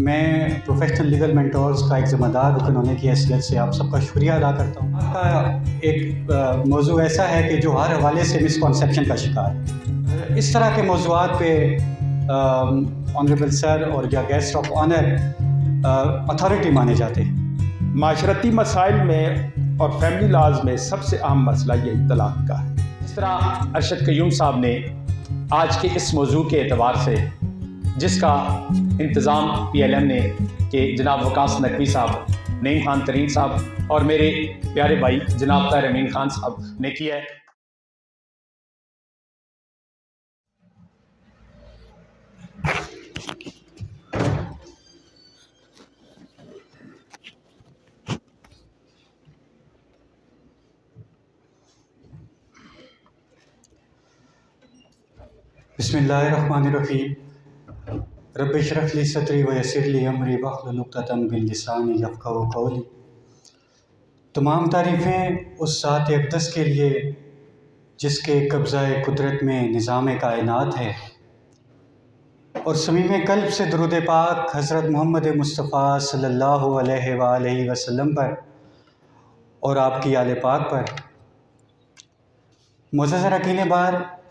मैं professional legal mentors का एक ज़िम्मेदार रुकन होने की हैसियत से आप सबका शुक्रिया अदा करता हूँ। आपका एक मौजू ऐसा है कि जो हर हवाले से मिसकॉन्सेप्शन का शिकार है। इस तरह के मौज़ूआत पे ऑनरेबल सर और या गेस्ट ऑफ ऑनर अथॉरिटी माने जाते हैं। माशरती मसाइल में और फैमिली लॉज में सबसे अहम मसला ये तलाक का है। इस तरह अरशद क़य्यूम साहब ने आज के इस मौजू के एतबार से जिसका इंतज़ाम PLM ने कि जनाब वकास नकवी साहब, नईम खान तरीन साहब और मेरे प्यारे भाई जनाब ताहिर अमीन खान साहब ने किया है। बिस्मिल्लाहिर्रहमानिर्रहीम। रब्बि इश्रह ली सदरी व यस्सिर ली अमरी वहलुल उक़दतम मिन लिसानी यफ़क़हू क़ौली। तमाम तारीफ़ें उस ज़ात अक़दस के लिए जिसके कब्ज़ाए कुदरत में निज़ाम कायनात है, और समीम क़ल्ब से दुरूद पाक हज़रत मोहम्मद मुस्तफ़ा सल्लल्लाहु अलैहि वसल्लम पर और आपकी आले पाक पर। मुअज़्ज़ज़ अरकान बार,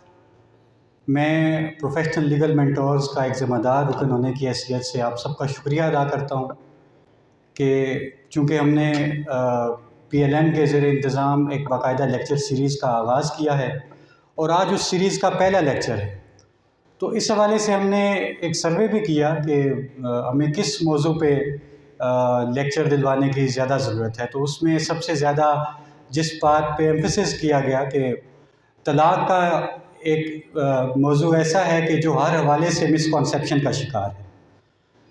मैं प्रोफेशनल लीगल मेंटोर्स का एक ज़िम्मेदार रुकन होने की हैसियत से आप सबका शुक्रिया अदा करता हूँ कि चूँकि हमने PLM के ज़ेर इंतज़ाम एक बाकायदा लेक्चर सीरीज़ का आगाज़ किया है और आज उस सीरीज़ का पहला लेक्चर है, तो इस हवाले से हमने एक सर्वे भी किया कि हमें किस मौजू पे लेक्चर दिलवाने की ज़्यादा ज़रूरत है। तो उसमें सबसे ज़्यादा जिस बात पे एम्फसिस किया गया कि तलाक़ का एक मौजू ऐसा है कि जो हर हवाले से मिसकॉन्सेप्शन का शिकार है,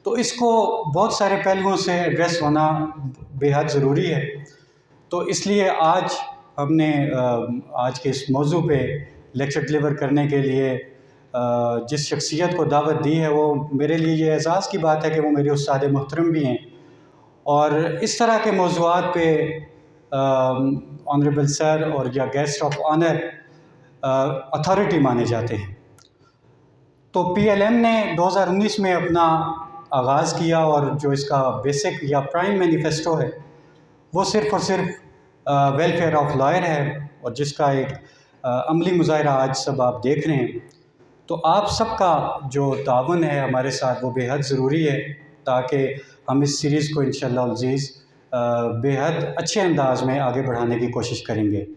तो इसको बहुत सारे पहलुओं से एड्रेस होना बेहद ज़रूरी है। तो इसलिए आज हमने आज के इस मौजू पे लेक्चर डिलीवर करने के लिए जिस शख्सियत को दावत दी है, वो मेरे लिए ये एज़ाज़ की बात है कि वो मेरे उस्ताद मोहतरम भी हैं और इस तरह के मौज़ूआत पे ऑनरेबल सर और या गेस्ट ऑफ ऑनर अथॉरिटी माने जाते हैं। तो PLM ने 2019 में अपना आगाज़ किया और जो इसका बेसिक या प्राइम मैनिफेस्टो है वो सिर्फ़ और सिर्फ वेलफेयर ऑफ लॉयर है, और जिसका एक अमली मुज़ाहिरा आज सब आप देख रहे हैं। तो आप सबका जो ताउन है हमारे साथ वो बेहद ज़रूरी है, ताकि हम इस सीरीज़ को इंशाअल्लाह अज़ीज़ बेहद अच्छे अंदाज़ में आगे बढ़ाने की कोशिश करेंगे।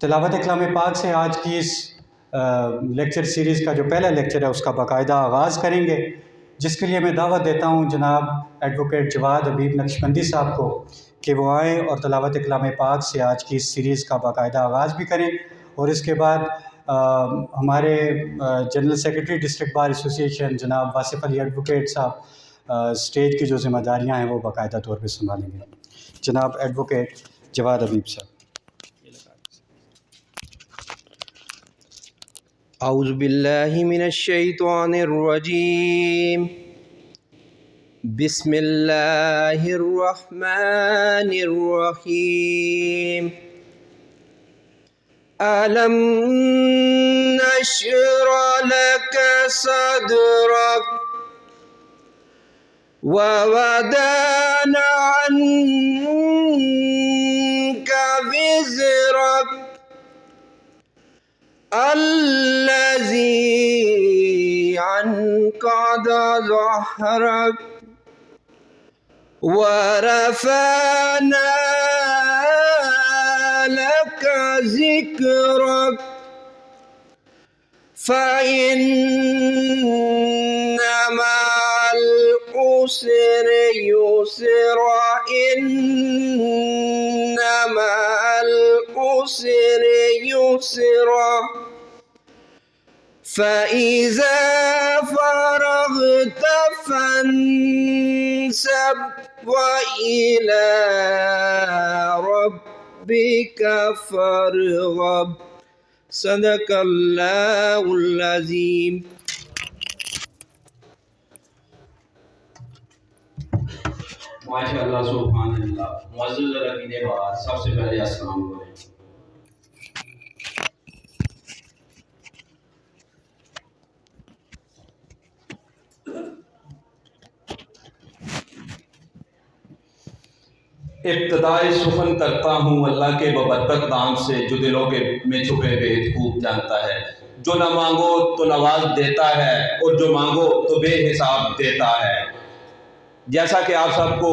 तिलावत कलाम पाक से आज की इस लेक्चर सीरीज़ का जो पहला लेक्चर है उसका बाकायदा आगाज़ करेंगे, जिसके लिए मैं दावत देता हूँ जनाब एडवोकेट जवाद हबीब नक्शबंदी साहब को कि वो आएँ और तिलावत कलाम पाक से आज की इस सीरीज़ का बाकायदा आगाज़ भी करें। और इसके बाद हमारे general secretary district bar association जनाब वासिफ़ अली एडवोकेट साहब स्टेज की जो ज़िम्मेदारियाँ हैं वो बाकायदा तौर पर संभालेंगे। जनाब एडवोकेट जवाद हबीब साहब। औज़ु बिल्लाहि मिनश्शैतानिर्रजीम। बिस्मिल्लाहिर्रहमानिर्रहीम। अलम नशरह लक सदरक व वदअना अन्का विज़रक अल्लज़ी अन्क़द ज़हरक व रफ़अना लक ज़िक्रक फ़इन्ना मअल उसरि युस्रा इन्ना मअल उसरि युस्रा फ़इज़ा फ़रग़त फ़ंसब व इला रब्बिक फ़रग़ब। सदक़ल्लाहुल अज़ीम। माशाअल्लाह सुभानअल्लाह। मुअज़्ज़ज़ रखने बाद सबसे पहले अस्सलाम वालेकुम। इब्तिदाई सुखन करता हूँ अल्लाह के बबरकत नाम से, जो दिलों के में छुपे भेद खूब जानता है। जो ना मांगो तो नवाज देता है, और जो मांगो तो बेहिसाब देता है। जैसा कि आप सबको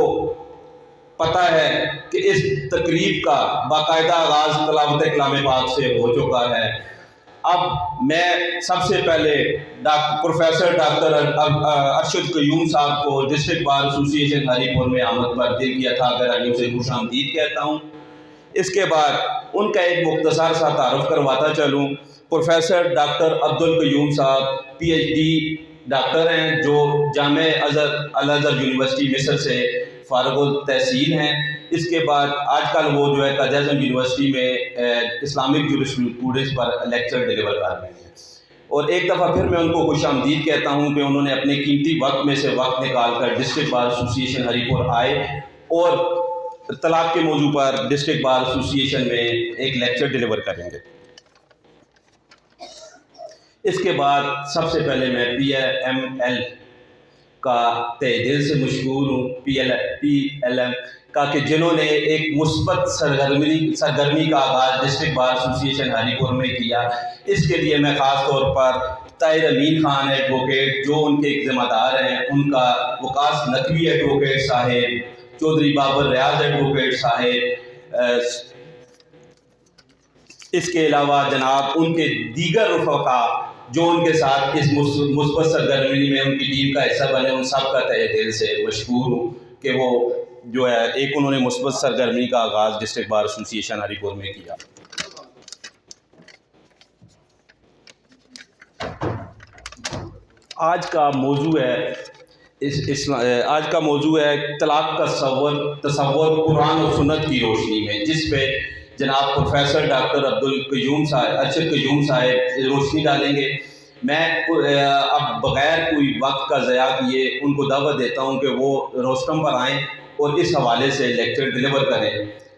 पता है कि इस तकरीब का बाकायदा आगाज़ तलावत कलाम पाक से हो चुका है। अब मैं सबसे पहले प्रोफेसर डॉक्टर अरशद क़य्यूम साहब को डिस्ट्रिक्ट बार एसोसिएशन हरीपुर में आमद पर दिल की अथा गहराइयों से खुशामदीद कहता हूँ। इसके बाद उनका एक मुख्तसर सा तारुफ करवाता चलूँ। प्रोफेसर डॉक्टर अब्दुल क़य्यूम साहब PhD डॉक्टर हैं, जो जामे अल अज़हर यूनिवर्सिटी मिस्र से फ़ारिगुल तहसील हैं। इसके बाद आजकल वो जो है कायद-ए-आज़म यूनिवर्सिटी में इस्लामिक जूरिस्प्रूडेंस पर लेक्चर डिलीवर कर रहे हैं। और एक दफ़ा फिर मैं उनको खुशामदीद कहता हूँ कि उन्होंने अपने कीमती वक्त में से वक्त निकाल कर डिस्ट्रिक्ट बार एसोसिएशन हरीपुर आए और तलाक के मौजू पर डिस्ट्रिक्ट बार एसोसिएशन में एक लेक्चर डिलीवर करेंगे। इसके बाद सबसे पहले मैं PLM का तहे दिल से मशकूर हूँ, PLM का, कि जिन्होंने एक मुस्बत सरगर्मी का आगाज़ डिस्ट्रिक्ट बार एसोसिएशन हरीपुर में किया। इसके लिए मैं ख़ास तौर पर ताहिर अमीन खान एडवोकेट, जो उनके एक ज़िम्मेदार हैं, उनका वकास नकवी एडवोकेट साहेब, चौधरी बाबर रियाज एडवोकेट साहेब, इसके अलावा जनाब उनके दीगर रफ़का जो उनके साथ इस मुस्बत सरगर्मी में उनकी टीम का हिस्सा बने, उन सब का तहे दिल से मशकूर हूँ कि वो जो है एक उन्होंने मुस्बत सरगर्मी का आगाज़ डिस्ट्रिक्ट बार एसोसिएशन हरीपुर में किया। आज का मौजू है आज का मौजू है तलाक का तसव्वुर कुरान और सुन्नत की रोशनी में, जिस पे जनाब प्रोफेसर डॉक्टर अरशद क़य्यूम साहब रोशनी डालेंगे। मैं अब बग़ैर कोई वक्त का ज़या किए उनको दावत देता हूं कि वो रोस्टम पर आएँ और इस हवाले से लेक्चर डिलीवर करें।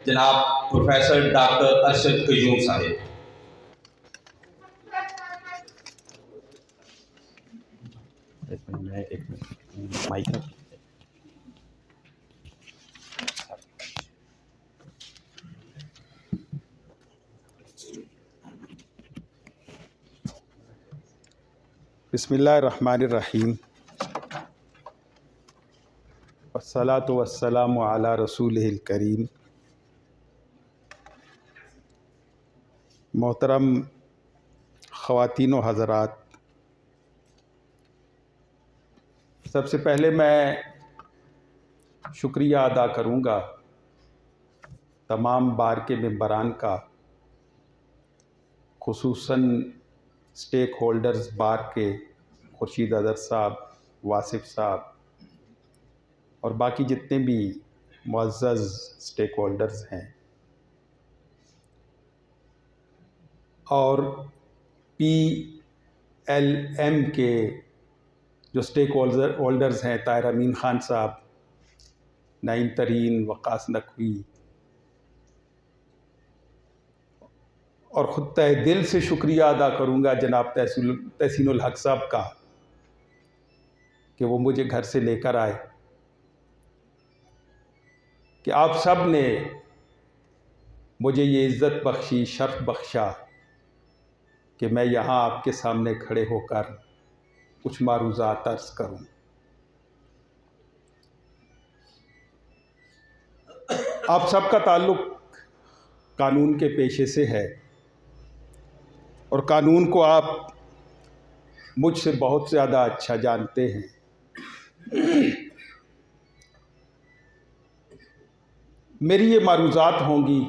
जनाब प्रोफेसर डॉक्टर अरशद क़य्यूम साहब। माइक बिस्मिल्लाहिर्रहमानिर्रहीम वस्सलातु वस्सलामु अला रसूलिहिल करीम। मोहतरम ख़वातीन व हज़रात, सबसे पहले मैं शुक्रिया अदा करूँगा तमाम बार के मेंबरान का, खुसूसन स्टेक होल्डर्स बार के खुर्शीद अज़हर साहब, वासिफ़ साहब और बाकी जितने भी मुअज़्ज़ज़ स्टेक होल्डर्स हैं, और PLM के जो स्टेक होल्डर्स हैं, ताहिर अमीन खान साहब, नईम तरीन, वकास नकवी, और ख़ुद तहे दिल से शुक्रिया अदा करूँगा जनाब तहसीनुल हक़ साहब का कि वो मुझे घर से लेकर आए, कि आप सब ने मुझे ये इज़्ज़त बख्शी, शर्फ़ बख्शा कि मैं यहाँ आपके सामने खड़े होकर कुछ मारूज़ात अर्ज़ करूँ। आप सबका ताल्लुक़ कानून के पेशे से है और कानून को आप मुझसे बहुत ज़्यादा अच्छा जानते हैं। मेरी ये मारूज़ात होंगी,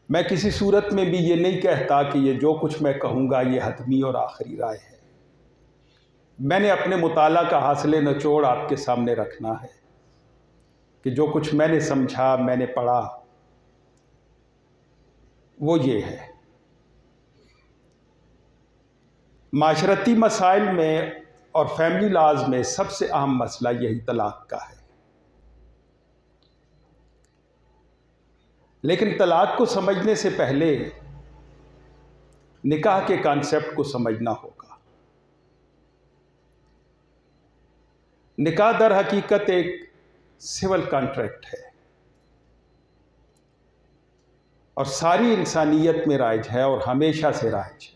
मैं किसी सूरत में भी ये नहीं कहता कि ये जो कुछ मैं कहूँगा ये हतमी और आखिरी राय है। मैंने अपने मुताला का हासिल निचोड़ आपके सामने रखना है कि जो कुछ मैंने समझा, मैंने पढ़ा, वो ये है। माशरती मसाइल में और फैमिली लॉज में सबसे अहम मसला यही तलाक का है। लेकिन तलाक को समझने से पहले निकाह के कॉन्सेप्ट को समझना होगा। निकाह दर हकीकत एक सिविल कॉन्ट्रैक्ट है और सारी इंसानियत में राइज है और हमेशा से राइज है।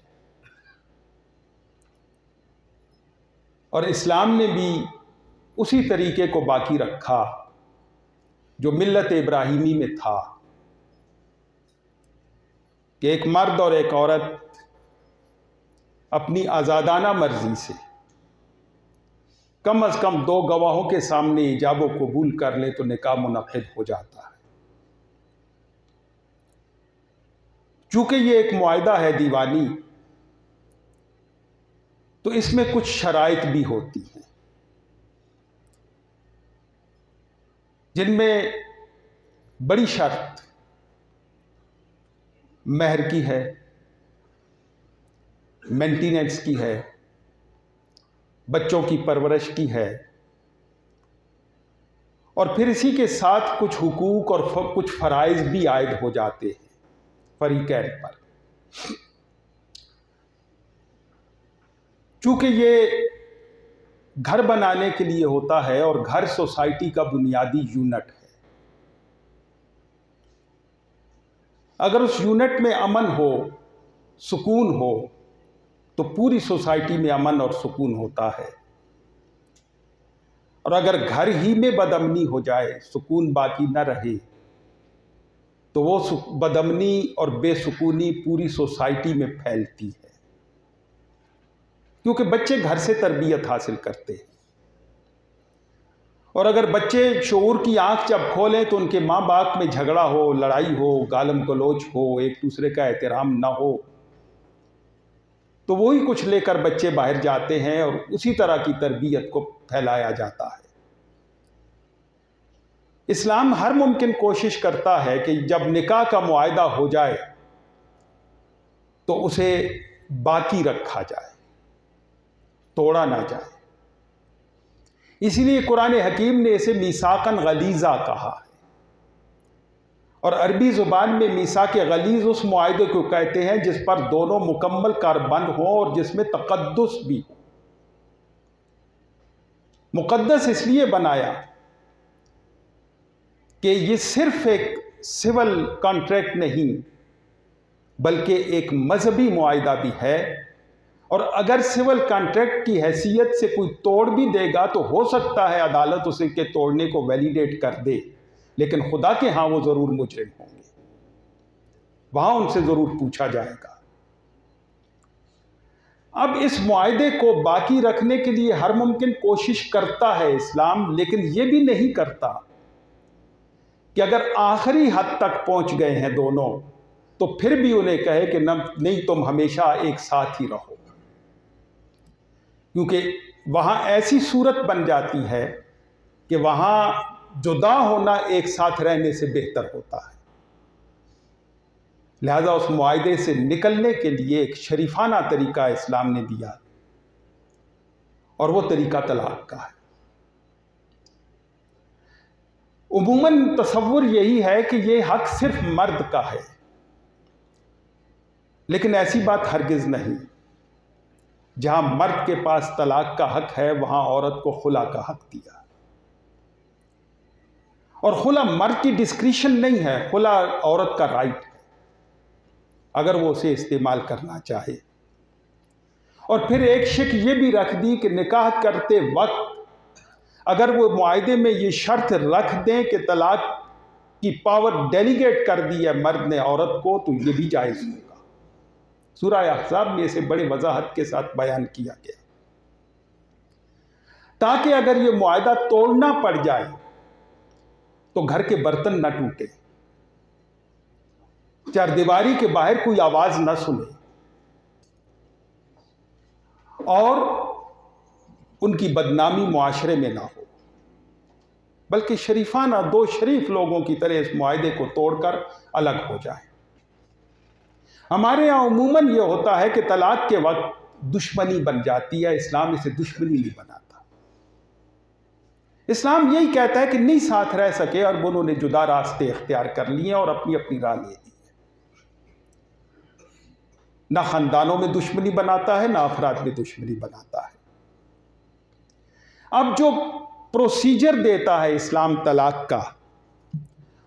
और इस्लाम ने भी उसी तरीके को बाकी रखा जो मिल्लत इब्राहिमी में था कि एक मर्द और एक औरत अपनी आज़ादाना मर्जी से कम से कम 2 गवाहों के सामने इजाब व कबूल कर ले तो निकाह मुनक़िद हो जाता है। चूंकि ये एक मुआहदा है दीवानी, तो इसमें कुछ शराइत भी होती हैं जिनमें बड़ी शर्त महर की है, मेंटेनेंस की है, बच्चों की परवरिश की है और फिर इसी के साथ कुछ हुकूक और कुछ फ़राइज़ भी आयद हो जाते हैं फरीक़ैन पर। चूंकि ये घर बनाने के लिए होता है और घर सोसाइटी का बुनियादी यूनिट है। अगर उस यूनिट में अमन हो, सुकून हो, तो पूरी सोसाइटी में अमन और सुकून होता है। और अगर घर ही में बदअमनी हो जाए, सुकून बाकी न रहे, तो वो बदअमनी और बेसुकूनी पूरी सोसाइटी में फैलती है, क्योंकि बच्चे घर से तरबियत हासिल करते हैं। और अगर बच्चे शऊर की आंख जब खोलें तो उनके माँ बाप में झगड़ा हो, लड़ाई हो, गालम गलोच हो, एक दूसरे का एहतराम ना हो, तो वही कुछ लेकर बच्चे बाहर जाते हैं और उसी तरह की तरबियत को फैलाया जाता है। इस्लाम हर मुमकिन कोशिश करता है कि जब निकाह का मुआहदा हो जाए तो उसे बाकी रखा जाए, तोड़ा ना जाए। इसीलिए कुरान हकीम ने इसे मीसाकन गलीज़ा कहा है। और अरबी ज़ुबान में मीसाक गलीज़ उस मुआहदे को कहते हैं जिस पर दोनों मुकम्मल कारबंद हों और जिसमें तक़द्दुस भी हो। मुक़द्दस इसलिए बनाया कि ये सिर्फ एक सिविल कॉन्ट्रैक्ट नहीं बल्कि एक मजहबी मुआहदा भी है। और अगर सिविल कॉन्ट्रैक्ट की हैसियत से कोई तोड़ भी देगा तो हो सकता है अदालत उसे के तोड़ने को वैलिडेट कर दे, लेकिन खुदा के यहाँ वो ज़रूर मुजरिम होंगे, वहाँ उनसे ज़रूर पूछा जाएगा। अब इस मुआहदे को बाकी रखने के लिए हर मुमकिन कोशिश करता है इस्लाम, लेकिन ये भी नहीं करता कि अगर आखिरी हद तक पहुँच गए हैं दोनों तो फिर भी उन्हें कहे कि नहीं, तुम हमेशा एक साथ ही रहो, क्योंकि वहाँ ऐसी सूरत बन जाती है कि वहाँ जुदा होना एक साथ रहने से बेहतर होता है। लिहाजा उस मुआहदे से निकलने के लिए एक शरीफाना तरीका इस्लाम ने दिया और वो तरीका तलाक का है। उमूमन तसव्वुर यही है कि ये हक सिर्फ मर्द का है, लेकिन ऐसी बात हरगिज़ नहीं। जहां मर्द के पास तलाक का हक है वहां औरत को खुला का हक दिया। और खुला मर्द की डिस्क्रिशन नहीं है, खुला औरत का राइट है अगर वो उसे इस्तेमाल करना चाहे। और फिर एक शिक ये भी रख दी कि निकाह करते वक्त अगर वो मुआहदे में ये शर्त रख दें कि तलाक की पावर डेलीगेट कर दी है मर्द ने औरत को, तो ये भी जायज़ होगा। सूरह अहज़ाब में इसे बड़े वजाहत के साथ बयान किया गया, ताकि अगर ये मुआहदा तोड़ना पड़ जाए तो घर के बर्तन न टूटे, चारदीवारी के बाहर कोई आवाज न सुने और उनकी बदनामी मुआशरे में ना हो, बल्कि शरीफाना दो शरीफ लोगों की तरह इस मुआहदे को तोड़कर अलग हो जाए। हमारे यहाँ उमूमन यह होता है कि तलाक के वक्त दुश्मनी बन जाती है। इस्लाम इसे दुश्मनी नहीं बनाता। इस्लाम यही कहता है कि नहीं साथ रह सके और उन्होंने जुदा रास्ते इख्तियार कर लिए और अपनी अपनी राह ले ली। ना खानदानों में दुश्मनी बनाता है, ना अफराद में दुश्मनी बनाता है। अब जो प्रोसीजर देता है इस्लाम तलाक का,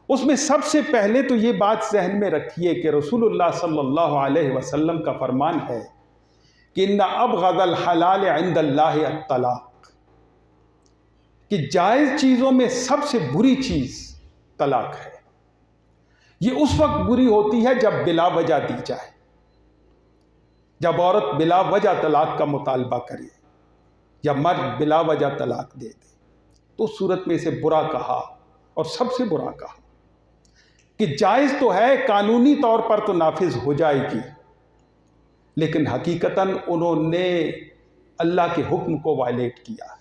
उसमें सबसे पहले तो ये बात जहन में रखिए कि रसूलुल्लाह सल्लल्लाहु अलैहि वसल्लम का फरमान है कि इन्ना अबग़दल हलाल इंदल्लाहि अत्तलाक, कि जायज़ चीज़ों में सबसे बुरी चीज़ तलाक है। ये उस वक्त बुरी होती है जब बिला वजह दी जाए, जब औरत बिला वजह तलाक का मुतालबा करे या मर्द बिला वजह तलाक दे दे, तो उस सूरत में इसे बुरा कहा और सबसे बुरा कहा कि जायज़ तो है, कानूनी तौर पर तो नाफिज हो जाएगी, लेकिन हकीकतन उन्होंने अल्लाह के हुक्म को वायलेट किया है।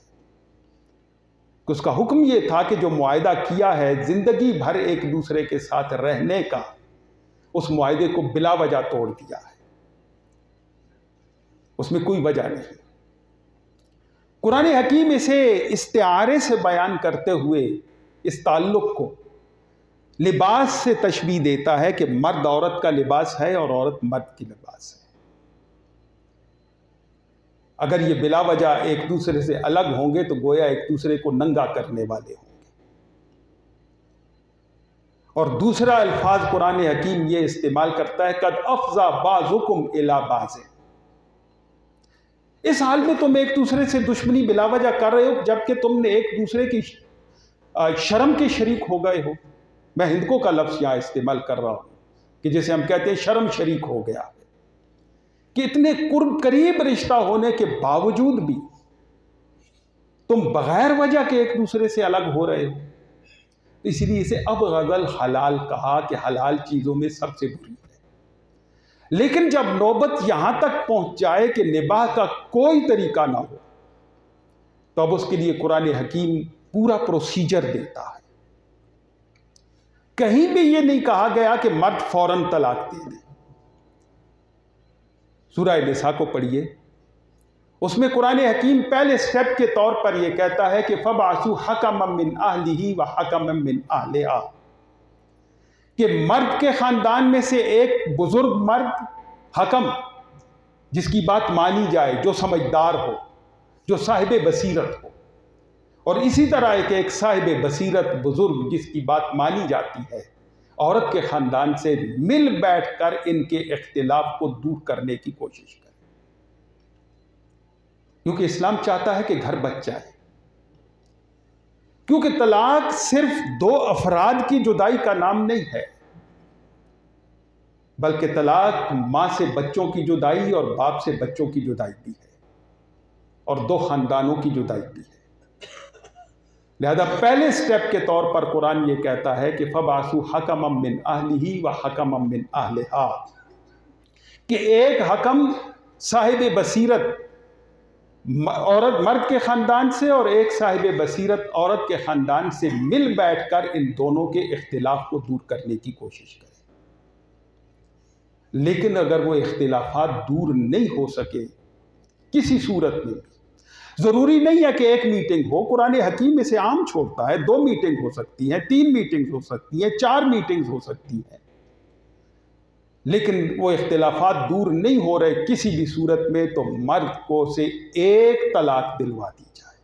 कि उसका हुक्म ये था कि जो मुआहदा किया है ज़िंदगी भर एक दूसरे के साथ रहने का, उस मुआहदे को बिला वजह तोड़ दिया है, उसमें कोई वजह नहीं। कुरान हकीम इसे इस्तिआरे से बयान करते हुए इस ताल्लुक़ को लिबास से तशबीह देता है कि मर्द औरत का लिबास है और औरत मर्द की लिबास है। अगर ये बिला वजह एक दूसरे से अलग होंगे तो गोया एक दूसरे को नंगा करने वाले होंगे। और दूसरा अल्फाज कुरान हकीम ये इस्तेमाल करता है, कद अफ़ज़ा बाज़ुकुम इला बाज़िन, इस हाल में तुम एक दूसरे से दुश्मनी बिला वजह कर रहे हो जबकि तुमने एक दूसरे की शर्म के शरीक हो गए हो। मैं हिंदको का लफ्ज़ यहाँ इस्तेमाल कर रहा हूँ कि जैसे हम कहते हैं शर्म शरीक हो गया है, कि इतने करीब रिश्ता होने के बावजूद भी तुम बगैर वजह के एक दूसरे से अलग हो रहे हो। तो इसीलिए इसे अबग़दल हलाल कहा कि हलाल चीज़ों में सबसे बुरी है। लेकिन जब नौबत यहाँ तक पहुँच जाए कि निबाह का कोई तरीका ना हो, तो अब उसके लिए कुरान हकीम पूरा प्रोसीजर देता है। कहीं भी ये नहीं कहा गया कि मर्द फौरन तलाक दे दे। सूरह निसा को पढ़िए, उसमें कुरान हकीम पहले स्टेप के तौर पर यह कहता है कि फबासु हकमम मिन अहलिही व हकमम मिन अहलिहा, कि मर्द के ख़ानदान में से एक बुजुर्ग मर्द हकम, जिसकी बात मानी जाए, जो समझदार हो, जो साहिब बसीरत हो, और इसी तरह एक साहिब बसीरत बुजुर्ग जिसकी बात मानी जाती है, औरत के ख़ानदान से मिल बैठकर इनके इख्तिलाफ को दूर करने की कोशिश करें, क्योंकि इस्लाम चाहता है कि घर बच जाए। क्योंकि तलाक सिर्फ दो अफराद की जुदाई का नाम नहीं है, बल्कि तलाक माँ से बच्चों की जुदाई और बाप से बच्चों की जुदाई भी है, और दो खानदानों की जुदाई भी है। लिहाजा पहले स्टेप के तौर पर कुरान ये कहता है कि फबासु हकमम मिन अहलिही व हकमम मिन अहलिहा, कि एक हकम साहिब बसीरत औरत मर्द के ख़ानदान से और एक साहिब बसीरत औरत के ख़ानदान से मिल बैठकर इन दोनों के इख्तिलाफ को दूर करने की कोशिश करें। लेकिन अगर वो इख्तिलाफात दूर नहीं हो सके किसी सूरत में, ज़रूरी नहीं है कि एक मीटिंग हो, कुरान हकीम इसे आम छोड़ता है, 2 मीटिंग हो सकती हैं, 3 मीटिंग हो सकती हैं, 4 मीटिंग्स हो सकती हैं, लेकिन वो इख्तिलाफात दूर नहीं हो रहे किसी भी सूरत में, तो मर्द को से एक तलाक दिलवा दी जाए।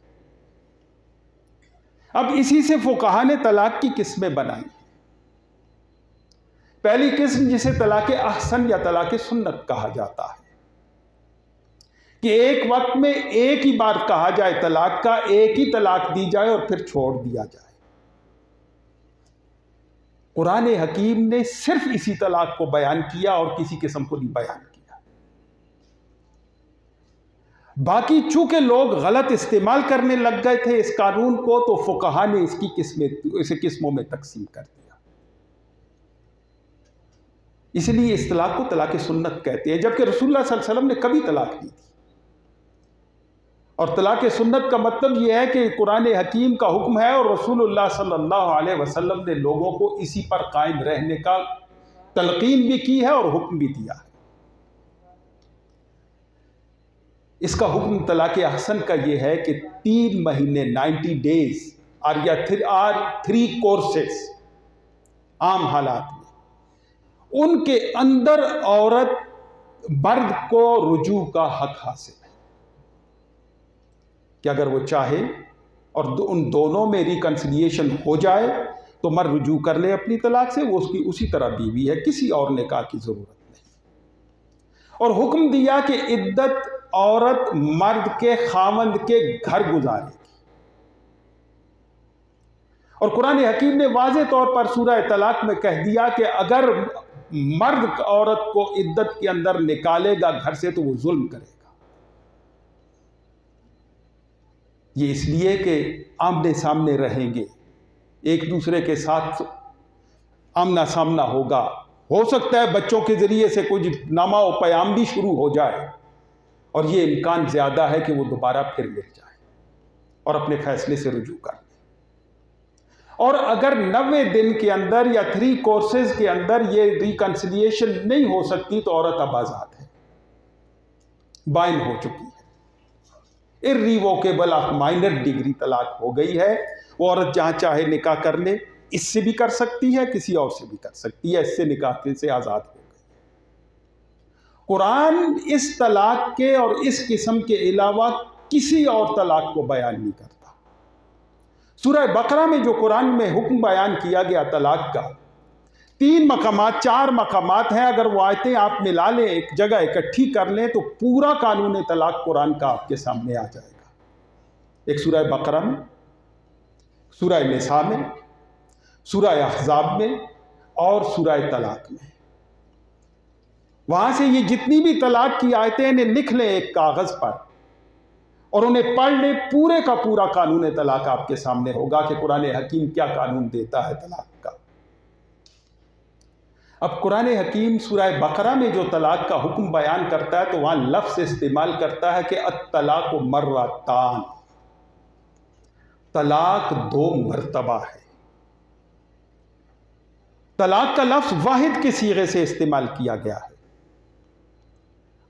अब इसी से फुक़हा ने तलाक की किस्में बनाई। पहली किस्म जिसे तलाक अहसन या तलाक सुन्नत कहा जाता है, कि एक वक्त में एक ही बार कहा जाए तलाक का, एक ही तलाक दी जाए और फिर छोड़ दिया जाए। कुरान हकीम ने सिर्फ इसी तलाक को बयान किया और किसी किस्म को नहीं बयान किया। बाकी चूंकि लोग गलत इस्तेमाल करने लग गए थे इस कानून को, तो फुक़हा ने इसे किस्मों में तकसीम कर दिया। इसलिए इस तलाक को तलाक सुन्नत कहते हैं, जबकि रसूलुल्लाह सल्लल्लाहु अलैहि वसल्लम ने कभी तलाक दी थी। और तलाक सुन्नत का मतलब यह है कि कुरान हकीम का हुक्म है और रसूलुल्लाह सल्लल्लाहु अलैहि वसल्लम ने लोगों को इसी पर कायम रहने का तलकीन भी की है और हुक्म भी दिया है। इसका हुक्म तलाक अहसन का यह है कि 3 महीने 90 डेज और या 3 कोर्सेस आम हालात में उनके अंदर औरत मर्द को रुजू का हक हासिल है कि अगर वो चाहे और उन दोनों में रिकन्सिलिएशन हो जाए तो मर्द रुजू कर ले अपनी तलाक से, वो उसकी उसी तरह बीवी है, किसी और निकाह की ज़रूरत नहीं। और हुक्म दिया कि इद्दत औरत मर्द के खावंद के घर गुजारेगी। और कुरान हकीम ने वाज़े तौर पर सूरह तलाक में कह दिया कि अगर मर्द औरत को इद्दत के अंदर निकालेगा घर से तो वो जुल्म करेगा। ये इसलिए कि आमने सामने रहेंगे, एक दूसरे के साथ आमना सामना होगा, हो सकता है बच्चों के जरिए से कुछ नामा व प्याम भी शुरू हो जाए, और ये इम्कान ज़्यादा है कि वो दोबारा फिर मिल जाए और अपने फैसले से रुजू कर ले। और अगर 90 दिन के अंदर या 3 कोर्सेज के अंदर ये रिकन्सिलिएशन नहीं हो सकती तो औरत अब आज़ाद है, बाइन हो चुकी है, इर्रिवोकेबल ऑफ माइनर डिग्री तलाक हो गई है। वो औरत जहाँ चाहे निकाह कर ले, इससे भी कर सकती है, किसी और से भी कर सकती है, इससे निकाह से आज़ाद हो गई। कुरान इस तलाक के और इस किस्म के अलावा किसी और तलाक को बयान नहीं करता। सूरह बकरा में जो कुरान में हुक्म बयान किया गया तलाक का, 3 मकामात 4 मकामात हैं, अगर वो आयतें आप मिला लें, एक जगह इकट्ठी कर लें तो पूरा कानून तलाक कुरान का आपके सामने आ जाएगा। एक सूरह बकरा में, सूरह निसा में, सूरह अहज़ाब में और सूरह तलाक में। वहां से ये जितनी भी तलाक की आयतें इन्हें लिख लें एक कागज पर और उन्हें पढ़ लें, पूरे का पूरा कानून तलाक आपके सामने होगा कि कुरान हकीम क्या कानून देता है तलाक का। अब कुरान हकीम सूरह बकरा में जो तलाक का हुक्म बयान करता है तो वहां लफ्ज़ इस्तेमाल करता है कि अत-तलाक़ मर्रतान, तलाक 2 मर्तबा है। तलाक का लफ्ज़ वाहिद के सीगे से इस्तेमाल किया गया है,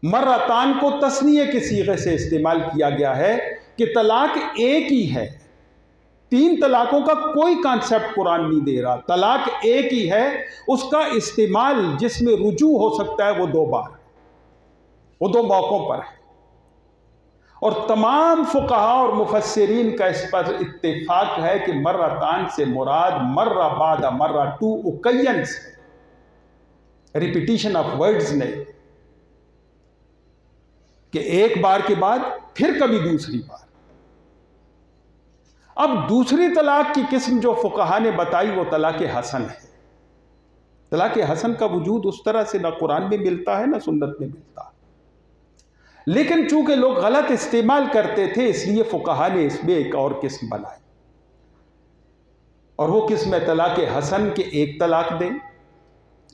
मर्रतान को तस्नीये के सीगे से इस्तेमाल किया गया है कि तलाक एक ही है। 3 तलाकों का कोई कॉन्सेप्ट कुरान नहीं दे रहा, तलाक एक ही है। उसका इस्तेमाल जिसमें रुजू हो सकता है वो 2 बार, वो 2 मौकों पर है। और तमाम फुक़हा और मुफस्सिरीन का इस पर इत्तेफाक है कि मर्रतान से मुराद मर्रा बाद मर्रा 2 ओकेजन्स है, रिपीटिशन ऑफ वर्ड्स नहीं, कि एक बार के बाद फिर कभी दूसरी बार। अब दूसरी तलाक की किस्म जो फुक़हा ने बताई वो तलाक हसन है। तलाक हसन का वजूद उस तरह से ना कुरान में मिलता है ना सुन्नत में मिलता, लेकिन चूंकि लोग गलत इस्तेमाल करते थे इसलिए फुक़हा ने इसमें एक और किस्म बनाई, और वो किस्म है तलाक हसन के 1 तलाक दे,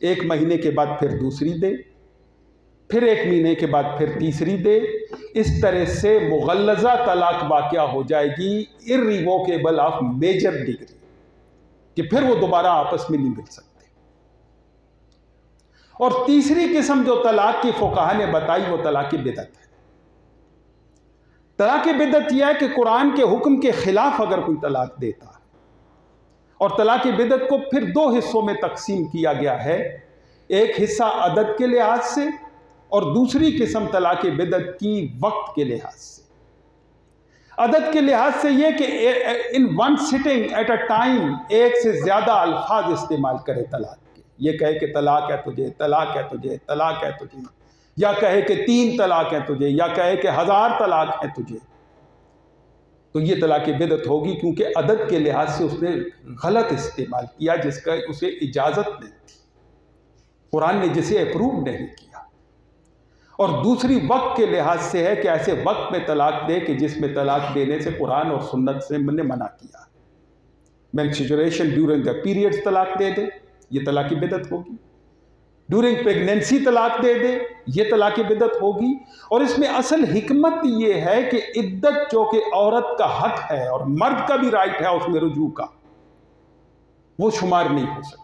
1 महीने के बाद फिर दूसरी दे, फिर 1 महीने के बाद फिर तीसरी दे। इस तरह से मुगल्लज़ा तलाक वाक़या हो जाएगी, इर्रिवोकेबल ऑफ मेजर डिग्री, कि फिर वो दोबारा आपस में नहीं मिल सकते। और तीसरी किस्म जो तलाक की फुक़हा ने बताई वो तलाक बिदअत है। तलाक बिदअत यह है कि कुरान के हुक्म के खिलाफ अगर कोई तलाक देता है, और तलाक बिदअत को फिर 2 हिस्सों में तकसीम किया गया है, एक हिस्सा अदद के लिहाज से और दूसरी किस्म तलाक बिदअत की वक्त के लिहाज से। अदद के लिहाज से यह कि इन 1 सिटिंग एट अ टाइम एक से ज़्यादा अल्फाज इस्तेमाल करे तलाक के, ये कहे कि तलाक है तुझे, तलाक है तुझे, तलाक है तुझे, या कहे कि 3 तलाक है तुझे, या कहे कि 1000 तलाक है तुझे, तो ये तलाक बिदअत होगी, क्योंकि अदद के लिहाज से उसने गलत इस्तेमाल किया जिसका उसे इजाज़त नहीं थी, कुरान ने जिसे अप्रूव नहीं किया। और दूसरी वक्त के लिहाज से है कि ऐसे वक्त में तलाक दे कि जिसमें तलाक देने से कुरान और सुन्नत से मैंने मना किया। मेंस्ट्रुएशन ड्यूरिंग द पीरियड्स तलाक दे दे, ये तलाक बिदअत होगी। ड्यूरिंग प्रेगनेंसी तलाक दे दे, ये तलाक बिदअत होगी। और इसमें असल हिकमत ये है कि इद्दत जो कि औरत का हक है और मर्द का भी राइट है उसमें रुजू का, वो शुमार नहीं हो सकती।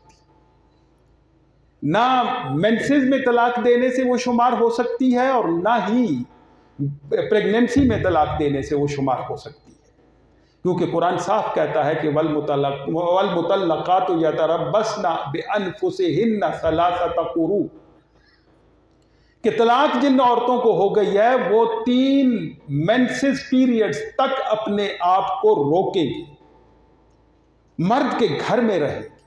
ना मेंसेस में तलाक देने से वो शुमार हो सकती है और ना ही प्रेगनेंसी में तलाक देने से वो शुमार हो सकती है, क्योंकि कुरान साफ कहता है कि वल मुतल्लक़ातु यतरब्बस्ना बिअन्फुसिहिन्ना सलासता कुरू, कि तलाक जिन औरतों को हो गई है वो 3 मेंसेस पीरियड्स तक अपने आप को रोकेगी, मर्द के घर में रहेगी,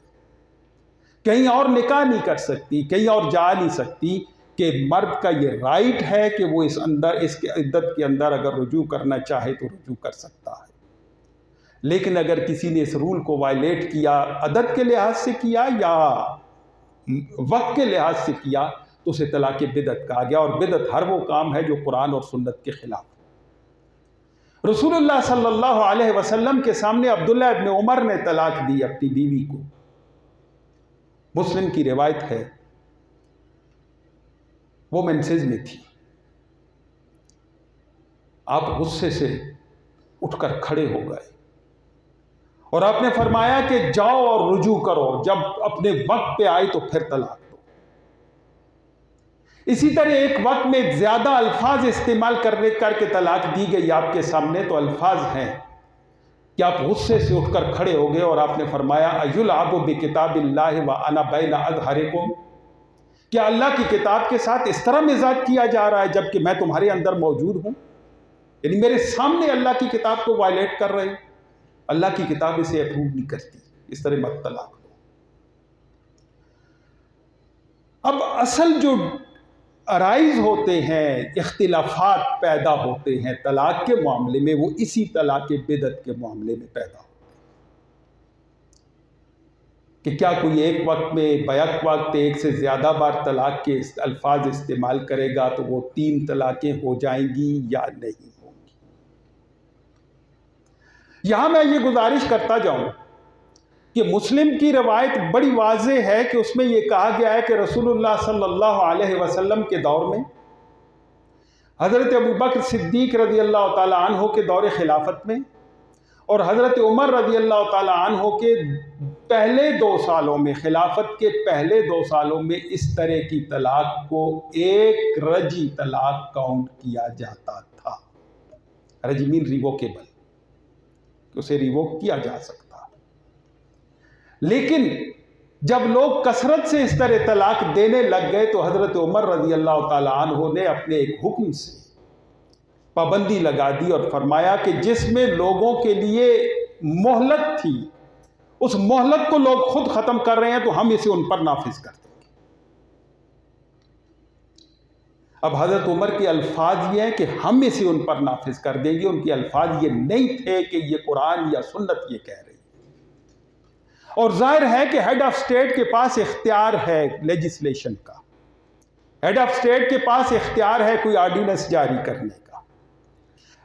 कहीं और निकाह नहीं कर सकती, कहीं और जा नहीं सकती, कि मर्द का ये राइट है कि वो इसके इद्दत के अंदर अगर रुजू करना चाहे तो रुजू कर सकता है। लेकिन अगर किसी ने इस रूल को वायलेट किया, अदद के लिहाज से किया या वक्त के लिहाज से किया, तो उसे तलाक बिदअत कहा गया। और बिदअत हर वो काम है जो कुरान और सुन्नत के खिलाफ है। रसूलुल्लाह सल्लल्लाहु अलैहि वसल्लम के सामने अब्दुल्लाह इब्न उमर ने तलाक दी अपनी बीवी को। मुस्लिम की रिवायत है, वो मेंसेज में थी। आप गुस्से से उठकर खड़े हो गए और आपने फरमाया कि जाओ और रुजू करो, जब अपने वक्त पे आए तो फिर तलाक दो। इसी तरह एक वक्त में ज्यादा अल्फाज इस्तेमाल करके तलाक दी गई आपके सामने, तो अल्फाज हैं कि आप गुस्से से उठकर खड़े हो गए और आपने फरमाया अयुल आबु बि किताबिल्लाहि व अना बैना अज़हरिकुम, क्या अल्लाह की किताब के साथ इस तरह मिजाज किया जा रहा है जबकि मैं तुम्हारे अंदर मौजूद हूं? यानी मेरे सामने अल्लाह की किताब को वायलेट कर रहे हो। अल्लाह की किताब इसे अप्रूव नहीं करती, इस तरह मत तलाक दो। अब असल जो अराइज होते हैं, इख्तिलाफात पैदा होते हैं तलाक के मामले में, वो इसी तलाक बिदअत के मामले में पैदा होते हैं कि क्या कोई एक वक्त में बैक वक्त एक से ज़्यादा बार तलाक के अल्फाज इस्तेमाल करेगा तो वो 3 तलाक़ें हो जाएंगी या नहीं होंगी। यहां मैं ये गुजारिश करता जाऊं कि मुस्लिम की रवायत बड़ी वाज़ेह है कि उसमें यह कहा गया है कि रसूलुल्लाह सल्लल्लाहु अलैहि वसल्लम के दौर में हज़रत अबू बकर सिद्दीक रज़ी अल्लाह ताला अन्हो के दौर खिलाफत में और हज़रत उमर रज़ी अल्लाह ताला अन्हो के पहले 2 सालों में, खिलाफत के पहले 2 सालों में इस तरह की तलाक को एक रजी तलाक काउंट किया जाता था। रजी मीन रिवोकेबल, उसे रिवोक किया जा सकता। लेकिन जब लोग कसरत से इस तरह तलाक देने लग गए तो हज़रत उमर रज़ी अल्लाह ताला अन्हो ने अपने एक हुक्म से पाबंदी लगा दी और फरमाया कि जिसमें लोगों के लिए मोहलत थी, उस मोहलत को लोग खुद खत्म कर रहे हैं तो हम इसे उन पर नाफिज कर देंगे। अब हज़रत उमर के अल्फाज ये हैं कि हम इसे उन पर नाफिज कर देंगे। उनके अल्फाज ये नहीं थे कि ये कुरान या सुन्नत ये कह रही। और जाहिर है कि हेड ऑफ स्टेट के पास इख्तियार है लेजिस्लेशन का, हेड ऑफ स्टेट के पास इख्तियार है कोई ऑर्डिनेंस जारी करने का।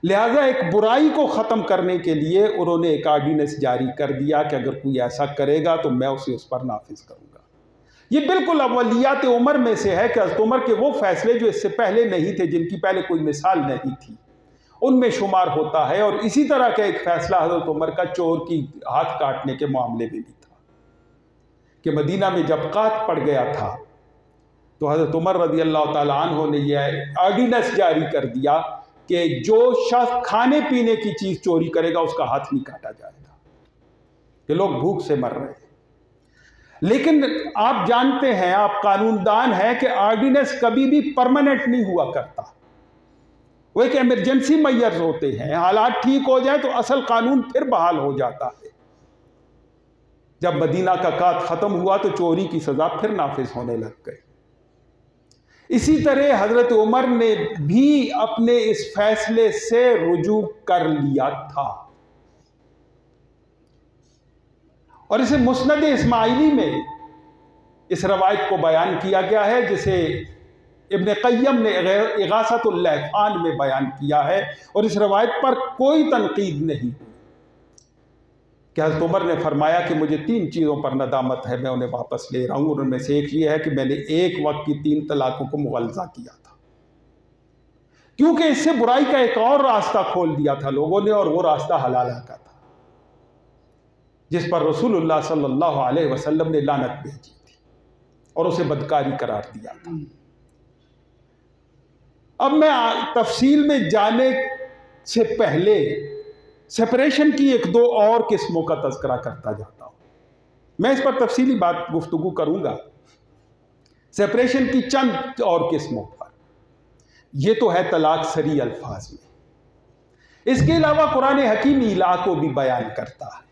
लिहाजा एक बुराई को ख़त्म करने के लिए उन्होंने एक ऑर्डिनेंस जारी कर दिया कि अगर कोई ऐसा करेगा तो मैं उसे उस पर नाफिज करूँगा। ये बिल्कुल अव्वलियात उमर में से है कि हज़रत उमर के वो फैसले जो इससे पहले नहीं थे, जिनकी पहले कोई मिसाल नहीं थी, उनमें शुमार होता है। और इसी तरह का एक फैसला हज़रत उमर का चोर की हाथ काटने के मामले में भी था कि मदीना में जब कात पड़ गया था तो हज़रत उमर रज़ी अल्लाह ताला अन्हो ने यह ऑर्डिनेंस जारी कर दिया कि जो शख्स खाने पीने की चीज़ चोरी करेगा उसका हाथ नहीं काटा जाएगा, कि लोग भूख से मर रहे हैं। लेकिन आप जानते हैं, आप कानूनदान हैं कि ऑर्डिनेंस कभी भी परमानेंट नहीं हुआ करता, वो एक इमरजेंसी मेजर्स होते हैं। हालात ठीक हो जाए तो असल कानून फिर बहाल हो जाता है। जब मदीना का कात ख़त्म हुआ तो चोरी की सज़ा फिर नाफिज होने लग गई। इसी तरह हज़रत उमर ने भी अपने इस फैसले से रुजू कर लिया था। और इसे मुस्नद इस्माइली में इस रवायत को बयान किया गया है, जिसे इब्न क़य्यम ने इग़ासतुल लहफ़ान में बयान किया है। और इस रवायत पर कोई तनकीद नहीं कि हज़रत उमर ने फरमाया कि मुझे 3 चीज़ों पर नदामत है, मैं उन्हें वापस ले रहा हूँ। उनमें से एक ये है कि मैंने एक वक्त की 3 तलाक़ों को मुग़ल्ज़ा किया था, क्योंकि इससे बुराई का एक और रास्ता खोल दिया था लोगों ने, और वो रास्ता हलाला का था, जिस पर रसूलुल्लाह सल्लल्लाहु अलैहि वसल्लम ने लानत भेजी थी और उसे बदकारी करार दिया था। अब मैं तफसील में जाने से पहले सेपरेशन की 1-2 और किस्मों का तज़किरा करता जाता हूँ। मैं इस पर तफसीली गुफ्तगू करूँगा, सेपरेशन की चंद और किस्मों पर। ये तो है तलाक सरी अल्फाज में। इसके अलावा कुरान हकीम ईला को भी बयान करता है।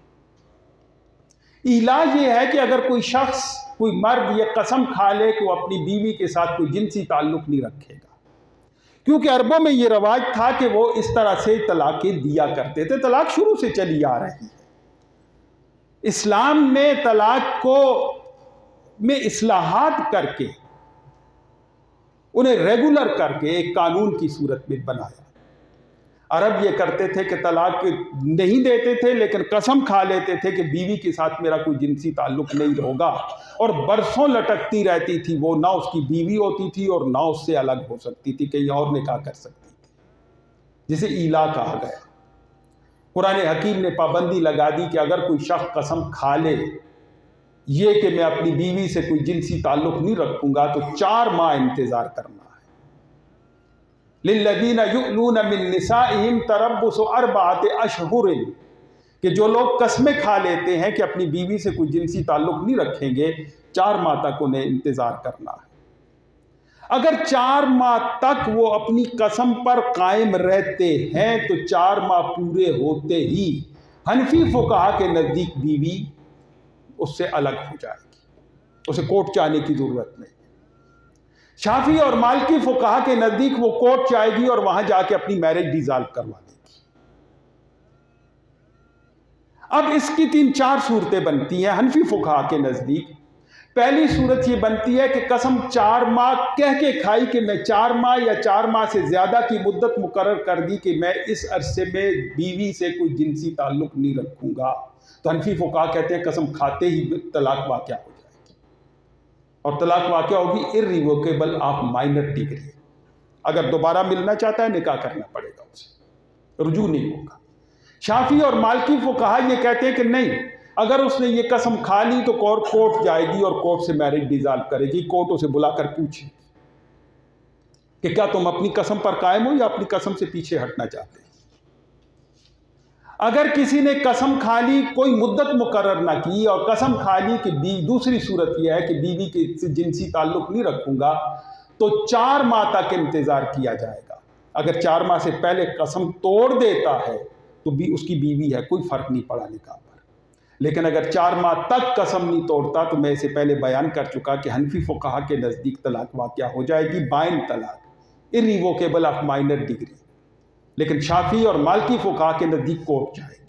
ईला ये है कि अगर कोई शख्स, कोई मर्द ये कसम खा ले कि वो अपनी बीवी के साथ कोई जिनसी ताल्लुक नहीं रखेगा, क्योंकि अरबों में ये रवाज था कि वो इस तरह से तलाक़ें दिया करते थे। तलाक शुरू से चली आ रही है। इस्लाम ने तलाक को में इस्लाहात करके उन्हें रेगुलर करके एक कानून की सूरत में बनाया। अरब ये करते थे कि तलाक नहीं देते थे, लेकिन कसम खा लेते थे कि बीवी के साथ मेरा कोई जिनसी ताल्लुक नहीं होगा, और बरसों लटकती रहती थी। वो ना उसकी बीवी होती थी और ना उससे अलग हो सकती थी, कहीं और निकाह कर सकती थी, जिसे ईला कहा गया। कुरान हकीम ने पाबंदी लगा दी कि अगर कोई शख्स कसम खा ले ये कि मैं अपनी बीवी से कोई जिनसी ताल्लुक नहीं रखूंगा, तो 4 माह इंतजार करना है। लिल्लज़ीना युअलूना मिन निसाइहिम तरब्बुसु अर्बअति अशहुरिन, कि जो लोग कस्में खा लेते हैं कि अपनी बीवी से कोई जिनसी ताल्लुक नहीं रखेंगे, 4 माह तक उन्हें इंतजार करना है। अगर 4 माह तक वो अपनी कसम पर कायम रहते हैं तो 4 माह पूरे होते ही हनफी फुकाहा के नज़दीक बीवी उससे अलग हो जाएगी, उसे कोर्ट जाने की जरूरत नहीं। शाफी और मालिकी फुकाहा के नजदीक वो कोर्ट जाएगी और वहां जाके अपनी मैरिज डिसॉल्व करवा देगी। अब इसकी 3-4 सूरतें बनती हैं हनफी फुकाहा के नजदीक। पहली सूरत ये बनती है कि कसम 4 माह कह के खाई कि मैं 4 माह या 4 माह से ज्यादा की मुद्दत मुकर्रर कर दी कि मैं इस अरसे में बीवी से कोई जिनसी ताल्लुक नहीं रखूंगा, तो हनफी फुकाहा कहते हैं कसम खाते ही तलाक वाक़या हो जाएगी, और तलाक वाक़या होगी इर्रिवोकेबल ऑफ माइनर डिग्री। अगर दोबारा मिलना चाहता है निकाह करना पड़ेगा, उसे रुजू नहीं होगा। शाफी और मालिकी फुकाहा ये कहते हैं कि नहीं, अगर उसने ये कसम खा ली तो कोर्ट जाएगी और कोर्ट से मैरिज डिसॉल्व करेगी। कोर्ट उसे बुलाकर पूछे कि क्या तुम अपनी कसम पर कायम हो या अपनी कसम से पीछे हटना चाहते हो। अगर किसी ने कसम खा ली, कोई मुद्दत मुकर्रर ना की और कसम खा ली कि दूसरी सूरत यह है कि बीवी के जिनसी ताल्लुक नहीं रखूंगा, तो 4 माह तक इंतजार किया जाएगा। अगर 4 माह से पहले कसम तोड़ देता है तो भी उसकी बीवी है, कोई फर्क नहीं पड़ा निकाह पर। लेकिन अगर 4 माह तक कसम नहीं तोड़ता, तो मैं इसे पहले बयान कर चुका कि हनफी फुकाहा के नज़दीक तलाक वाक़या हो जाएगी, बाइन तलाक, इर्रिवोकेबल ऑफ माइनर डिग्री। लेकिन शाफी और मालिकी फुकाहा के नज़दीक कोर्ट जाएगी,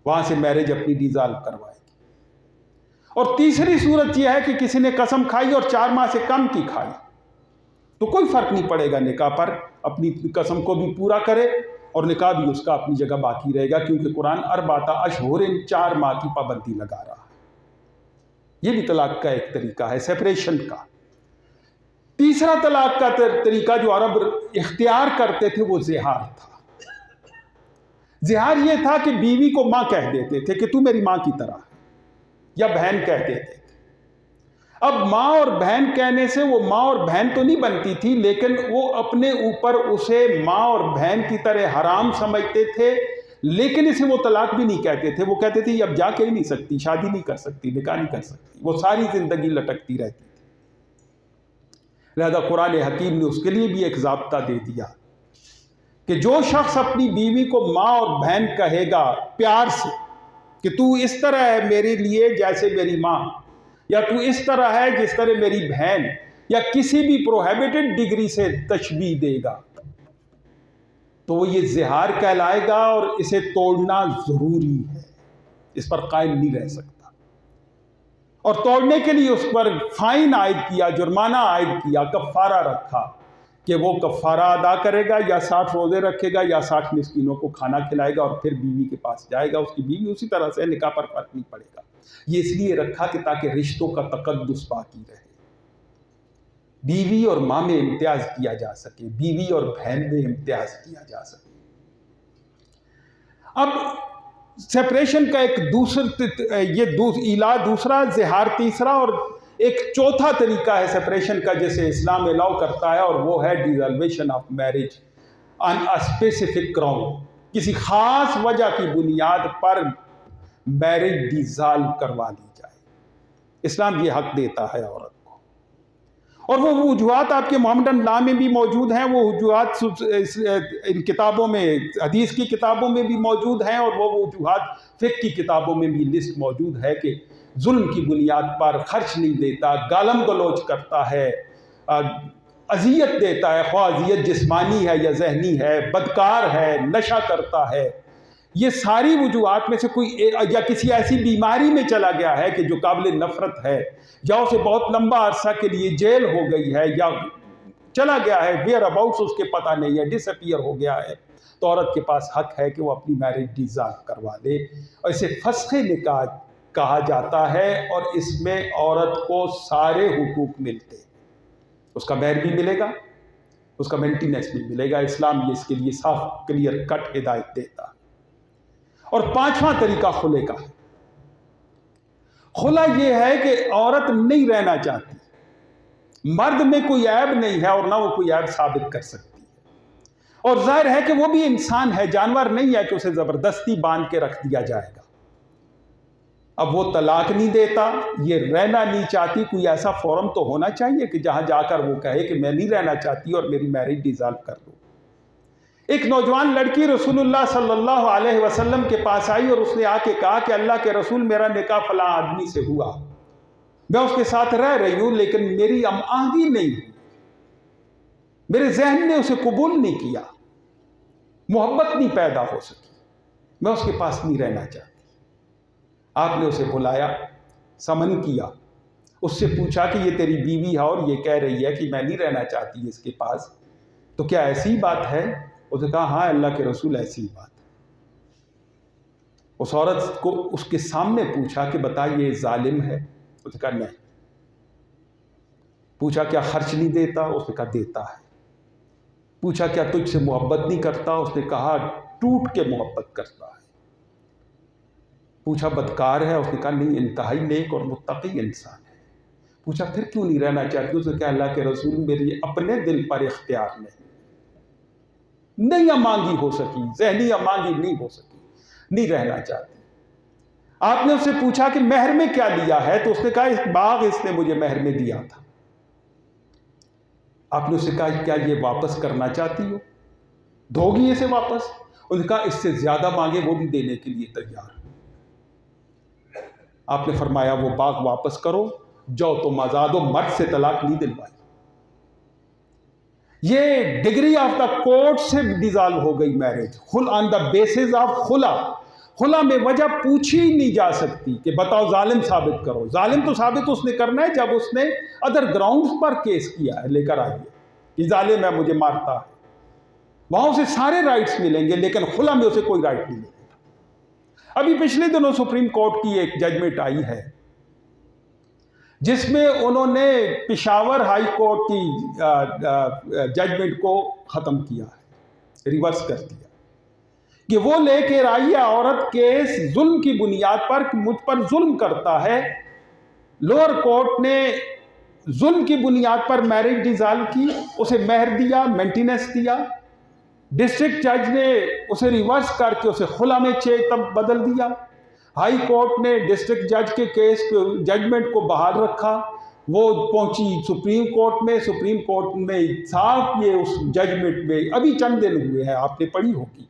वहां से मैरिज अपनी डिसॉल्व करवाएगी। और तीसरी सूरत यह है कि किसी ने कसम खाई और 4 माह से कम की खाई, तो कोई फर्क नहीं पड़ेगा निकाह पर, अपनी कसम को भी पूरा करे और निकाह भी उसका अपनी जगह बाकी रहेगा, क्योंकि कुरान अरबाता अशहुरिन 4 माह की पाबंदी लगा रहा है। यह भी तलाक का एक तरीका है, सेपरेशन का। तीसरा तलाक का तरीका जो अरब इख्तियार करते थे वो जिहार था। जिहार ये था कि बीवी को मां कह देते थे कि तू मेरी मां की तरह है, या बहन कह देते थे। अब मां और बहन कहने से वो मां और बहन तो नहीं बनती थी, लेकिन वो अपने ऊपर उसे मां और बहन की तरह हराम समझते थे, लेकिन इसे वो तलाक भी नहीं कहते थे। वो कहते थे अब जाके ही नहीं सकती, शादी नहीं कर सकती, निकाह नहीं कर सकती, वो सारी जिंदगी लटकती रहती थी। लिहाजा कुरान हकीम ने उसके लिए भी एक ज़ाब्ता दे दिया कि जो शख्स अपनी बीवी को माँ और बहन कहेगा प्यार से कि तू इस तरह है मेरे लिए जैसे मेरी माँ, या तू इस तरह है जिस तरह मेरी बहन, या किसी भी प्रोहिबिटेड डिग्री से तशबीह देगा, तो वो ये जिहार कहलाएगा और इसे तोड़ना ज़रूरी है, इस पर कायम नहीं रह सकता। और तोड़ने के लिए उस पर फाइन आयद किया, जुर्माना आयद किया, कफ़ारा रखा कि वो कफ़ारा अदा करेगा, या 60 रोज़े रखेगा, या 60 मिस्कीनों को खाना खिलाएगा और फिर बीवी के पास जाएगा। उसकी बीवी उसी तरह से, निकाह पर फर्क नहीं पड़ेगा। ये इसलिए रखा कि ताकि रिश्तों का तकद्दुस बाकी रहे, बीवी और माँ में इम्तियाज किया जा सके, बीवी और बहन में इम्तियाज किया जा सके। अब सेपरेशन का एक ईला दूसरा, जिहार तीसरा, और एक चौथा तरीका है सेपरेशन का जिसे इस्लाम अलाउ करता है, और वो है dissolution of marriage on a specific ground. किसी खास वजह की बुनियाद पर मैरिज डिसॉल्व करवा दी जाए। इस्लाम ये हक देता है औरत को, और वो वजूहात आपके मोहम्मदन लॉ में भी मौजूद हैं, वो वजूहात इन किताबों में, हदीस की किताबों में भी मौजूद हैं, और वो वजूहात फ़िक़्ह की किताबों में भी लिस्ट मौजूद है कि जुल्म की बुनियाद पर खर्च नहीं देता, गालम गलोच करता है, अजियत देता है, ख्वाह अजियत जिस्मानी है या जहनी है, बदकार है, नशा करता है। ये सारी वजूहात में से कोई या किसी ऐसी बीमारी में चला गया है कि जो काबिल नफ़रत है, या उसे बहुत लंबा अरसा के लिए जेल हो गई है, या चला गया है, वेयर अबाउट्स उसके पता नहीं है, डिसअपीयर हो गया है, तो औरत के पास हक है कि वो अपनी मैरिज डिसॉल्व करवा ले, और इसे फस्ख़े निकाह कहा जाता है। और इसमें औरत को सारे हुकूक मिलते हैं, उसका महर भी मिलेगा, उसका मेंटेनेंस भी मिलेगा। इस्लाम ये इसके लिए साफ क्लियर कट हिदायत देता है। और पांचवा तरीका खुले का है। खुला ये है कि औरत नहीं रहना चाहती, मर्द में कोई ऐब नहीं है और ना वो कोई ऐब साबित कर सकती है, और जाहिर है कि वो भी इंसान है, जानवर नहीं है कि उसे ज़बरदस्ती बांध के रख दिया जाएगा। अब वो तलाक नहीं देता, ये रहना नहीं चाहती, कोई ऐसा फोरम तो होना चाहिए कि जहां जाकर वो कहे कि मैं नहीं रहना चाहती और मेरी मैरिज डिसॉल्व कर दो। एक नौजवान लड़की रसूलुल्लाह सल्लल्लाहु अलैहि वसल्लम के पास आई और उसने आके कहा कि अल्लाह के रसूल, मेरा निकाह फलां आदमी से हुआ, मैं उसके साथ रह रही हूं, लेकिन मेरी हमआहंगी नहीं हुई, मेरे जहन ने उसे कबूल नहीं किया, मोहब्बत नहीं पैदा हो सकी, मैं उसके पास नहीं रहना चाहती। आपने उसे बुलाया, समन किया, उससे पूछा कि ये तेरी बीवी है और ये कह रही है कि मैं नहीं रहना चाहती इसके पास, तो क्या ऐसी ही बात है? उसने कहा हाँ अल्लाह के रसूल, ऐसी ही बात है। उस औरत को उसके सामने पूछा कि बता ये जालिम है? उसने कहा नहीं। पूछा क्या खर्च नहीं देता? उसने कहा देता है। पूछा क्या तुझसे मोहब्बत नहीं करता? उसने कहा टूट के मोहब्बत करता है। पूछा बदकार है? उसने कहा नहीं, इंतहाई नेक और मुत्तकी इंसान है। पूछा फिर क्यों नहीं रहना चाहती? उसने कहा अल्लाह के रसूल, मेरी अपने दिल पर इख्तियार नहीं अमांगी हो सकी, जहनी अमांगी नहीं हो सकी, नहीं रहना चाहती। आपने उससे पूछा कि महर में क्या लिया है? तो उसने कहा इस बाग इसने मुझे महर में दिया था। आपने उससे कहा क्या ये वापस करना चाहती हो, दोगी इसे वापस? उसने कहा इससे ज्यादा मांगे वो भी देने के लिए तैयार। आपने फरमाया वो बाग वापस करो, जाओ तुम आजाद हो, मर्द से तलाक नहीं दिलवाई। ये डिग्री ऑफ द कोर्ट से डिसॉल्व हो गई marriage, on the basis of खुला। खुला में वजह पूछी ही नहीं जा सकती कि बताओ जालिम साबित करो। जालिम तो साबित उसने करना है जब उसने अदर ग्राउंड्स पर केस किया है, लेकर आइए कि जालिम है, मुझे मारता है, वहां उसे सारे राइट्स मिलेंगे, लेकिन खुला में उसे कोई राइट नहीं मिलेगा। अभी पिछले दिनों सुप्रीम कोर्ट की एक जजमेंट आई है जिसमें उन्होंने पेशावर हाई कोर्ट की जजमेंट को ख़त्म किया है, रिवर्स कर दिया कि वो लेकर आई है औरत केस जुल्म की बुनियाद पर कि मुझ पर जुल्म करता है। लोअर कोर्ट ने जुल्म की बुनियाद पर मैरिज डिसॉल्व की, उसे महर दिया, मेंटेनेंस दिया। डिस्ट्रिक्ट जज ने उसे रिवर्स करके उसे खुला में तब बदल दिया। हाई कोर्ट ने डिस्ट्रिक्ट जज के केस जजमेंट को बहाल रखा, वो पहुंची सुप्रीम कोर्ट में। सुप्रीम कोर्ट में साफ ये उस जजमेंट में अभी चंद दिन हुए हैं, आपने पढ़ी होगी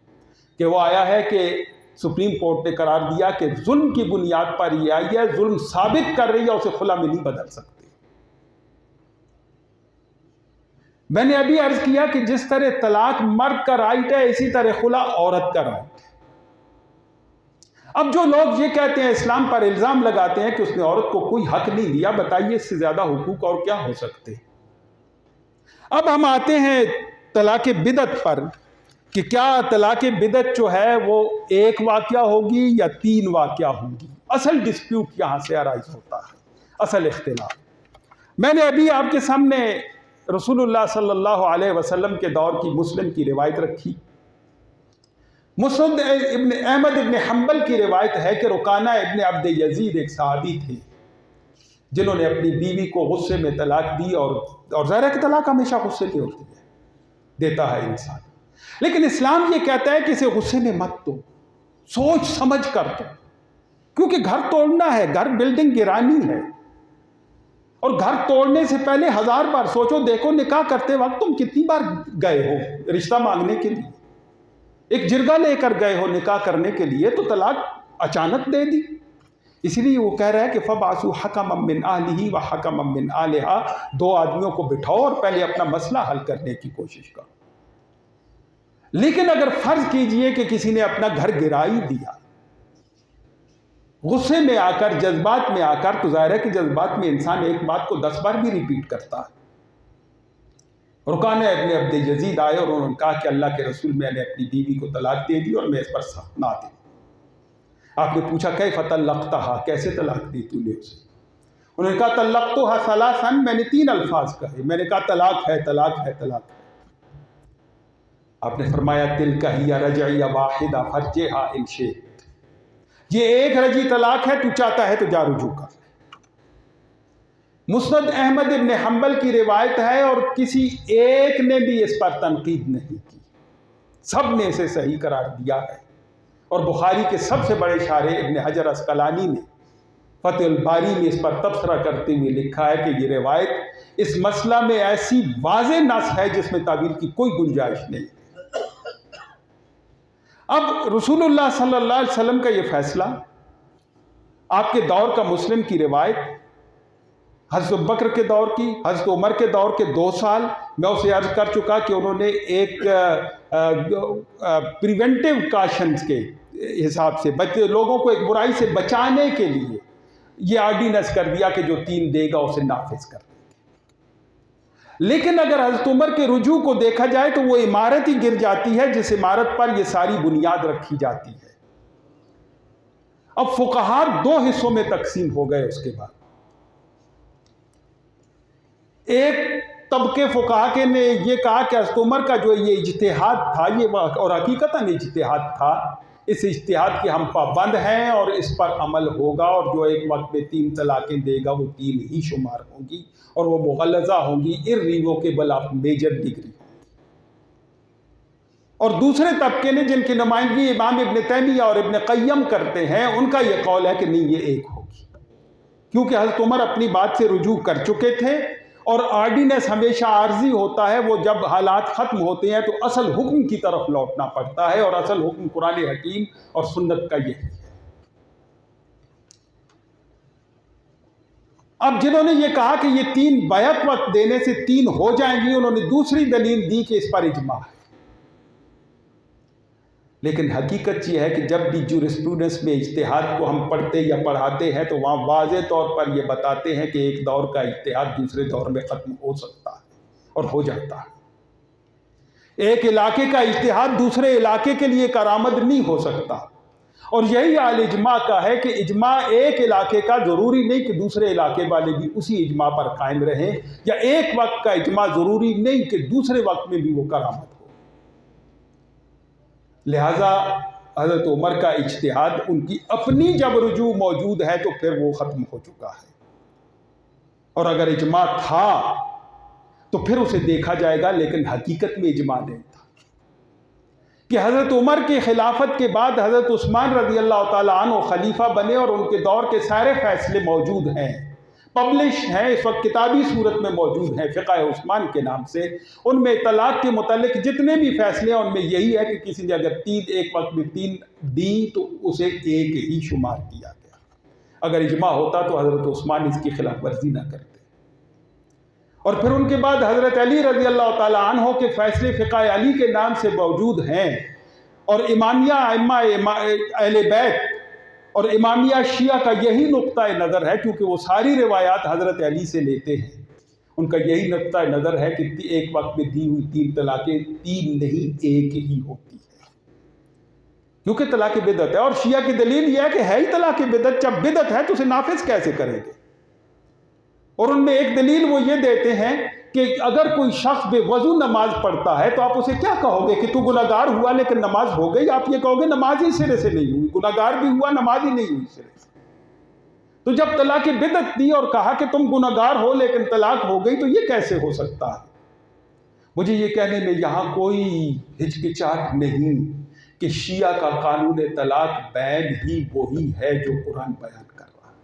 कि वो आया है कि सुप्रीम कोर्ट ने करार दिया कि जुल्म की बुनियाद पर ये आई है, जुल्म साबित कर रही है, उसे खुला में नहीं बदल सकते। मैंने अभी अर्ज किया कि जिस तरह तलाक मर्द का राइट है, इसी तरह खुला औरत का राइट है। अब जो लोग ये कहते हैं, इस्लाम पर इल्जाम लगाते हैं कि उसने औरत को कोई हक नहीं दिया, बताइए इससे ज्यादा हुकूक और क्या हो सकते हैं। अब हम आते हैं तलाक बिदअत पर कि क्या तलाक बिदअत जो है वो एक वाकया होगी या 3 वाकया होंगी। असल डिस्प्यूट यहां से अराइज होता है, असल इख्तिलाफ। मैंने अभी आपके सामने रसूलुल्लाह सल्लल्लाहु अलैहि वसल्लम के दौर की मुस्लिम की रिवायत रखी। मुस्नद इब्न अहमद इब्न हम्बल की रिवायत है कि रुकाना इब्न अब्द यजीद एक सहाबी थे जिन्होंने अपनी बीवी को गुस्से में तलाक दी, और ज़ाहिर है कि तलाक हमेशा गुस्से की होती है, देता है इंसान। लेकिन इस्लाम ये कहता है कि इसे गुस्से में मत दो, सोच समझ कर दो, क्योंकि घर तोड़ना है, घर बिल्डिंग गिरानी है, और घर तोड़ने से पहले 1000 बार सोचो, देखो निकाह करते वक्त तुम कितनी बार गए हो रिश्ता मांगने के लिए, एक जिरगा लेकर गए हो निकाह करने के लिए, तो तलाक अचानक दे दी। इसलिए वो कह रहा है कि फबासु हकम मिन आलिही व हकम मिन आलिहा, 2 आदमियों को बिठाओ और पहले अपना मसला हल करने की कोशिश करो। लेकिन अगर फर्ज कीजिए कि किसी ने अपना घर गिरा ही दिया, गुस्से में आकर, जज्बात में आकर, तो जाहिर है कि जज्बात में इंसान एक बात को 10 बार भी रिपीट करता है। रुकान इब्न अब्द यजीद आए और उन्होंने कहा कि अल्लाह के रसूल, मैंने अपनी बीवी को तलाक दे दी और मैं इस पर सख्त ना दी। आपने पूछा कैफ़ तल्लक़तहा, कैसे तलाक दी तूने उसे? उन्होंने कहा तल्लक़तुहा सलासन, मैंने 3 अल्फाज कहे, मैंने कहा तलाक है, तलाक है, तलाक है। आपने फरमाया तिल्का हिया रजइया वाहिदा फर्जिहा इन शि'त, ये एक रजी तलाक है, तू चाहता है तो जा रुजू कर। मुस्नद अहमद इब्न हम्बल की रिवायत है और किसी एक ने भी इस पर तनकीद नहीं की, सब ने इसे सही करार दिया है। और बुखारी के सबसे बड़े शारे इब्न हजर अस्कलानी ने फतहुल बारी में इस पर तबसरा करते हुए लिखा है कि ये रिवायत इस मसला में ऐसी वाज़ेह नस है जिसमें तावील की कोई गुंजाइश नहीं। अब रसूलुल्लाह सल्लल्लाहु अलैहि वसल्लम का ये फैसला, आपके दौर का मुस्लिम की रिवायत, हज़रत बकर के दौर की, हज़रत उमर के दौर के 2 साल, मैं उसे अर्ज कर चुका कि उन्होंने एक प्रिवेंटिव काशंस के हिसाब से लोगों को एक बुराई से बचाने के लिए ये ऑर्डिनेंस कर दिया कि जो 3 देगा उसे नाफिज कर देंगे। लेकिन अगर हज़रत उमर के रुजू को देखा जाए तो वो इमारत ही गिर जाती है जिस इमारत पर ये सारी बुनियाद रखी जाती है। अब फुकहा 2 हिस्सों में तकसीम हो गए। उसके बाद एक तबके फुकहा के ने ये कहा कि हज़रत उमर का जो ये इज्तिहाद था, ये और हकीकतन इज्तिहाद था, इस इज्तिहाद के हम पाबंद हैं और इस पर अमल होगा, और जो एक वक्त में 3 तलाक़ें देगा वो 3 ही शुमार होंगी और वो मुग़ल्लज़ा होंगी, इर्रिवोकेबल ऑफ मेजर डिग्री। और दूसरे तबके ने जिनकी नुमाइंदगी इमाम इब्न तैमिया और इब्न क़य्यम करते हैं, उनका यह कौल है कि नहीं, ये एक होगी, क्योंकि हज़रत उमर अपनी बात से रुजू कर चुके थे और ऑर्डिनेंस हमेशा आर्जी होता है। वो जब हालात ख़त्म होते हैं तो असल हुक्म की तरफ लौटना पड़ता है, और असल हुक्म कुरान हकीम और सुन्नत का यही है। अब जिन्होंने ये कहा कि ये 3 बैत वक्त देने से 3 हो जाएंगी, उन्होंने दूसरी दलील दी कि इस पर इजमा है। लेकिन हकीकत यह है कि जब भी जूरिस्प्रूडेंस में इज्तिहाद को हम पढ़ते या पढ़ाते हैं तो वहाँ वाज़े तौर पर यह बताते हैं कि एक दौर का इज्तिहाद दूसरे दौर में ख़त्म हो सकता है और हो जाता है। एक इलाके का इज्तिहाद दूसरे इलाके के लिए करामद नहीं हो सकता, और यही हाल इजमा का है कि इजमा एक इलाके का ज़रूरी नहीं कि दूसरे इलाके वाले भी उसी इजमा पर कायम रहें, या एक वक्त का इजमा ज़रूरी नहीं कि दूसरे वक्त में भी वो करामद हो। लिहाजा हज़रत उमर का इज्तिहाद, उनकी अपनी जब रुजू मौजूद है तो फिर वो ख़त्म हो चुका है, और अगर इजमा था तो फिर उसे देखा जाएगा। लेकिन हकीकत में इजमा नहीं था कि हज़रत उमर की खिलाफत के बाद हज़रत उस्मान रज़ी अल्लाह ताला अन्हु खलीफा बने, और उनके दौर के सारे फैसले मौजूद हैं, पब्लिश हैं, इस वक्त किताबी सूरत में मौजूद हैं फ़िक़्ह उस्मान के नाम से। उनमें तलाक़ के मुतालिक जितने भी फैसले हैं उनमें यही है कि किसी ने अगर 3 एक वक्त में 3 दी तो उसे एक ही शुमार किया गया। अगर इजमा होता तो हज़रत उस्मान इसकी खिलाफ वर्जी ना करते। और फिर उनके बाद हज़रत अली रज़ी अल्लाह ताला अन्हु के फैसले फ़िक़्ह अली के नाम से मौजूद हैं, और इमामिया अइम्मा अहले बैत और इमामिया शिया का यही नुक्ता नज़र है, क्योंकि वो सारी रिवायात हज़रत अली से लेते हैं। उनका यही नुक्ता नज़र है कि एक वक्त में दी हुई 3 तलाक़ें 3 नहीं, एक ही होती है, क्योंकि तलाक़ बिदअत है। और शिया की दलील यह है कि है ही तलाक़ बिदअत, जब बिदअत है तो उसे नाफिज कैसे करेंगे। और उनमें एक दलील वो ये देते हैं कि अगर कोई शख्स बेवजू नमाज पढ़ता है तो आप उसे क्या कहोगे कि तू गुनाहगार हुआ लेकिन नमाज हो गई? आप ये कहोगे नमाज ही सिरे से नहीं हुई, गुनाहगार भी हुआ, नमाज ही नहीं हुई सिरे से। तो जब तलाक़ बिदअत दी और कहा कि तुम गुनाहगार हो लेकिन तलाक हो गई, तो ये कैसे हो सकता है? मुझे ये कहने में यहाँ कोई हिचकिचाहट नहीं कि शिया का कानून तलाक बैन ही वही है जो कुरान बयान कर रहा है।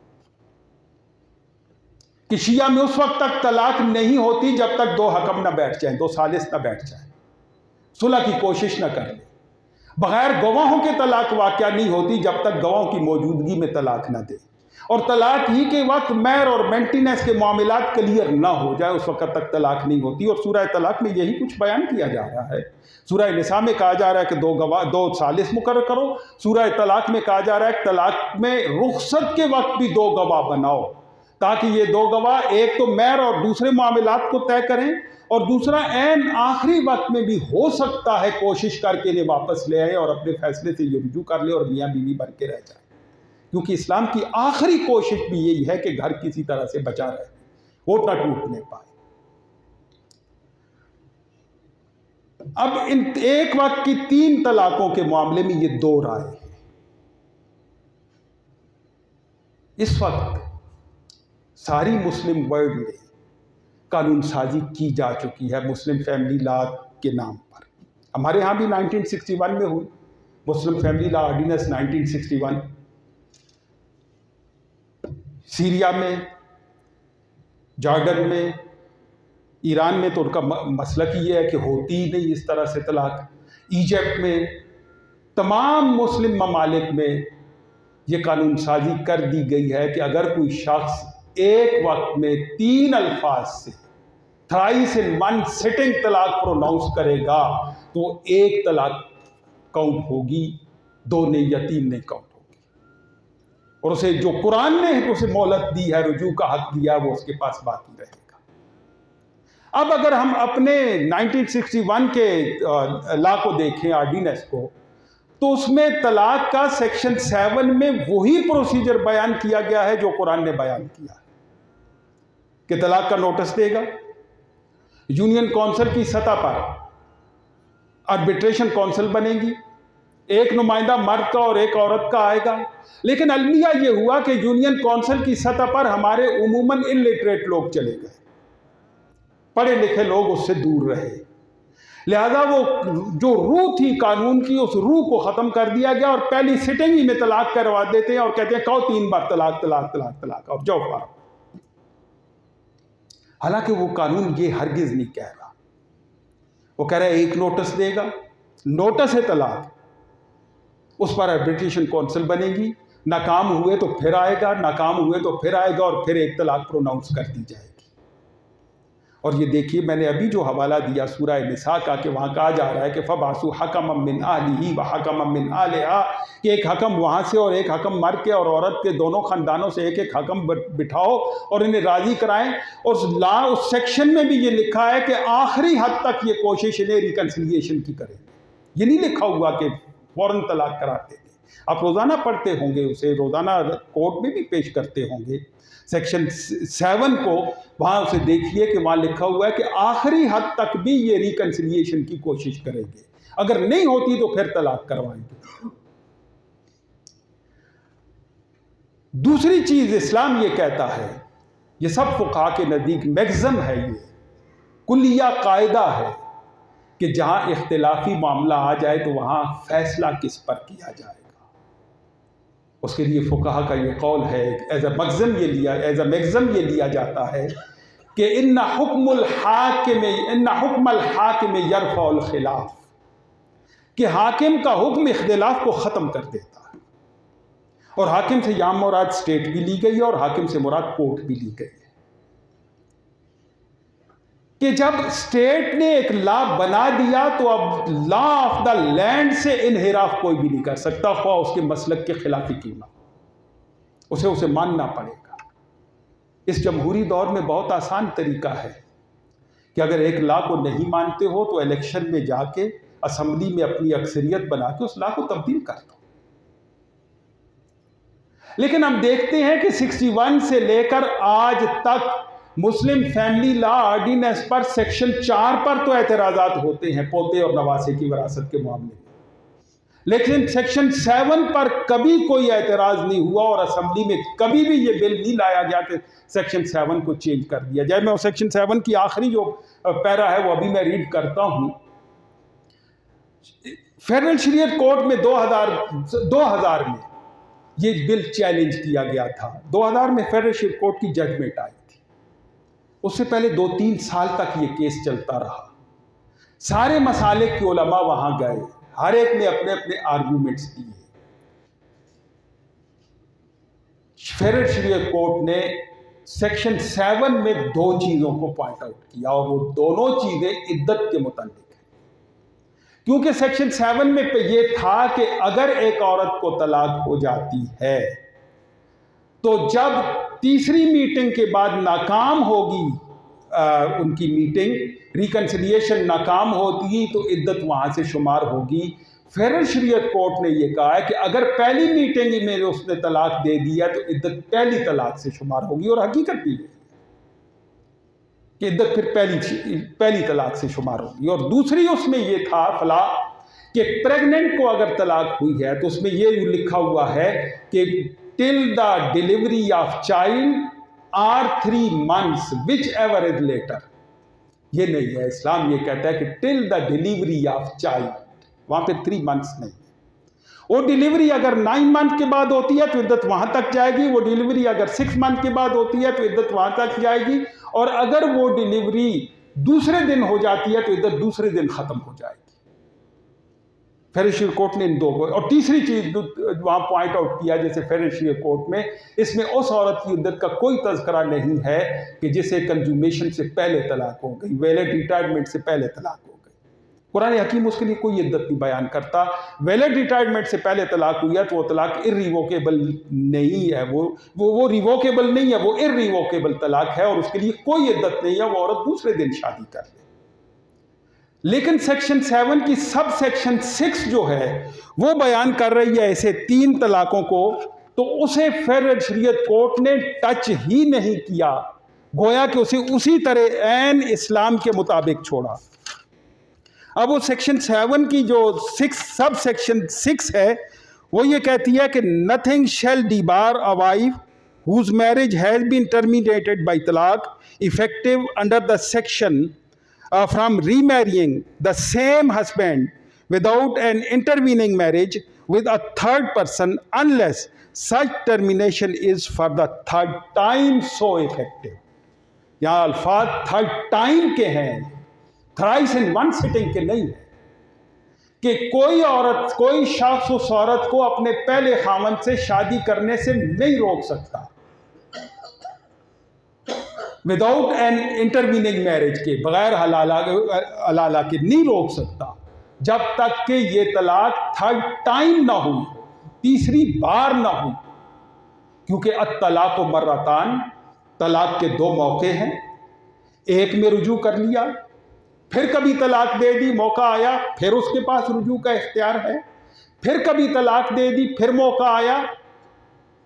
कि शिया में उस वक्त तक तलाक नहीं होती जब तक दो हकम ना बैठ जाएं, दो सालिस ना बैठ जाएं, सुलह की कोशिश ना कर ले। बगैर गवाहों के तलाक वाक़या नहीं होती जब तक गवाहों की मौजूदगी में तलाक ना दे, और तलाक ही के वक्त महर और मेंटेनेंस के मामलात क्लियर ना हो जाए उस वक्त तक तलाक नहीं होती। और सूरह तलाक में यही कुछ बयान किया जा रहा है। सूरह निसा में कहा जा रहा है कि दो सालिस मुकर्रर करो। सूरह तलाक में कहा जा रहा है कि तलाक में रुखसत के वक्त भी दो गवाह बनाओ, ताकि ये दो गवाह एक तो महर और दूसरे मामलात को तय करें, और दूसरा ऐन आखिरी वक्त में भी हो सकता है कोशिश करके इन्हें वापस ले आए और अपने फैसले से ये रुजू कर ले और मियाँ बीवी बन के रह जाए। क्योंकि इस्लाम की आखिरी कोशिश भी यही है कि घर किसी तरह से बचा रहे, वो ना टूटने पाए। अब इन एक वक्त की 3 तलाकों के मामले में ये 2 राय है। इस वक्त सारी मुस्लिम वर्ल्ड में कानून साजी की जा चुकी है मुस्लिम फैमिली लॉ के नाम पर। हमारे यहाँ भी 1961 में हुई Muslim family law ordinance 1961। Syria में, जॉर्डन में, ईरान में तो उनका मसलक ये है कि होती ही नहीं इस तरह से तलाक। इजिप्ट में, तमाम मुस्लिम ममालिक में ये कानून साजी कर दी गई है कि अगर कोई शख्स एक वक्त में 3 अल्फाज से थ्राइस इन वन सिटिंग तलाक प्रोनाउंस करेगा तो 1 तलाक काउंट होगी, 2 नहीं या 3 नहीं काउंट होगी। और उसे जो कुरान ने उसे मोहलत दी है, रुजू का हक दिया, वो उसके पास बाकी रहेगा। अब अगर हम अपने 1961 के लॉ को देखें, ऑर्डिनेंस को, तो उसमें तलाक का सेक्शन 7 में वही प्रोसीजर बयान किया गया है जो कुरान ने बयान किया है कि तलाक का नोटिस देगा, यूनियन काउंसिल की सतह पर आर्बिट्रेशन काउंसिल बनेगी, एक नुमाइंदा मर्द का और एक औरत का आएगा। लेकिन अलमिया ये हुआ कि यूनियन काउंसिल की सतह पर हमारे उमूमन इलिटरेट लोग चले गए, पढ़े लिखे लोग उससे दूर रहे, लिहाजा वो जो रूह थी कानून की, उस रूह को ख़त्म कर दिया गया और पहली सिटिंग ही में तलाक करवा देते हैं और कहते हैं कहो 3 बार तलाक तलाक तलाक तलाक और जाओ फारो। हालांकि वो कानून ये हरगिज़ नहीं कह रहा, वो कह रहा है एक नोटिस देगा, नोटिस है तलाक, उस पर आर्बिट्रेशन काउंसिल बनेगी, नाकाम हुए तो फिर आएगा, नाकाम हुए तो फिर आएगा और फिर एक तलाक प्रोनाउंस कर दी जाएगी। और ये देखिए, मैंने अभी जो हवाला दिया सूरह निसा का कि वहाँ कहा जा रहा है कि फ़बासु हकम मिन अहलिही व हकम मिन अहलिहा, कि एक हकम वहाँ से और एक हकम मर्द के और औरत के दोनों ख़ानदानों से एक एक हकम बिठाओ और इन्हें राज़ी कराएं। और उस सेक्शन में भी ये लिखा है कि आखिरी हद तक ये कोशिश इन्हें रिकन्सिलिएशन की करें। ये नहीं लिखा हुआ कि फ़ौरन तलाक कराते थे। आप रोज़ाना पढ़ते होंगे उसे, रोज़ाना कोर्ट में भी पेश करते होंगे। सेक्शन 7 को वहाँ उसे देखिए कि वहाँ लिखा हुआ है कि आखिरी हद तक भी ये रिकन्सिलिएशन की कोशिश करेंगे, अगर नहीं होती तो फिर तलाक करवाएंगे। दूसरी चीज़ इस्लाम ये कहता है, ये सब फुक़हा के नज़दीक मैक्सिम है, ये कुल्लिया कायदा है कि जहाँ इख्तिलाफी मामला आ जाए तो वहाँ फैसला किस पर किया जाएगा। उसके लिए फुक़हा का ये कौल है, एज अ मैक्सिम ये लिया जाता है कि इन्ना हुक्मुल हाकिम यरफ़उल खिलाफ, कि हाकिम का हुक्म इख्तिलाफ को ख़त्म कर देता है। और हाकिम से यहाँ मुराद स्टेट भी ली गई है और हाकिम से मुराद कोर्ट भी ली गई है कि जब स्टेट ने एक लॉ बना दिया तो अब लॉ ऑफ द लैंड से इनहिराफ कोई भी नहीं कर सकता, ख्वाह उसके मसलक के खिलाफी क्यों ना, उसे मानना पड़ेगा। इस जमहूरी दौर में बहुत आसान तरीका है कि अगर एक लॉ को नहीं मानते हो तो इलेक्शन में जाके असम्बली में अपनी अक्सरियत बना के उस लॉ को तब्दील कर दो। लेकिन हम देखते हैं कि 61 से लेकर आज तक मुस्लिम फैमिली लॉ ऑर्डिनेंस पर सेक्शन 4 पर तो एतराज़ात होते हैं, पोते और नवासे की विरासत के मामले में, लेकिन सेक्शन 7 पर कभी कोई एतराज़ नहीं हुआ और असेंबली में कभी भी ये बिल नहीं लाया गया कि सेक्शन 7 को चेंज कर दिया जाए। मैं सेक्शन 7 की आखिरी जो पैरा है वो अभी मैं रीड करता हूँ। फेडरल शरीयत कोर्ट में 2000 में ये बिल चैलेंज किया गया था। 2000 में फेडरल शरीयत कोर्ट की जजमेंट आई थी उससे पहले 2-3 साल तक ये केस चलता रहा। सारे मसालिक के उलमा वहां गए, हर एक ने अपने अपने आर्गूमेंट्स दिए। फेडरल शरीयत कोर्ट ने सेक्शन 7 में 2 चीज़ों को पॉइंट आउट किया और वो दोनों चीज़ें इद्दत के मुताबिक है। क्योंकि सेक्शन 7 में ये था कि अगर एक औरत को तलाक हो जाती है तो जब तीसरी मीटिंग के बाद नाकाम होगी उनकी मीटिंग, रिकन्सिलिएशन नाकाम होती तो इद्दत वहाँ से शुमार होगी। फेडरल शरीयत कोर्ट ने यह कहा है कि अगर पहली मीटिंग में उसने तलाक दे दिया तो इद्दत पहली तलाक से शुमार होगी, और हकीकत भी है कि इद्दत फिर पहली तलाक से शुमार होगी। और दूसरी उसमें यह था फला कि प्रेग्नेंट को अगर तलाक हुई है तो उसमें यह लिखा हुआ है कि till the delivery of child are 3 months whichever is later. ये नहीं है, इस्लाम ये कहता है कि till the delivery of child, वहां पे 3 months नहीं। वो डिलीवरी अगर 9 month के बाद होती है तो इद्दत वहां तक जाएगी, वो डिलीवरी अगर 6 month के बाद होती है तो इद्दत वहां तक जाएगी, और अगर वो डिलीवरी दूसरे दिन हो जाती है तो इद्दत दूसरे दिन खत्म हो जाएगी। फेडरल शरीयत कोर्ट ने इन 2 को, और तीसरी चीज वहां पॉइंट आउट किया जैसे फेडरल शरीयत कोर्ट में, इसमें उस औरत की इद्दत का कोई तज़किरा नहीं है कि जिसे कंज्यूमेशन से पहले तलाक हो गई, वैलिड रिटायरमेंट से पहले तलाक हो गई। कुरान हकीम उसके लिए कोई इद्दत नहीं बयान करता। वैलिड रिटायरमेंट से पहले तलाक हुई है तो वो तलाक इर्रिवोकेबल नहीं है, वो रिवोकेबल नहीं है, वो इर्रिवोकेबल तलाक है और उसके लिए कोई इद्दत नहीं है, वो औरत दूसरे दिन शादी कर ले। लेकिन सेक्शन 7 की सब सेक्शन 6 जो है वो बयान कर रही है ऐसे 3 तलाकों को, तो उसे फेडरल शरीयत कोर्ट ने टच ही नहीं किया, गोया कि उसे उसी तरह ऐन इस्लाम के मुताबिक छोड़ा। अब वो सेक्शन 7 की जो 6 सब सेक्शन 6 है वो ये कहती है कि nothing shall debar a wife whose marriage has been terminated by तलाक effective under the section from remarrying the same husband without an intervening marriage with a third person unless such termination is for the third time so effective। यहाँ अल्फाज third time के हैं, thrice in one sitting के नहीं है कि कोई औरत, कोई शख्स उस औरत को अपने पहले खामन से शादी करने से नहीं रोक सकता विदाउट एन इंटरवीनिंग मैरिज के, बगैर हलाला के नहीं रोक सकता जब तक कि ये तलाक थर्ड टाइम ना हुई, तीसरी बार ना हुई। क्योंकि अत-तलाक मर्रतान, तलाक के 2 मौके हैं, एक में रुजू कर लिया, फिर कभी तलाक दे दी, मौका आया, फिर उसके पास रुजू का इख्तियार है, फिर कभी तलाक दे दी, फिर मौका आया,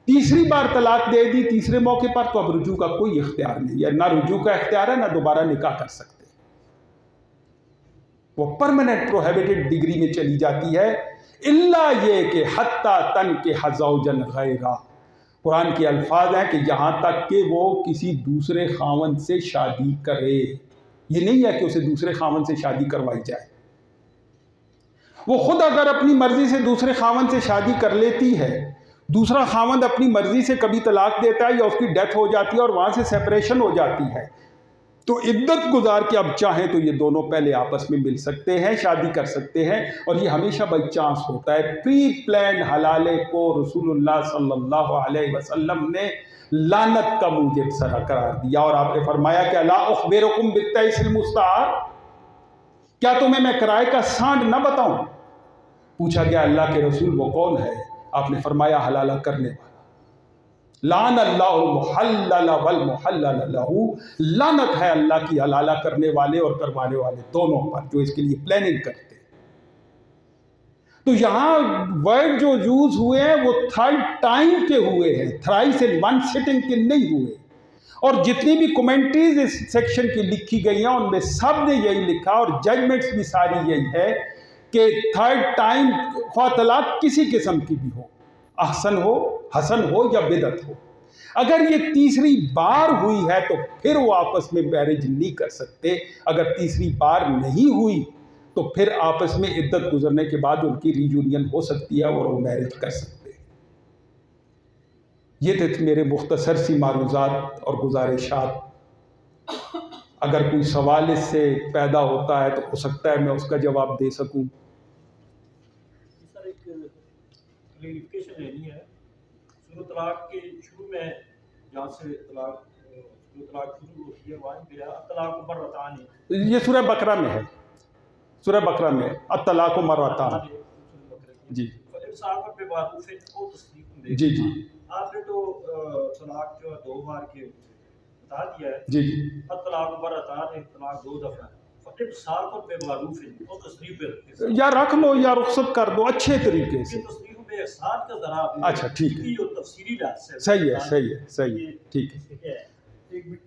तीसरी बार तलाक दे दी तीसरे मौके पर, तो अब रुजू का कोई इख्तियार नहीं है, ना रुजू का इख्तियार है, ना दोबारा निकाह कर सकते। वो परमानेंट प्रोहिबिटेड डिग्री में चली जाती है, इल्ला ये कि हत्ता तन के हज़ौजन गैरा। कुरान के अल्फाज हैं कि यहां तक कि वो किसी दूसरे खावन से शादी करे। ये नहीं है कि उसे दूसरे खावन से शादी करवाई जाए, वो खुद अगर अपनी मर्जी से दूसरे खावन से शादी कर लेती है, दूसरा खावंद अपनी मर्जी से कभी तलाक देता है या उसकी डेथ हो जाती है और वहां से सेपरेशन हो जाती है, तो इद्दत गुजार के अब चाहें तो ये दोनों पहले आपस में मिल सकते हैं, शादी कर सकते हैं, और ये हमेशा बाई चांस होता है। प्री प्लान्ड हलाले को रसूलुल्लाह सल्लल्लाहु अलैहि वसल्लम ने लानत का मूजिब सरा करार दिया, और आपने फरमाया कि अला उखबिरुकुम बित्तैसिल मुस्तार, क्या तुम्हें मैं किराए का सांड न बताऊं? पूछा गया अल्लाह के रसूल वो कौन है? आपने फरमाया हलाला करने वाला। लान अल्लाहुल मुहल्लल वल मुहल्लल लहू, लानत है अल्लाह की हलाला करने वाले और करवाने वाले दोनों पर, जो इसके लिए प्लानिंग करते हैं। तो यहां वर्ड जो यूज हुए हैं वो थर्ड टाइम के हुए हैं, थ्राइस इन वन सिटिंग के नहीं हुए। और जितनी भी कमेंट्रीज इस सेक्शन की लिखी गई हैं उनमें सब ने यही लिखा, और जजमेंट्स भी सारी यही है कि थर्ड टाइम ख्वाह तलाक किसी किस्म की भी हो, अहसन हो, हसन हो या बिदत हो, अगर ये तीसरी बार हुई है तो फिर वो आपस में मैरिज नहीं कर सकते। अगर तीसरी बार नहीं हुई तो फिर आपस में इद्दत गुजरने के बाद उनकी रीयूनियन हो सकती है और वो मैरिज कर सकते हैं। ये थे मेरे मुख्तसर सी मारूज़ात और गुजारिशात अगर कोई सवाल इससे पैदा होता है तो हो सकता है मैं उसका जवाब दे सकूं। सर, एक क्लेरिफिकेशन लेनी है। सूरत तलाक के शुरू में जहाँ से तलाक शुरू होती है वहाँ गया तलाक मर्रतान है। ये सूरह बकरा में है, सूरह बकरा में अत-तलाक़ु मर्रतान। जी जी जी आपने तो तलाक जो 2 बार के बता दिया है। जी जी तलाक मर्रतान है, तलाक 2 दफा। साल पर बेमारूफ है और तस्रीफ पे या रख लो या रुखसत कर दो अच्छे तरीके से। तस्रीफ में एहसान का जरा अच्छा ठीक है, जो तफसीली लिहाज से सही है सही है सही है, ठीक है। एक मिनट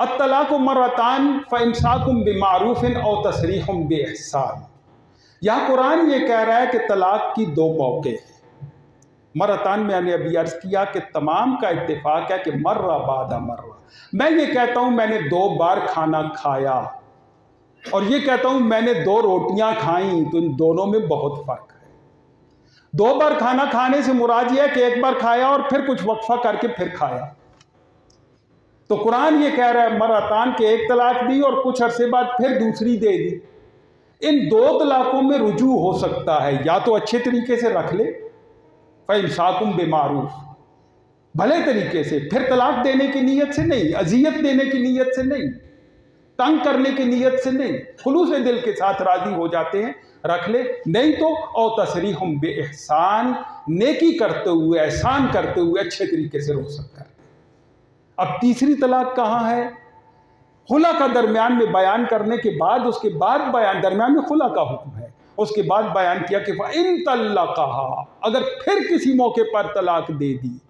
अत-तलाक़ु मर्रतान फ़इम्साकुम बिमारूफ़िन औ तसरीहुम बिइहसान। यहाँ कुरान ये कह रहा है कि तलाक की 2 मौके हैं। मर्रतान मैंने अभी अर्ज़ किया कि तमाम का इत्तेफाक है कि मर्रा बादा मर्रा। मैं ये कहता हूँ मैंने 2 बार खाना खाया और ये कहता हूँ मैंने 2 रोटियाँ खाई, तो इन दोनों में बहुत फ़र्क है। 2 बार खाना खाने से मुराद ये है कि एक बार खाया और फिर कुछ वक्फा करके फिर खाया। तो कुरान ये कह रहा है मर्रतान के 1 तलाक दी और कुछ अरसे बाद फिर दूसरी दे दी। इन 2 तलाकों में रुजू हो सकता है, या तो अच्छे तरीके से रख ले फ़इम्साकुम बिमारूफ, भले तरीके से, फिर तलाक देने की नीयत से नहीं, अजियत देने की नीयत से नहीं, तंग करने की नीयत से नहीं, खुलूस दिल के साथ राजी हो जाते हैं रख ले, नहीं तो औ तसरीहुम बिइहसान, नेकी करते हुए एहसान करते हुए अच्छे तरीके से रुखसत कर। अब तीसरी तलाक कहाँ है? खुला का दरमियान में बयान करने के बाद उसके बाद बयान दरमियान में खुला का हुक्म है, उसके बाद बयान किया कि इन तल्लक़हा, अगर फिर किसी मौके पर तलाक दे दी,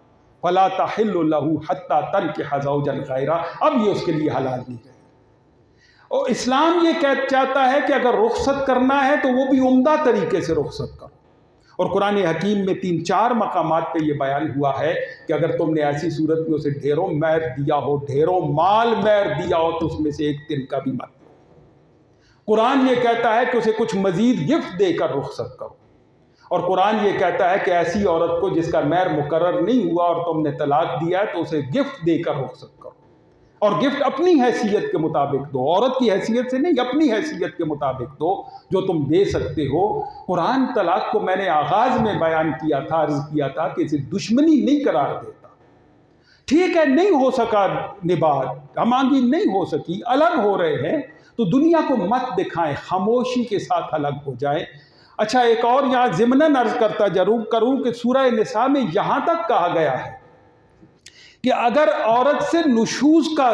फला तहिल्लु लहू हत्ता तनकिह ज़ौजन गैरा, अब ये उसके लिए हलाल नहीं है। और इस्लाम ये चाहता है कि अगर रुखसत करना है तो वो भी उम्दा तरीके से रुखसत करो। और कुरान हकीम में 3-4 मकामात पे ये बयान हुआ है कि अगर तुमने ऐसी सूरत में उसे ढेरों मैर दिया हो, ढेरों माल मैर दिया हो, तो उसमें से 1 दिन का भी मत लो। कुरान ये कहता है कि उसे कुछ मजीद गिफ्ट देकर रुखसत करो। और कुरान ये कहता है कि ऐसी औरत को जिसका मैर मुकर्रर नहीं हुआ और तुमने तलाक दिया है तो उसे गिफ्ट देकर रुखसत करो। और गिफ्ट अपनी हैसियत के मुताबिक दो, औरत की हैसियत से नहीं, अपनी हैसियत के मुताबिक दो जो तुम दे सकते हो। कुरान तलाक को मैंने आगाज में बयान किया था, अर्ज किया था कि इसे दुश्मनी नहीं करार देता। ठीक है, नहीं हो सका निबात, हमांगी नहीं हो सकी, अलग हो रहे हैं तो दुनिया को मत दिखाएं, खामोशी के साथ अलग हो जाएं। अच्छा, एक और यहाँ ज़िमनन अर्ज करता जरूर करूं कि सूरह निसा में यहाँ तक कहा गया है कि अगर औरत से नुशूज का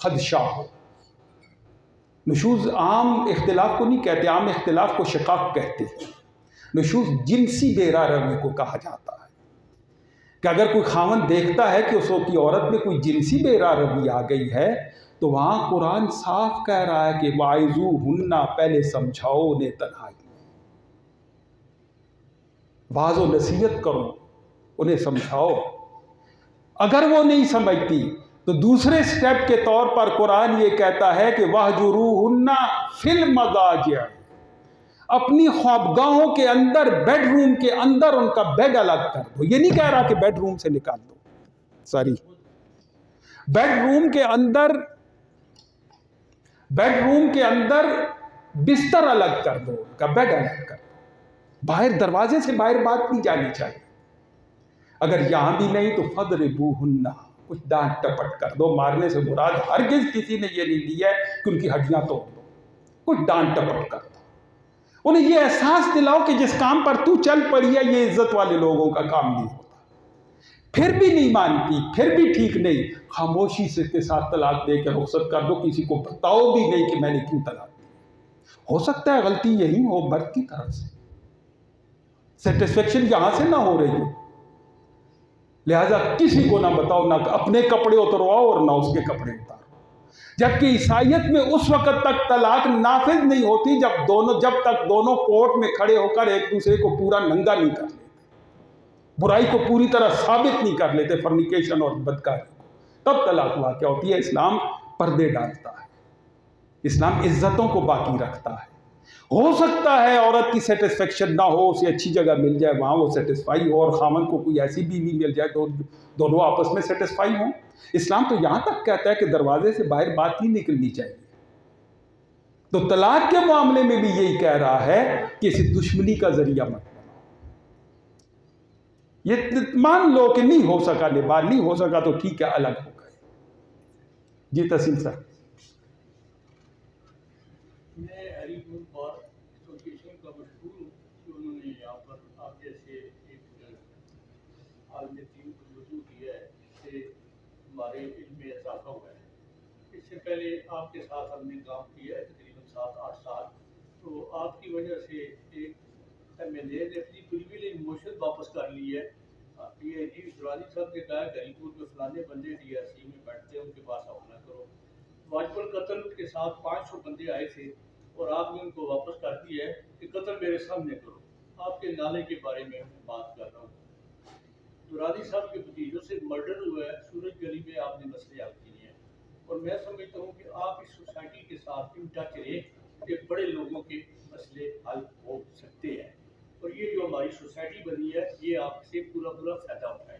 खदशा हो, नुशूज आम इख्तिलाफ को नहीं कहते, आम इख्तिलाफ को शिकाक कहते हैं। नुशूज जिनसी बेरा रवी को कहा जाता है कि अगर कोई खावन देखता है कि उसकी औरत में कोई जिनसी बेरा रवी आ गई है तो वहाँ कुरान साफ कह रहा है कि वाइजू हुन्ना, पहले समझाओ उन्हें तन्हाई, वाज़ो नसीहत करो, उन्हें समझाओ। अगर वो नहीं समझती तो दूसरे स्टेप के तौर पर कुरान ये कहता है कि वहजुरूहुन्ना फिल मदाजिअ, अपनी ख्वाबगाहों के अंदर, बेडरूम के अंदर उनका बेड अलग कर दो। ये नहीं कह रहा कि बेडरूम से निकाल दो, सॉरी, बेडरूम के अंदर बिस्तर अलग कर दो, उनका बेड अलग कर दो। बाहर दरवाजे से बाहर बात नहीं जानी चाहिए। अगर यहां भी नहीं तो फदरिबूहुन्ना, कुछ डांट टपट कर दो। मारने से मुराद हरगिज किसी ने ये नहीं लिया है कि उनकी हड्डियां तोड़ दो, कुछ डांट टपट कर दो। उन्हें ये एहसास दिलाओ कि जिस काम पर तू चल पड़ी है ये इज्जत वाले लोगों का काम नहीं होता। फिर भी नहीं मानती, फिर भी ठीक नहीं, खामोशी से के साथ तलाक दे के रुखसत कर दो। किसी को बताओ भी नहीं कि मैंने क्यों तलाक दी। हो सकता है गलती यही हो मर्द की तरफ से, सेटिस्फेक्शन यहां से ना हो रही हो, लिहाजा किसी को ना बताओ, ना अपने कपड़े उतरवाओ और ना उसके कपड़े उतारो। जबकि ईसाइयत में उस वक्त तक तलाक नाफिज नहीं होती जब तक दोनों कोर्ट में खड़े होकर एक दूसरे को पूरा नंगा नहीं कर लेते, बुराई को पूरी तरह साबित नहीं कर लेते, फॉर्निकेशन और बदकारी को, तब तलाक वाक़या होती है। इस्लाम पर्दे डालता है, इस्लाम इज्जतों को बाकी रखता है। हो सकता है औरत की सेटिस्फेक्शन ना हो, उसे अच्छी जगह मिल जाए, वहाँ वो सेटिस्फाई हो, और खामन को कोई ऐसी बीवी मिल जाए तो दोनों आपस में सेटिस्फाई हों। इस्लाम तो यहाँ तक कहता है कि दरवाजे से बाहर बात नहीं निकलनी चाहिए। तो तलाक के मामले में भी यही कह रहा है कि इसे दुश्मनी का जरिया मत बनाओ। ये मान लो कि नहीं हो सका, निभा नहीं हो सका तो ठीक है, अलग हो गए। जी तहसील साहब। मैं अलीपुर बार एसोसिएशन का मशहूर हूँ कि उन्होंने यहाँ पर आप जैसे एक आलमी दीन को वजू दिया है, इससे हमारे इल्म में इजाफा हुआ है। इससे पहले आपके साथ हमने काम किया है तकरीबन 7-8 साल, तो आपकी वजह से एक MLA ने अपनी प्रिविलेज मोशन वापस कर ली है। PIG दुरानी साहब ने कहा गरीबपुर में फलाने बंदे DRC में बैठते हैं, उनके पास हमला करो। वाजपेयी कत्ल के साथ 500 बंदे आए थे और आपने उनको वापस कर दिया है कि कत्ल मेरे सामने करो। आपके नाले के बारे में मैं बात कर रहा हूँ। दुरानी साहब के भतीजों से मर्डर हुआ है, सूरज गली में आपने मसले हल किए हैं, और मैं समझता हूँ कि आप इस सोसाइटी के साथ इन टच रहें कि बड़े लोगों के मसले हल हो सकते हैं, और ये जो हमारी सोसाइटी बनी है ये आपसे पूरा फ़ायदा उठाए।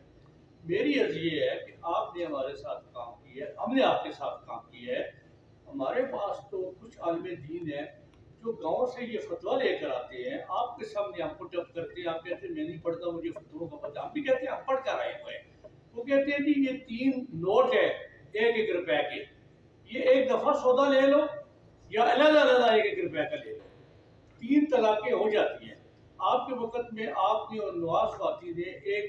मेरी अर्ज ये है कि आपने हमारे साथ काम किया है, हमने आपके साथ काम किया है। हमारे पास तो कुछ आलिम दीन है जो गांव से ये फतवा लेकर आते हैं, आपके सामने हम पुट अप करते हैं, आप कहते हैं मैं नहीं पढ़ता, मुझे फतवों का पता। हम भी कहते हैं हम पढ़ कर आए हुए हैं। वो कहते हैं कि ये 3 नोट है 1-1 रुपए के, ये एक दफ़ा सौदा ले लो या अलग-अलग 1-1 रुपए का ले लो, 3 तलाकें हो जाती हैं। आपके वक्त में आपने और नवाज फाती ने एक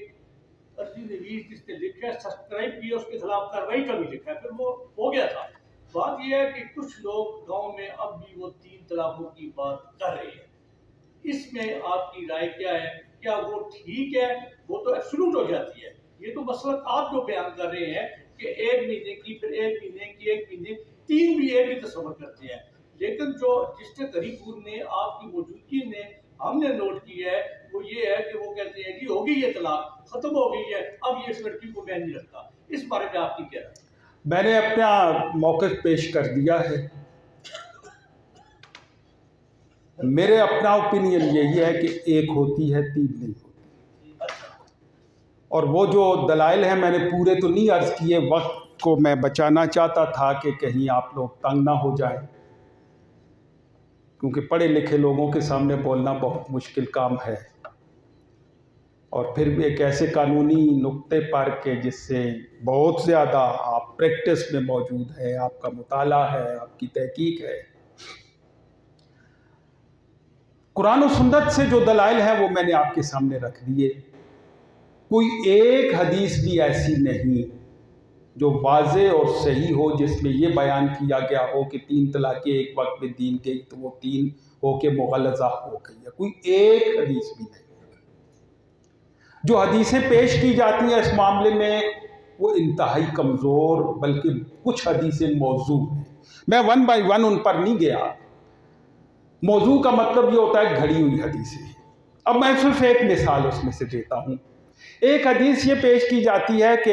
अर्जी नवीस जिसने लिखा है, सब्सक्राइब किया, उसके खिलाफ कार्रवाई का भी लिखा है, फिर वो हो गया था। बात यह है कि कुछ लोग गांव में अब भी वो 3 तलाकों की बात कर रहे हैं। इसमें आपकी राय क्या है? क्या वो ठीक है? वो तो एब्सोल्यूट हो जाती है। ये तो मसलक आप जो बयान कर रहे हैं कि 1 महीने की, फिर 1 महीने की, 1 महीने, 3 भी एक ही तस्वर करते हैं। लेकिन जो जिससे गरीबपुर ने आपकी मौजूदगी ने हमने नोट किया है वो ये है कि वो कहते हैं कि होगी ये तलाक, खत्म हो गई है, अब ये इस लड़की को मैं नहीं रखता। इस बारे में आपकी क्या राय? मैंने अपना मौक़िफ़ पेश कर दिया है। मेरे अपना ओपिनियन यही है कि 1 होती है, 3 नहीं होती। और वो जो दलाइल हैं मैंने पूरे तो नहीं अर्ज़ किए, वक्त को मैं बचाना चाहता था कि कहीं आप लोग तंग ना हो जाए, क्योंकि पढ़े लिखे लोगों के सामने बोलना बहुत मुश्किल काम है, और फिर भी एक ऐसे कानूनी नुक्ते पर के जिससे बहुत ज़्यादा आप प्रैक्टिस में मौजूद है, आपका मुताला है, आपकी तहकीक है। कुरान और सुन्नत से जो दलाइल हैं वो मैंने आपके सामने रख दिए। कोई एक हदीस भी ऐसी नहीं जो वाज़े और सही हो जिसमें ये बयान किया गया हो कि 3 तलाक़ें एक वक्त में दी गई तो वो 3 हो के मुग़ल्लज़ा हो गई है। कोई एक हदीस भी नहीं। जो हदीसें पेश की जाती हैं इस मामले में वो इंतहाई कमज़ोर, बल्कि कुछ हदीसें मौजू हैं। मैं 1 बाय 1 उन पर नहीं गया। मौजू का मतलब ये होता है घड़ी हुई हदीसें। अब मैं सिर्फ एक मिसाल उसमें से देता हूँ। एक हदीस ये पेश की जाती है कि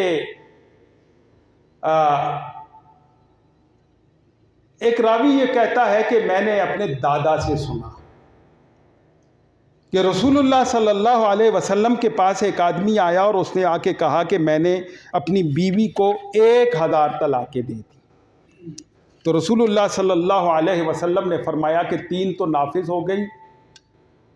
एक रावी ये कहता है कि मैंने अपने दादा से सुना कि रसूलुल्लाह सल्लल्लाहु अलैहि वसल्लम के पास एक आदमी आया और उसने आके कहा कि मैंने अपनी बीवी को 1000 तलाक़ें दी थी। तो रसूलुल्लाह सल्लल्लाहु अलैहि वसल्लम ने फरमाया कि 3 तो नाफिज हो गई,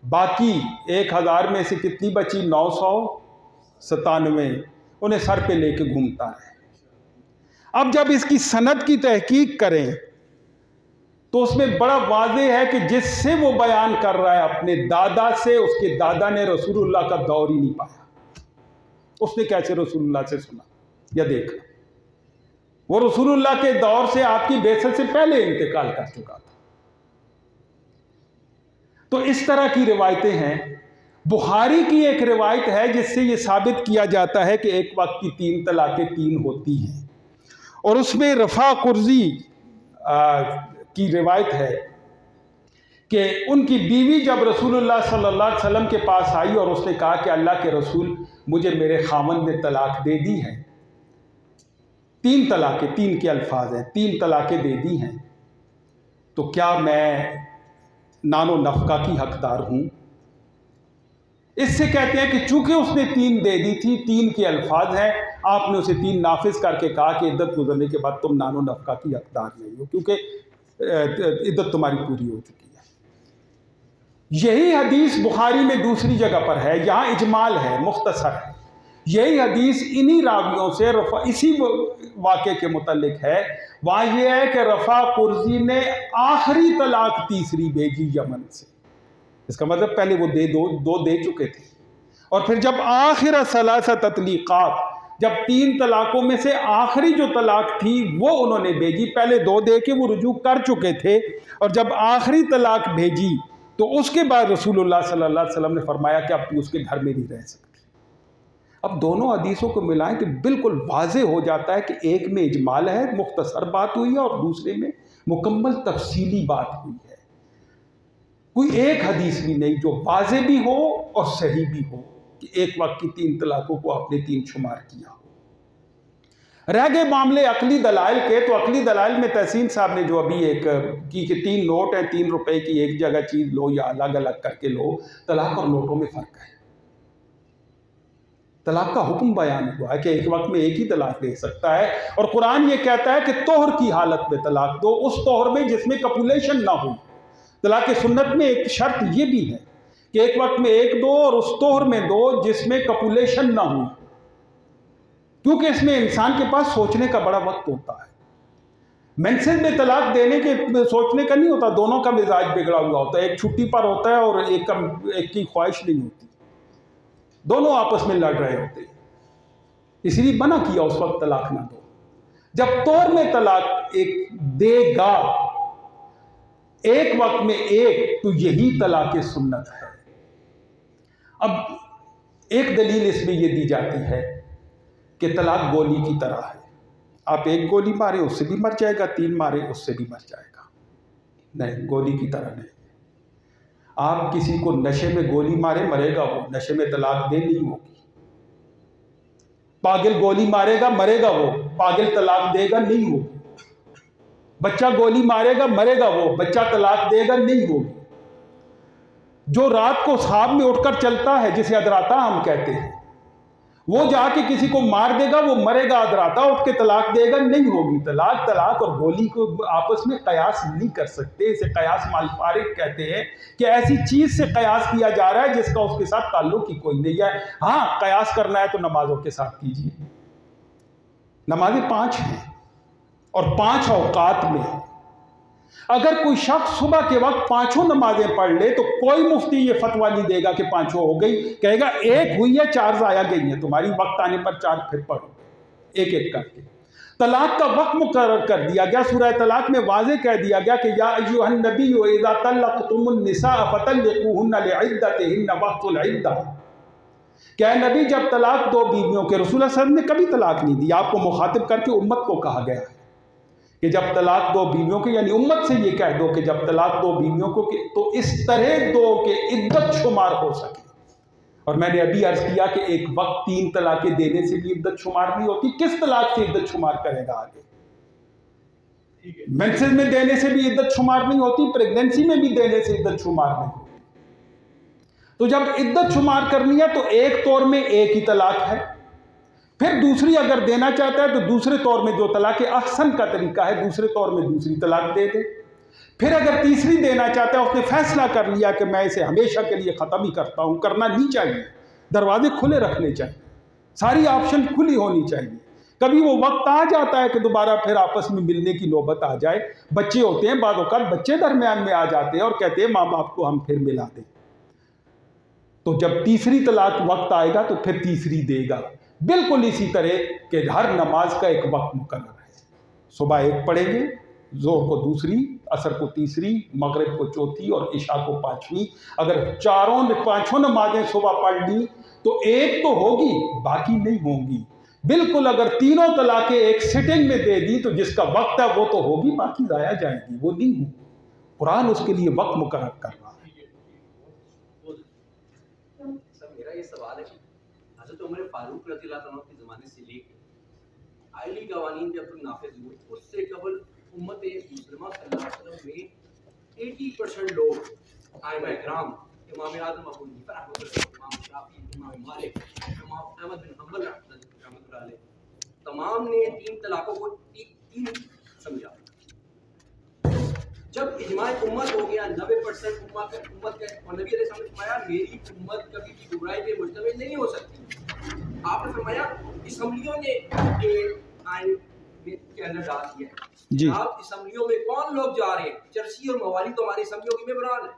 बाकी 1000 में से कितनी बची? 997 उन्हें सर पे लेके घूमता है। अब जब इसकी सनद की तहकीक करें तो उसमें बड़ा वाज़े है कि जिससे वो बयान कर रहा है अपने दादा से, उसके दादा ने रसूलुल्लाह का दौर ही नहीं पाया। उसने कैसे रसूलुल्लाह से सुना या देखा? वो रसूलुल्लाह के दौर से, आपकी बेइज्जत से पहले इंतकाल कर चुका था। तो इस तरह की रिवायतें हैं। बुखारी की एक रिवायत है जिससे ये साबित किया जाता है कि एक वक्त की 3 तलाक़ें 3 होती हैं, और उसमें रफ़ा कुर्जी की रिवायत है कि उनकी बीवी जब रसूलुल्लाह सल्लल्लाहु अलैहि वसल्लम के पास आई और उसने कहा कि अल्लाह के रसूल, मुझे मेरे खामन ने तलाक दे दी है, 3 तलाक़ें, 3 के अल्फाज हैं, 3 तलाक़ें दे दी हैं, तो क्या मैं नानो नफका की हकदार हूँ। इससे कहते हैं कि चूंकि उसने 3 दे दी थी, 3 के अल्फाज हैं, आपने उसे 3 नाफिज करके कहा कि इद्दत गुजरने के बाद तुम नानो नफका की हकदार नहीं हो, क्योंकि इद्दत तुम्हारी पूरी हो चुकी है। यही हदीस बुखारी में दूसरी जगह पर है, यहाँ इजमाल है, मुख्तसर है। यही हदीस इन्हीं रावियों से रफ़ा इसी वाक़े के मुतल्लिक है। वहाँ यह है कि रफ़ा कुर्जी ने आखिरी तलाक तीसरी भेजी यमन से। इसका मतलब पहले वो दो दे चुके थे, और फिर जब आखिर सलासा ततलीक़ात, जब 3 तलाकों में से आखिरी जो तलाक थी वो उन्होंने भेजी। पहले 2 दे के वो रुजू कर चुके थे, और जब आखिरी तलाक भेजी तो उसके बाद रसूलुल्लाह सल्लल्लाहु अलैहि वसल्लम ने फरमाया कि अब तू उसके घर में नहीं रह सकते। अब दोनों हदीसों को मिलाएं तो बिल्कुल वाज़े हो जाता है कि एक में इजमाल है, मुख्तसर बात हुई है, और दूसरे में मुकम्मल तफसीली बात हुई है। कोई एक हदीस भी नहीं जो वाज़े भी हो और सही भी हो कि एक वक्त की 3 तलाकों को आपने 3 शुमार किया हो। रह गए मामले अकली दलाइल के, तो अकली दलाइल में तहसीन साहब ने जो अभी एक की कि 3 नोट हैं, 3 रुपए की एक जगह चीज़ लो या अलग अलग करके लो, तलाक और नोटों में फ़र्क है। तलाक का हुक्म बयान हुआ है कि एक वक्त में एक ही तलाक दे सकता है, और कुरान ये कहता है कि तोहर की हालत में तलाक दो, उस तोहर में जिसमें कपुलेशन ना हो। तलाक सुन्नत में एक शर्त ये भी है कि एक वक्त में एक दो, और उस तोहर में दो जिसमें कपुलेशन ना हो, क्योंकि इसमें इंसान के पास सोचने का बड़ा वक्त होता है। मेंसेस में तलाक देने के सोचने का नहीं होता, दोनों का मिजाज बिगड़ा हुआ होता है। एक छुट्टी पर होता है और एक की ख्वाहिश नहीं होती, दोनों आपस में लड़ रहे होते हैं, इसलिए मना किया उस वक्त तलाक ना दो। जब तौर में तलाक एक देगा एक वक्त में एक, तो यही तलाक सुन्नत है। अब एक दलील इसमें यह दी जाती है कि तलाक गोली की तरह है, आप एक गोली मारे उससे भी मर जाएगा, 3 मारे उससे भी मर जाएगा। नहीं, गोली की तरह नहीं। आप किसी को नशे में गोली मारे, मरेगा वो, नशे में तलाक दे नहीं होगी। पागल गोली मारेगा, मरेगा वो, पागल तलाक देगा नहीं होगी। बच्चा गोली मारेगा, मरेगा वो, बच्चा तलाक देगा नहीं होगी। जो रात को ख्वाब में उठकर चलता है, जिसे अदराता हम कहते हैं, वो जाके किसी को मार देगा, वो मरेगा, अदराता उठ के तलाक देगा नहीं होगी। तलाक और गोली को आपस में कयास नहीं कर सकते। इसे कयास माल फारिग कहते हैं कि ऐसी चीज से कयास किया जा रहा है जिसका उसके साथ ताल्लुक ही कोई नहीं है। हाँ, कयास करना है तो नमाजों के साथ कीजिए। नमाजें 5 हैं और 5 औकात में है। अगर कोई शख्स सुबह के वक्त 5 नमाजें पढ़ ले तो कोई मुफ्ती ये फतवा नहीं देगा कि 5 हो गई, कहेगा 1 हुई है, 4 जाया गई है तुम्हारी, वक्त आने पर 4 फिर पढ़ो, एक एक करके। तलाक का वक्त मुकर्रर कर दिया गया। सूरह तलाक में वाज़े कह दिया गया कि या अय्युहन नबी इज़ा तल्लक़्तुमुन निसा फतल्लिक़ूहुन्ना लिइद्दतिहिन्ना वक़्तुल इद्दा। क्या नबी जब तलाक दो बीवियों के, रसूल सल्लल्लाहु अलैहि वसल्लम ने कभी तलाक नहीं दी, आपको मुखातिब करके उम्मत को कहा गया है कि जब तलाक दो बीवियों के, यानी उम्मत से ये कह दो कि जब तलाक दो बीवियों को तो इस तरह दो कि इद्दत शुमार हो सके। और मैंने अभी अर्ज किया कि एक वक्त 3 तलाकें देने से भी इद्दत शुमार नहीं होती। किस तलाक से इद्दत शुमार करेगा आगे? मेंसेस में देने से भी इद्दत शुमार नहीं होती, प्रेगनेंसी में भी देने से इद्दत शुमार नहीं होती। तो जब इद्दत शुमार करनी है तो एक तौर में एक ही तलाक है, फिर दूसरी अगर देना चाहता है तो दूसरे तौर में जो तलाक अहसन का तरीका है, दूसरे तौर में दूसरी तलाक दे दे। फिर अगर तीसरी देना चाहता है, उसने फैसला कर लिया कि मैं इसे हमेशा के लिए ख़त्म ही करता हूँ, करना नहीं चाहिए, दरवाजे खुले रखने चाहिए, सारी ऑप्शन खुली होनी चाहिए। कभी वो वक्त आ जाता है कि दोबारा फिर आपस में मिलने की नौबत आ जाए। बच्चे होते हैं, बाद औक़ात बच्चे दरमियान में आ जाते हैं और कहते हैं माँ बाप को हम फिर मिला दें। तो जब तीसरी तलाक वक्त आएगा तो फिर तीसरी देगा। बिल्कुल इसी तरह कि हर नमाज का एक वक्त मुकर्रर है। सुबह 1 पढ़ेंगे, जोर को दूसरी, असर को तीसरी, मगरिब को चौथी और इशा को 5वीं। अगर 5 नमाजें सुबह पढ़ ली तो एक तो होगी, बाकी नहीं होंगी। बिल्कुल अगर 3 तलाकें एक सिटिंग में दे दी तो जिसका वक्त है वो तो होगी, बाकी जाया जाएगी, वो नहीं होगी। कुरान उसके लिए वक्त मुकर्रर कर रहा है। मेरा ये सवाल है कि हज़रत उमर फारूक रज़ियल्लाहु अन्हु के ज़माने से लेकर आइली कवानीन जब तक नाफिज हुए, उससे कबल उम्मत मुस्लिमा सल्लल्लाहु अलैहि वसल्लम में 80% लोग आइमा इकराम, इमाम आज़म अबू हनीफा रहमतुल्लाह, इमाम शाफी, इमाम मालिक, इमाम अहमद बिन हंबल रहमतुल्लाह अलैह, तमाम ने 3 तलाकों को तीन समझा। जब इजमाए उम्मत हो गया 90% उम्मत के, और नबी अलैहि सल्लम ने फरमाया मेरी उम्मत कभी भी बुराई पे मुश्तमिल नहीं हो सकती। आपने फरमाया असम्बलियों ने आइन के अंदर डाल दिया जी। आप असम्बलियों में कौन लोग जा रहे हैं? चर्सी और मवाली तो हमारी असम्बलियों की मेंबरान है,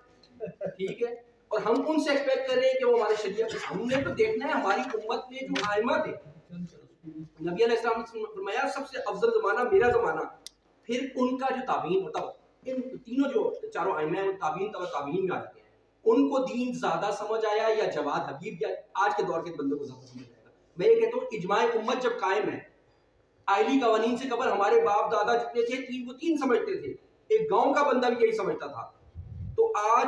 ठीक है, और हम उनसे एक्सपेक्ट कर रहे हैं कि वो हमारे शरीयत, हमने तो देखना है हमारी उम्मत में जो आइमा थे। नबी अलैहि सल्लम ने फरमाया सबसे अफजल ज़माना मेरा ज़माना, फिर उनका जो ताबीन होता है, इन तीनों जो चारों आइमा हैं ताबीन में आ जाते हैं। उनको दीन ज़्यादा समझ आया या जवाद हबीब या आज के दौर के बंदों को ज़्यादा समझ आएगा? मैं ये कहता हूँ इजमाए उम्मत जब कायम है, आइली कवानीन से कबल हमारे बाप दादा जितने थे 3 को 3 समझते थे, एक गांव का बंदा भी यही समझता था। तो आज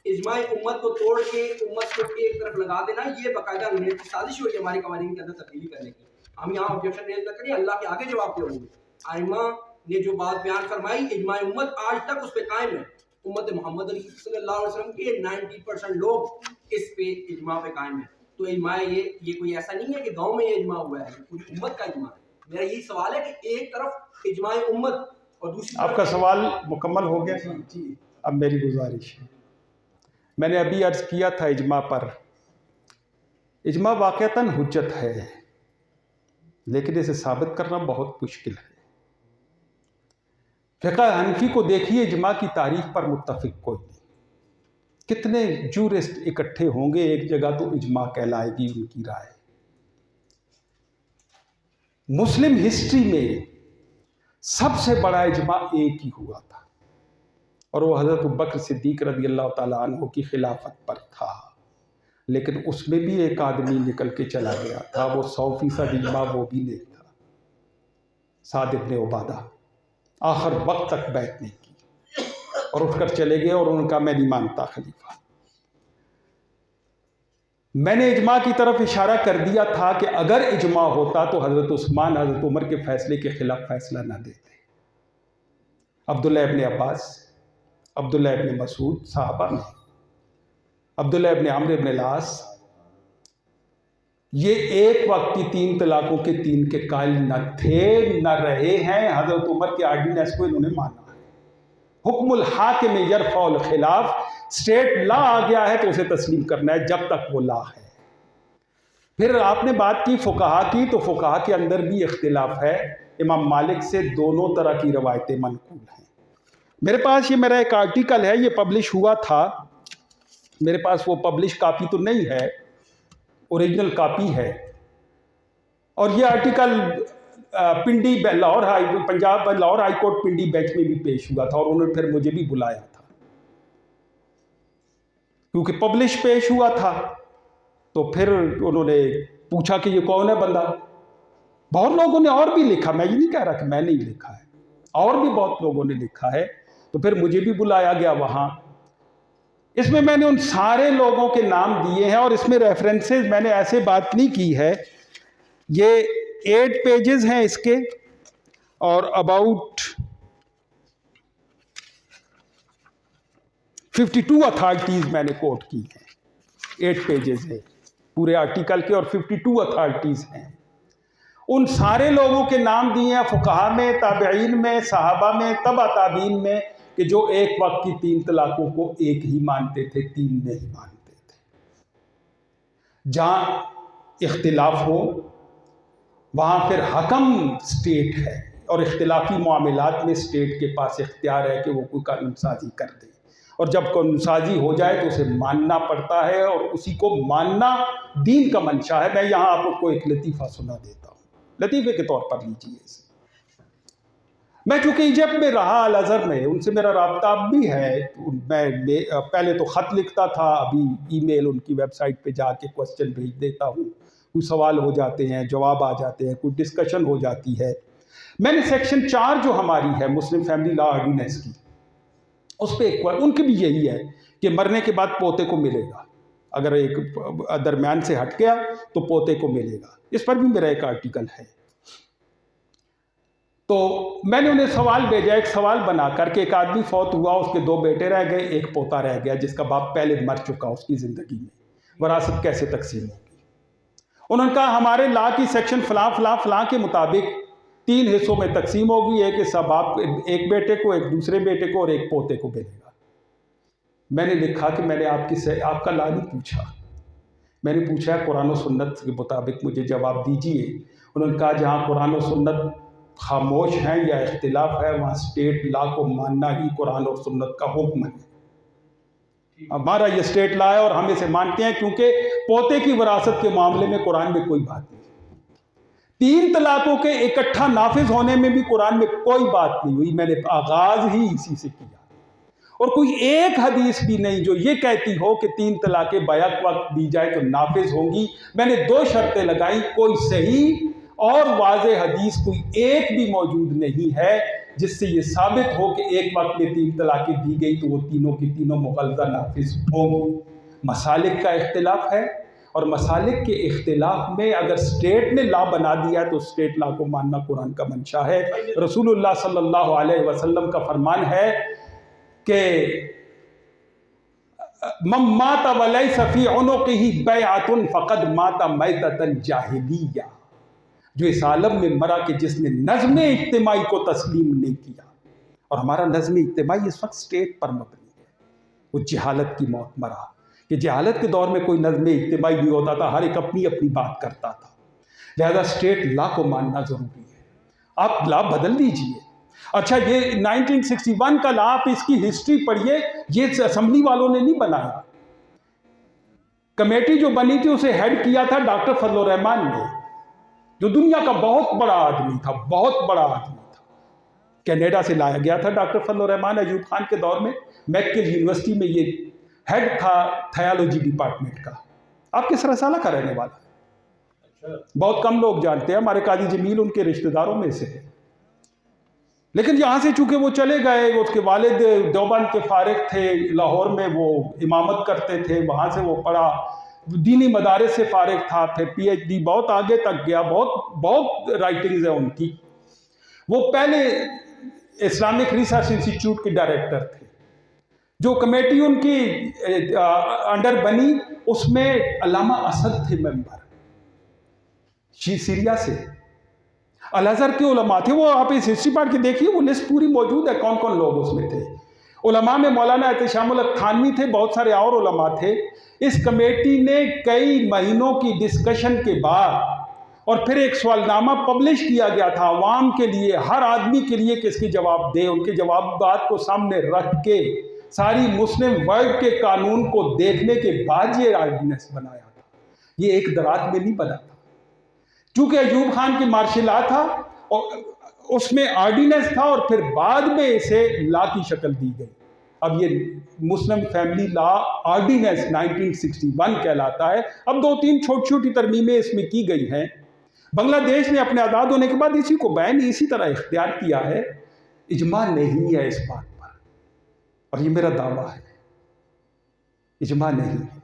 इजमाए उम्मत को तोड़ के उम्मत को एक तरफ लगा देना, ये बाकायदा अंग्रेज की साजिश हुई हमारी कवानीन के अंदर तब्दीली करने की। हम यहाँ ऑब्जेक्शन रेज न करें, अल्लाह के आगे जवाब दे होंगे। आइमा ने जो बात बयान फरमाई, इजमाए उम्मत आज तक उस पर कायम है। उम्मत मोहम्मद सल्लल्लाहु अलैहि वसल्लम के 90% लोग इस पे इजमा पे कायम है। तो इजमा ये कोई ऐसा नहीं है कि गांव में ये इजमा हुआ है, पूरी उम्मत का इजमा है। मेरा यही सवाल है कि एक तरफ इजमाए उम्मत और दूसरी आपका सवाल मुकम्मल हो गया। जी। अब मेरी गुजारिश है, मैंने अभी अर्ज़ किया था इजमा पर, इजमा वाक़तन हुज्जत है, लेकिन इसे साबित करना बहुत मुश्किल है। फ़िक़्ह हनफी को देखिए, इजमा की तारीफ़ पर मुत्तफ़िक़ कोई नहीं। कितने जूरिस्ट इकट्ठे होंगे एक जगह तो इजमा कहलाएगी उनकी राय। मुस्लिम हिस्ट्री में सबसे बड़ा इजमा एक ही हुआ था, और वो हज़रत अबू बकर सिद्दीक़ रज़ियल्लाहु ताला अन्हु की खिलाफत पर था। लेकिन उसमें भी एक आदमी निकल के चला गया था, वो 100% इजमा वो भी नहीं था, साद इब्न उबादा। आखिर वक्त तक बैत नहीं की और उठकर चले गए और उनका मैं नहीं मानता खलीफा। मैंने इजमा की तरफ इशारा कर दिया था कि अगर इजमा होता तो हज़रत उस्मान हज़रत उमर के फैसले के खिलाफ फैसला ना देते। अब्दुल्लाह इब्न अब्बास, अब्दुल्लाह इब्न मसूद साहबा में, अब्दुल्लाह इब्न अम्र इब्न लास, ये एक वक्त की 3 तलाकों के 3 के कायल न थे न रहे हैं। हज़रत उमर के आर्डिनेंस को इन्होंने माना है। हुक्मुल हाकिम यरफ़उल खिलाफ, स्टेट लॉ आ गया है तो उसे तस्लीम करना है जब तक वो लॉ है। फिर आपने बात की फ़ुक़हा की, तो फ़ुक़हा के अंदर भी इख्तिलाफ है। इमाम मालिक से दोनों तरह की रवायतें मनक़ूल हैं। मेरे पास ये मेरा एक आर्टिकल है, ये पब्लिश हुआ था, मेरे पास वो पब्लिश कापी तो नहीं है, ओरिजिनल कापी है। और ये आर्टिकल पिंडी लाहौर पंजाब लाहौर हाई कोर्ट पिंडी बेंच में भी पेश हुआ था, और उन्होंने फिर मुझे भी बुलाया था क्योंकि पब्लिश पेश हुआ था। तो फिर उन्होंने पूछा कि ये कौन है बंदा। बहुत लोगों ने और भी लिखा, मैं ये नहीं कह रहा कि मैंने ही लिखा है, और भी बहुत लोगों ने लिखा है। तो फिर मुझे भी बुलाया गया वहाँ। इसमें मैंने उन सारे लोगों के नाम दिए हैं, और इसमें रेफरेंसेस मैंने ऐसे बात नहीं की है। ये 8 पेजेस हैं इसके, और अबाउट 52 अथॉरिटीज़ मैंने कोट की हैं। 8 पेजेस है पूरे आर्टिकल के, और 52 अथॉरिटीज़ हैं। उन सारे लोगों के नाम दिए हैं, फ़ुक़हा में, ताबईन में, सहाबा में, तबा ताबीन में, कि जो एक वक्त की 3 तलाकों को एक ही मानते थे, 3 नहीं मानते थे। जहाँ इख्तिलाफ हो वहाँ फिर हकम स्टेट है, और इख्तिलाफी मामलात में स्टेट के पास इख्तियार है कि वो कोई कानून साजी कर दे, और जब कानून साजी हो जाए तो उसे मानना पड़ता है, और उसी को मानना दीन का मंशा है। मैं यहाँ आपको एक लतीफ़ा सुना देता हूँ, लतीफ़े के तौर पर लीजिए इसे। मैं चूँकि इजिप्ट में रहा, अल अज़हर में, उनसे मेरा राब्ता अब भी है। मैं पहले तो ख़त लिखता था, अभी ईमेल उनकी वेबसाइट पे जाके क्वेश्चन भेज देता हूँ। कुछ सवाल हो जाते हैं, जवाब आ जाते हैं, कुछ डिस्कशन हो जाती है। मैंने सेक्शन 4 जो हमारी है मुस्लिम फैमिली लॉ ऑर्डिनेंस की, उस पर उनकी भी यही है कि मरने के बाद पोते को मिलेगा, अगर एक दरमियान से हट गया तो पोते को मिलेगा। इस पर भी मेरा एक आर्टिकल है। तो मैंने उन्हें सवाल भेजा, एक सवाल बना करके, एक आदमी फौत हुआ, उसके 2 बेटे रह गए, एक पोता रह गया जिसका बाप पहले मर चुका उसकी ज़िंदगी में, वरासत कैसे तकसीम होगी? उन्होंने कहा हमारे लॉ की सेक्शन फलां फलां फलां के मुताबिक 3 हिस्सों में तकसीम होगी, एक हिस्सा बाप एक बेटे को, एक दूसरे बेटे को और एक पोते को मिलेगा। मैंने लिखा कि मैंने आपका लॉ नहीं पूछा, मैंने पूछा है कुरान और सुन्नत के मुताबिक मुझे जवाब दीजिए। उन्होंने कहा जहाँ कुरान और सुन्नत खामोश हैं या इख्तिलाफ है वहाँ स्टेट लॉ को मानना ही कुरान और सुन्नत का हुक्म है। हमारा ये स्टेट लॉ है और हम इसे मानते हैं, क्योंकि पोते की विरासत के मामले में कुरान में कोई बात नहीं। 3 तलाकों के इकट्ठा नाफिज होने में भी कुरान में कोई बात नहीं हुई। मैंने आगाज ही इसी से किया, और कोई एक हदीस भी नहीं जो ये कहती हो कि 3 तलाक़ें बैक वक्त दी जाए तो नाफिज होंगी। मैंने 2 शर्तें लगाई, कोई सही और वाज़ेह हदीस कोई एक भी मौजूद नहीं है जिससे ये साबित हो कि एक वक्त में 3 तलाक़ें दी गई तो वो तीनों की तीनों मुग़ल्ज़ा नाफिज होंगी। मसालिक का इख्तिलाफ है, और मसालिक के इख्तिलाफ में अगर स्टेट ने लॉ बना दिया तो स्टेट लॉ को मानना कुरान का मंशा है। रसूलुल्लाह सल्लल्लाहु अलैहि वसल्लम का फरमान है कि माता वलई सफ़ी उनुक़िही बैअतुन फ़क़द माता मैततन जाहिलिया, जो इस आलम में मरा कि जिसने नज़्म इज्तिमाई को तस्लीम नहीं किया। और हमारा नज़्म इज्तिमाई इस वक्त स्टेट पर मबनी है। वो जहालत की मौत मरा कि जहालत के दौर में कोई नज़्म इज्तिमाई नहीं होता था, हर एक अपनी अपनी बात करता था। लिहाजा स्टेट लॉ को मानना ज़रूरी है। आप लॉ बदल दीजिए। अच्छा, ये 1961 का लॉ, आप इसकी हिस्ट्री पढ़िए, ये असेंबली वालों ने नहीं बनाया। कमेटी जो बनी थी उसे हेड किया था डॉक्टर फजलुर रहमान ने, जो दुनिया का बहुत बड़ा आदमी था, बहुत बड़ा आदमी था। कनाडा से लाया गया था डॉक्टर फजलुर रहमान अयूब खान के दौर में। मैकगिल यूनिवर्सिटी में ये हेड था थायोलॉजी डिपार्टमेंट का। आपके सरसाला का रहने वाला है, बहुत कम लोग जानते हैं। हमारे काजी जमील उनके रिश्तेदारों में से है। लेकिन यहाँ से चूंकि वो चले गए, उसके वालिद देवबंद के फारिग थे, लाहौर में वो इमामत करते थे, वहाँ से वो पढ़ा, दीनी मदारिस से फारिग था, फिर PhD बहुत आगे तक गया, बहुत राइटिंग्स है उनकी। वो पहले इस्लामिक रिसर्च इंस्टीट्यूट के डायरेक्टर थे। जो कमेटी उनकी अंडर बनी उसमें अल्लामा असद थे मेंबर, सीरिया से। अल अज़हर के उलमा थे वो। आप इस हिस्ट्री पढ़ के देखिए, वो लिस्ट पूरी मौजूद है कौन कौन लोग उसमें थे। उलमा में मौलाना एहतशामुल हक थानवी थे, बहुत सारे और उलमा थे। इस कमेटी ने कई महीनों की डिस्कशन के बाद और फिर एक सवालनामा पब्लिश किया गया था अवाम के लिए, हर आदमी के लिए कि इसके जवाब दे। उनके जवाबात को सामने रख के सारी मुस्लिम वर्ल्ड के कानून को देखने के बाद ये ऑर्डिनेंस बनाया था। ये एक दरात में नहीं बना था। चूंकि अयूब खान की मार्शल लॉ था और उसमें ऑर्डिनेंस था और फिर बाद में इसे लॉ की शक्ल दी गई। अब ये मुस्लिम फैमिली लॉ ऑर्डिनेंस 1961 कहलाता है। अब 2-3 छोटी छोटी तरमीमें इसमें की गई हैं। बांग्लादेश ने अपने आज़ाद होने के बाद इसी को बैन इसी तरह इख्तियार किया है। इजमा नहीं है इस बात पर, और ये मेरा दावा है, इजमा नहीं है।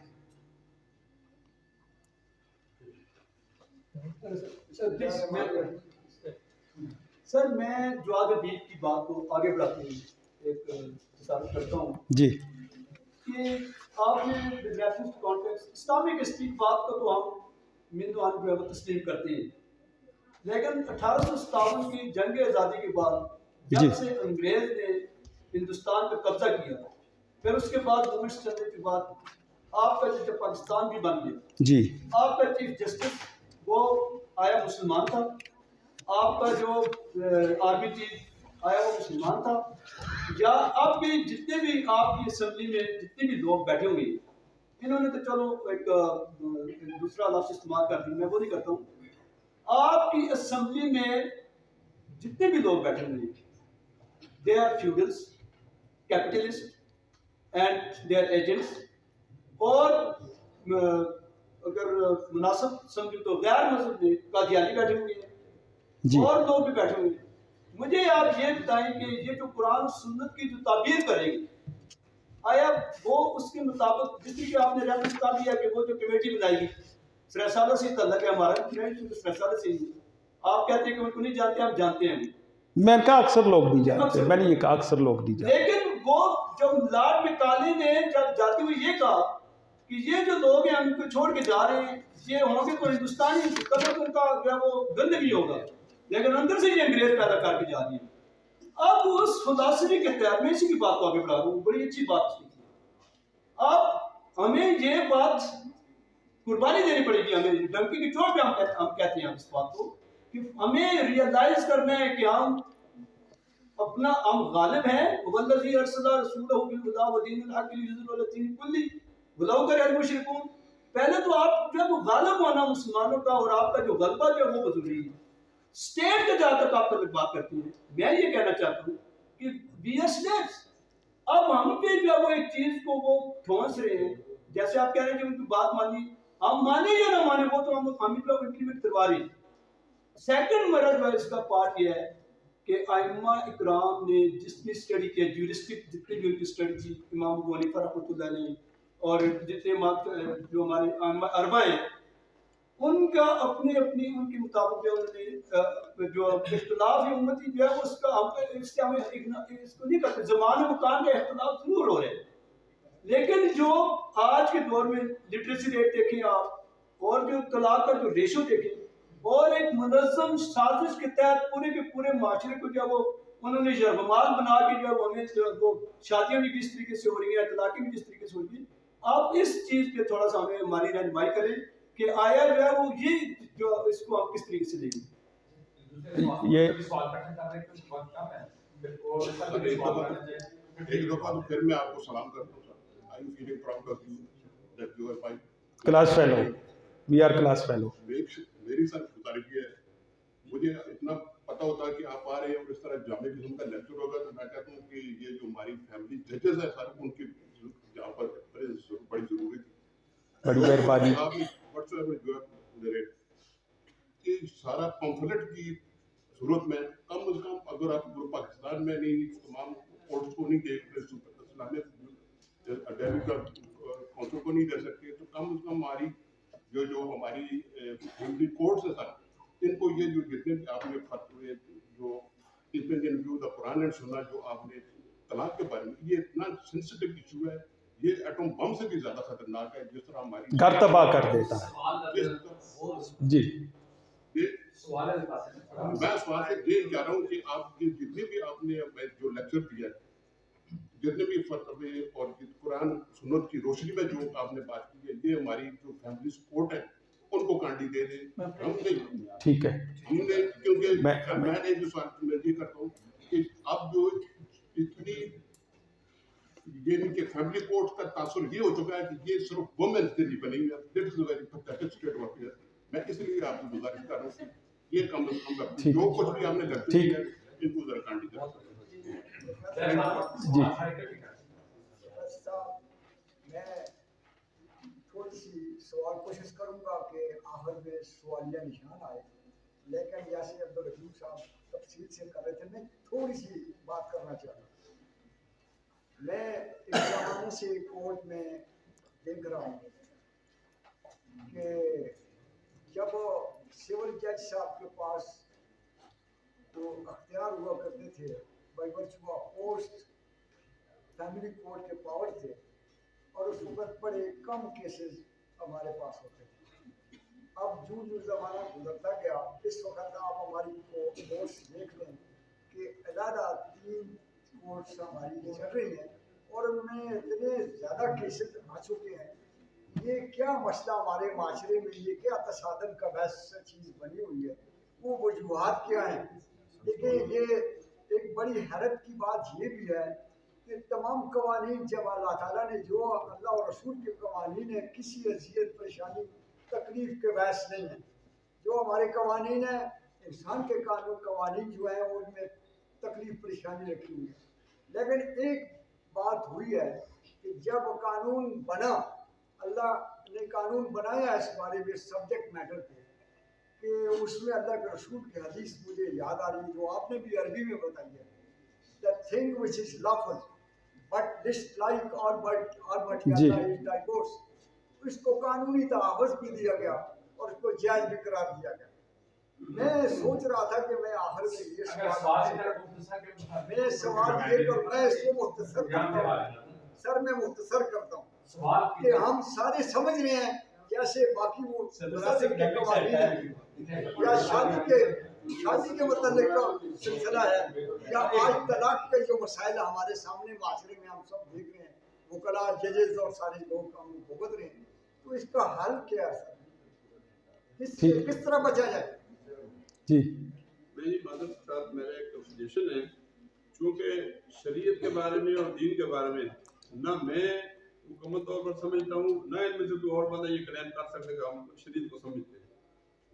सर मैं जवाद हबीब की बात को आगे बढ़ाते हुए एक इशारा करता हूँ जी कि आपने रेफरेंस कॉन्टेक्स्ट इस्लामिक हिस्ट्री बात को तो हम मिंदवान जो है वो तस्लीम करते हैं, लेकिन 1857 की जंग आज़ादी के बाद जब से अंग्रेज ने हिंदुस्तान पर कब्जा किया, फिर उसके बाद मूवमेंट्स चलने के बाद आपका जब पाकिस्तान भी बन गया जी, आपका चीफ जस्टिस वो आया मुसलमान था, आपका जो आर्मी चीफ आया वो मुसलमान था, या अब भी जितने भी आपकी असेंबली में जितने भी लोग बैठे हुए हैं, इन्होंने तो चलो एक दूसरा लफ्ज़ इस्तेमाल कर दी, मैं वो नहीं करता हूँ। आपकी असेंबली में जितने भी लोग बैठे हुए हैं, they are feudals, capitalist and they are agents, और अगर मुनासिब समझो तो गैर मजहबी कादियानी बैठे हुए हैं और लोग भी बैठे हुए हैं। मुझे आप ये बताएं कि ये जो कुरान सुन्नत की जो ताबीर करेगी, आया वो उसके मुताबिक, जिसकी कि आपने रेफरेंस कर दिया कि वो जो कमेटी बनाएगी फैसला से तल्लक है हमारा, फैसला से ही। आप कहते हैं कि उनको नहीं जानते, हम जानते हैं। मैंने कहा अक्सर लोग नहीं जानते, मैंने ये कहा अक्सर लोग नहीं जानते। लेकिन वो जब लॉर्ड मैकाले ने जब जाते हुए ये कहा कि ये जो लोग हैं हमको छोड़ के जा रहे हैं, ये होंगे तो हिंदुस्तानी कदर उनका जो है वो गंदगी होगा, लेकिन अंदर से ये अंग्रेज पैदा करके जा रही है। अब उस फिलॉसफी के तहत मैं इसी की बात को आगे बढ़ा रहा हूँ, बड़ी अच्छी बात थी। अब हमें ये बात कुर्बानी देनी पड़ेगी, हमें डंकी की चोट पे हम कहते हैं इस बात को कि हमें रियलाइज करना है कि हम गालिब हैं। वल्लज़ी अरसला रसूलहु बिल हुदा व दीनिल हक़ लियुज़हिरहु अला दीनि कुल्ली वलौ करिहल मुशरिकून। पहले तो आप जब गालिब होना मुसलमानों का और आपका जो गलबा जो है वो जरूरी है। स्टेट का जहाँ तक आप बात करती हैं, मैं ये कहना चाहता हूँ कि वी आर स्लेव्स। अब हम पे जो है वो एक चीज को वो ठोंस रहे हैं, जैसे आप कह रहे हैं कि उनकी बात मानी, हम माने या ना माने वो तो हम लोग इंप्लीमेंट करवा रहे हैं। सेकंड मेरा जो है इसका पार्ट ये है कि आइम्मा इकराम ने जितनी स्टडी किया, ज्यूरिस्टिक जितनी भी उनकी स्टडी थी, इमाम अबू हनीफा रहमतुल्लाह अलैह और जितने जो हमारे अरबा हैं, उनका अपनी अपनी उनके मुताबिक जो उन्होंने जो इख्तिलाफ है उम्मती जो है उसका हम इससे हमें इसको नहीं करते। ज़मान मकान का इख्तिलाफ जरूर हो रहे हैं, लेकिन जो आज के दौर में लिटरेसी रेट देखें आप और जो तलाक का जो रेशो देखें और एक मुनज़्ज़म साजिश के तहत पूरे के पूरे माशरे को जो वो उन्होंने यरगमाल बना के जो हमें जो वो शादियाँ भी जिस तरीके से हो रही हैं, तलाक़ें भी जिस तरीके से हो रही हैं, आप इस चीज़ पे थोड़ा सा हमें हमारी रहनुमाई करें कि आया जो है वो ये जो इसको आप किस तरीके से लेंगे। ये एक दफा तो फिर मैं आपको सलाम करता हूँ sir. I am feeling proud of you that you are my class fellow, we are class fellow. मेरी सर गुजारिश ये है, मुझे इतना पता होता है कि आप आ रहे हैं और इस तरह जामे किस्म का लेक्चर होगा, तो मैं कहता हूँ कि ये जो हमारी फैमिली जजेस है सर, उनकी यहाँ पर बड़ी जरूरी थी। बड़ी मेहरबानी। ये सारा कॉन्फ्लिक्ट की सूरत में कम से कम अगर आप पाकिस्तान में नहीं तमाम कोर्ट्स को नहीं देख इस्लामिक काउंसिल को नहीं दे सकते, तो कम से कम हमारी जो हमारी फैमिली कोर्ट्स है सर, इनको ये जो जितने भी आपने फतवे जो dependent view the Quran and सुन्ना जो आपने तलाक के बारे में, ये इतना सेंसिटिव इशू है, ये एटम बम से भी ज्यादा खतरनाक है। जिस तरह हमारी घर तबाह कर देता है। जी ये मैं सवाल से ये कह रहा हूँ कि आप ये जितने भी आपने जो लेक्चर दिया है, जितने भी फतवे और कुरान सुन्नत की रोशनी में जो आपने बात की है, ये हमारी जो फैमिली सपोर्ट है उनको कांडी दे दे। ठीक है, हमने क्योंकि मैं जो सवाल मैं ये करता हूँ कि अब जो इतनी ये नहीं कि फैमिली कोर्ट का तासुर ये हो चुका है कि ये सिर्फ वुमेन से नहीं बनी हुई है। This is very pathetic state of affair. मैं इसलिए आपको गुजारिश कर रहा हूँ कि ये कम से कम जो कुछ भी हमने लेक्चर किया है इनको जरा कांडी दे। जी मैं थोड़ी सी सवाल कोशिश करूंगा कि आखिर में सवालिया निशान आए, लेकिन जैसे अब्दुल हकीम साहब तफसील से कर रहे थे, मैं थोड़ी सी बात करना चाहता हूँ। मैं इस ज़माने से कोर्ट में देख रहा हूँ कि जब सिविल जज साहब के पास तो अख्तियार हुआ करते थे by virtue of post, family court के पावर थे, और उस वक्त बड़े कम केसेस हमारे पास होते थे। अब जो जो ज़माना गुजरता गया, इस वक्त आप हमारी कोर्ट्स देख लें कि अलग 3 कोर्ट्स हमारी चल रही हैं और उनमें इतने ज़्यादा केसेस आ चुके हैं। ये क्या मसला हमारे माशरे में, ये क्या तसादम का बहस चीज़ बनी हुई है, वो वजूहात क्या हैं? देखिए, ये एक बड़ी हैरत की बात ये भी है कि तमाम कवानीन जब अल्लाह ताला ने जो अल्लाह और रसूल के कवानीन है, किसी अज़ियत परेशानी तकलीफ़ के बहस नहीं है। जो हमारे कवानीन हैं, इंसान के कानून कवानीन जो हैं उनमें तकलीफ़ परेशानी रखी हुई है। लेकिन एक बात हुई है कि जब कानून बना, अल्लाह ने कानून बनाया इस बारे में सब्जेक्ट मैटर पे, कि उसमें अल्लाह के रसूल की हदीस मुझे याद आ रही है जो आपने भी अरबी में बताई है, the thing which is lawful but dislike और बट इज डाइवोर्स। इसको कानूनी तहफ़्फ़ुज़ भी दिया गया और इसको जायज़ भी करार दिया गया। मैं सोच रहा था कि मैं आखिर में ये सवाल ये कर, मैं इसको मुख्तसर करता हूँ सर, मैं मुख्तसर करता हूँ कि हम सारे समझ रहे हैं कैसे बाकी वो या शादी के मतलब का सिलसिला है, या आज तलाक के जो मसाइल हमारे सामने माशरे में हम सब देख रहे हैं, वकला जजेस और सारे लोग हम भुगत रहे हैं, तो इसका हल क्या है सर, किस तरह बचा जाए? जी मेरी मदद के साथ मेरा एक सजेशन है, चूँकि शरीयत के बारे में और दीन के बारे में ना मैं मुकम्मल तौर पर समझता हूँ, ना इनमें से कोई और बंदा ये क्लेम कर सकते कि हम शरीयत को समझते हैं।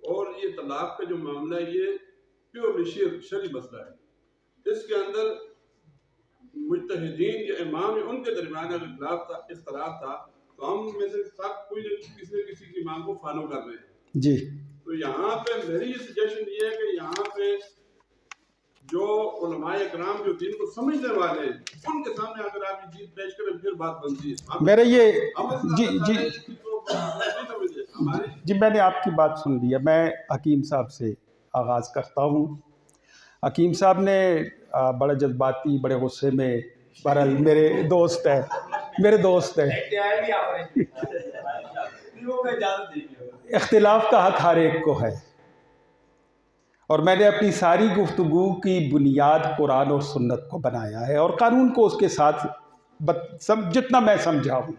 और ये तलाक का जो मामला है ये प्योरली शरई मसला है। इसके अंदर मुज्तहिदीन या इमाम या उनके दरमियान अगर इख्तिलाफ था तो हम में से सब कोई किसी न किसी की मांग को फॉलो कर रहे हैं जी। तो यहाँ पे मेरी सजेशन ये है कि यहाँ पे जो उलमाए इकराम जो दीन को समझने वाले हैं उनके सामने अगर आप ये चीज पेश करें फिर बात बनती है। मेरे ये जी मैंने आपकी बात सुन ली है। मैं हकीम साहब से आगाज़ करता हूँ। हकीम साहब ने बड़ा जज्बाती, बड़े गुस्से में, बहरहाल मेरे दोस्त हैं इख्तिलाफ का हक हर एक को है, और मैंने अपनी सारी गुफ्तगू की बुनियाद कुरान और सुन्नत को बनाया है और कानून को उसके साथ जितना मैं समझा हूँ,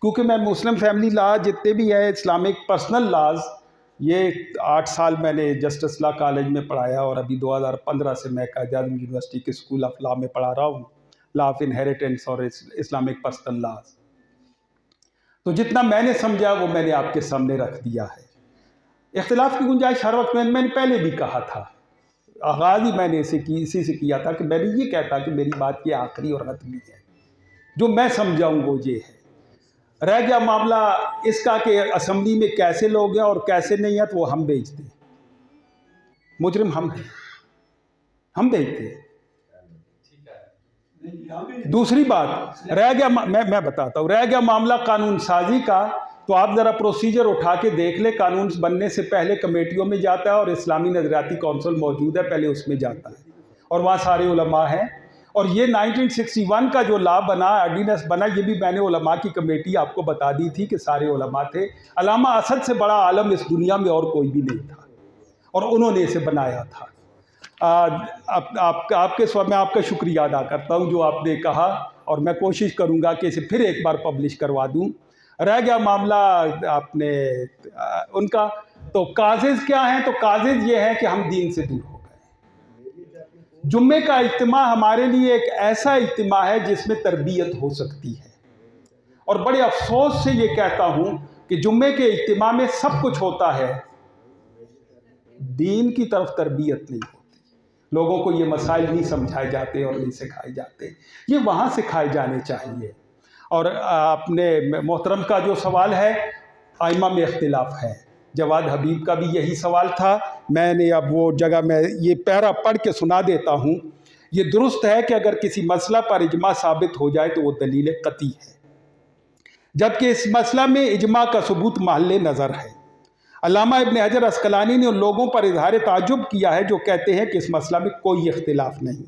क्योंकि मैं मुस्लिम फैमिली लॉ जितने भी है, इस्लामिक पर्सनल लॉज, ये 8 साल मैंने जस्टिस लॉ कॉलेज में पढ़ाया और अभी 2015 से मैं कायद-ए-आज़म यूनिवर्सिटी के स्कूल ऑफ लॉ में पढ़ा रहा हूँ, लॉ ऑफ इनहेरिटेंस और इस्लामिक पर्सनल लॉज। तो जितना मैंने समझा वो मैंने आपके सामने रख दिया है। इख्तिलाफ की गुंजाइश हर वक्त मैंने पहले भी कहा था, आगाज़ ही मैंने इसी से किया था कि मैंने ये कहता कि मेरी बात ये आखिरी और हतमी है, जो मैं समझाऊँ वो ये है। रह गया मामला इसका कि असम्बली में कैसे लोग हैं और कैसे नहीं है, तो वो हम भेजते हैं, मुजरिम हम हैं, हम भेजते हैं। दूसरी बात रह गया, मैं बताता हूँ, रह गया मामला कानून साजी का, तो आप ज़रा प्रोसीजर उठा के देख ले। कानून बनने से पहले कमेटियों में जाता है और इस्लामी नज़रियाती कौंसिल मौजूद है, पहले उसमें जाता है और वहाँ सारे उलमा हैं। और ये 1961 का जो लॉ बना, ऑर्डिनेंस बना, ये भी मैंने उलमा की कमेटी आपको बता दी थी कि सारे उलमा थे। अल्लामा असद से बड़ा आलम इस दुनिया में और कोई भी नहीं था और उन्होंने इसे बनाया था। मैं आपका शुक्रिया अदा करता हूँ जो आपने कहा, और मैं कोशिश करूँगा कि इसे फिर एक बार पब्लिश करवा दूँ। रह गया मामला आपने उनका, तो काजेज़ क्या हैं? तो काजेज़ ये है कि हम दीन से दूर हो गए। जुम्मे का इज्तिमा हमारे लिए एक ऐसा इज्तिमा है जिसमें तरबियत हो सकती है, और बड़े अफसोस से ये कहता हूँ कि जुम्मे के इज्तिमा में सब कुछ होता है, दीन की तरफ तरबियत नहीं होती। लोगों को ये मसाइल नहीं समझाए जाते और नहीं सिखाए जाते, ये वहाँ सिखाए जाने चाहिए। और आपने मोहतरम का जो सवाल है, आइमा में इख्तिलाफ है, जवाद हबीब का भी यही सवाल था। मैंने अब वो जगह मैं ये पैरा पढ़ के सुना देता हूँ। ये दुरुस्त है कि अगर किसी मसला पर इजमा साबित हो जाए तो वो दलील कती है, जबकि इस मसला में इजमा का सबूत महल नज़र है। अल्लामा इब्न हजर अस्कलानी ने उन लोगों पर इजहार ताज्जुब किया है जो कहते हैं कि इस मसला में कोई इख्तिलाफ नहीं।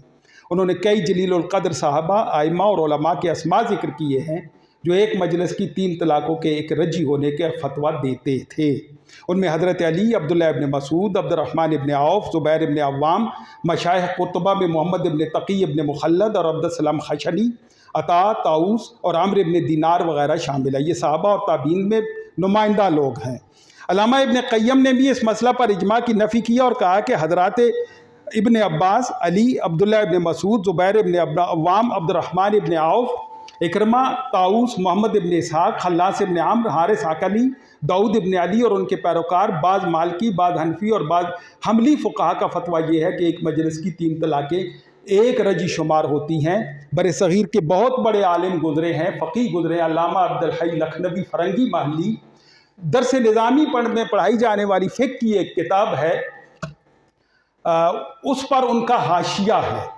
उन्होंने कई जलील क़द्र साहबा, आइमा और उलमा के अस्मा जिक्र किए हैं जो एक मजलिस की 3 तलाक़ों के एक रजी होने के फतवा देते थे। उनमें हज़रत Ali, Abdullah ibn Masud, Abdurrahman ibn Auf, Zubair ibn Awwam, मशाइख़ कुतबा में मोहम्मद इब्न तकी इब्न मुखल्लद और अब्दुस्सलाम खशनी, अता, ताऊस और आमर इब्न दीनार वगैरह शामिल है। ये सहाबा और ताबीन में नुमाइंदा लोग हैं। अल्लामा इब्न क़य्यम ने भी इस मसला पर इजमा की नफ़ी किया और कहा कि हज़रात इब्न Abbas, Ali, Abdullah ibn Masood, Zubair ibn Awwam, Abdurrahman ibn of, इकरमा, ताऊस, Mohammad इब्न इसहाक़, खल्लास इब्न आम्र, हारिस अकली, दाऊद इब्न अली और उनके पैरोकार, बाज़ मालकी, बाज़ हनफी और बाज़ हमली फ़ुक़हा का फतवा ये है कि एक मजलिस की 3 तलाक़ें एक रजी शुमार होती हैं। बर सग़ीर के बहुत बड़े आलिम गुज़रे हैं, फ़क़ीह गुज़रे हैं। अल्लामा अब्दुल हई लखनवी फ़रंगी महली दरस निज़ामी में पढ़ाई जाने वाली फ़िक़्ह की एक किताब है, उस पर उनका हाशिया है।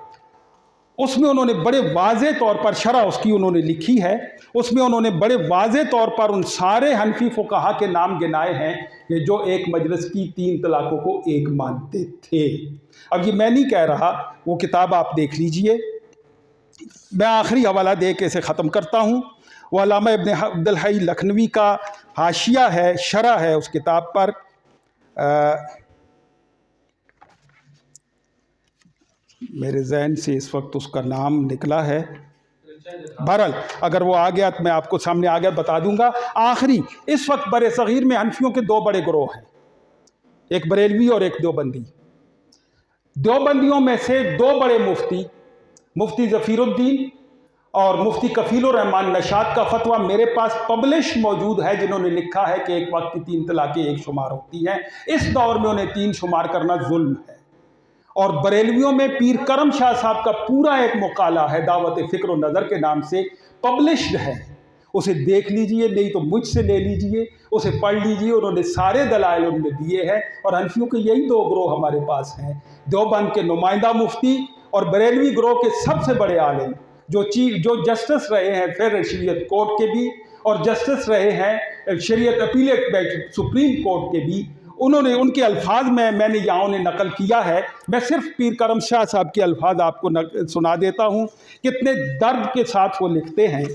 उसमें उन्होंने बड़े वाज़े तौर पर शरह उसकी उन्होंने लिखी है, उसमें उन्होंने बड़े वाज़े तौर पर उन सारे हनफी फुक़हा के नाम गिनाए हैं कि जो एक मजलिस की 3 तलाक़ों को एक मानते थे। अब ये मैं नहीं कह रहा, वो किताब आप देख लीजिए। मैं आखिरी हवाला दे के इसे ख़त्म करता हूँ। वो अल्लामा इब्न अब्दुल हई लखनवी का हाशिया है, शरह है उस किताब पर। मेरे जहन से इस वक्त उसका नाम निकला है, बहरहाल अगर वो आ गया तो मैं आपको सामने आ गया बता दूंगा। आखिरी, इस वक्त बर सग़ीर में हनफियों के 2 बड़े ग्रोह हैं, एक बरेलवी और एक देवबंदी। देवबंदियों में से 2 बड़े मुफ्ती, मुफ्ती ज़फ़ीरुद्दीन और मुफ्ती कफ़ीलुर्रहमान नशात का फतवा मेरे पास पब्लिश मौजूद है, जिन्होंने लिखा है कि एक वक्त की 3 तलाक़ें एक शुमार होती हैं। इस दौर में उन्हें 3 शुमार करना जुल्म है। और बरेलवियों में पीर करम शाह साहब का पूरा एक मुकाला है, दावत फ़िक्र व नज़र के नाम से पब्लिश्ड है, उसे देख लीजिए, नहीं तो मुझसे ले लीजिए, उसे पढ़ लीजिए। उन्होंने सारे दलाइल उनमें दिए हैं। और हनफियों के यही 2 ग्रोह हमारे पास हैं, देवबंद के नुमाइंदा मुफ्ती और बरेलवी ग्रोह के सबसे बड़े आलिम जो जस्टिस रहे हैं फिर शरीयत कोर्ट के भी और जस्टिस रहे हैं शरीयत अपीलेट सुप्रीम कोर्ट के भी। उन्होंने उनके अल्फाज में मैंने यहाँ उन्हें नकल किया है। मैं सिर्फ पीर करम शाह साहब के अल्फाज आपको सुना देता हूँ, कितने दर्द के साथ वो लिखते हैं।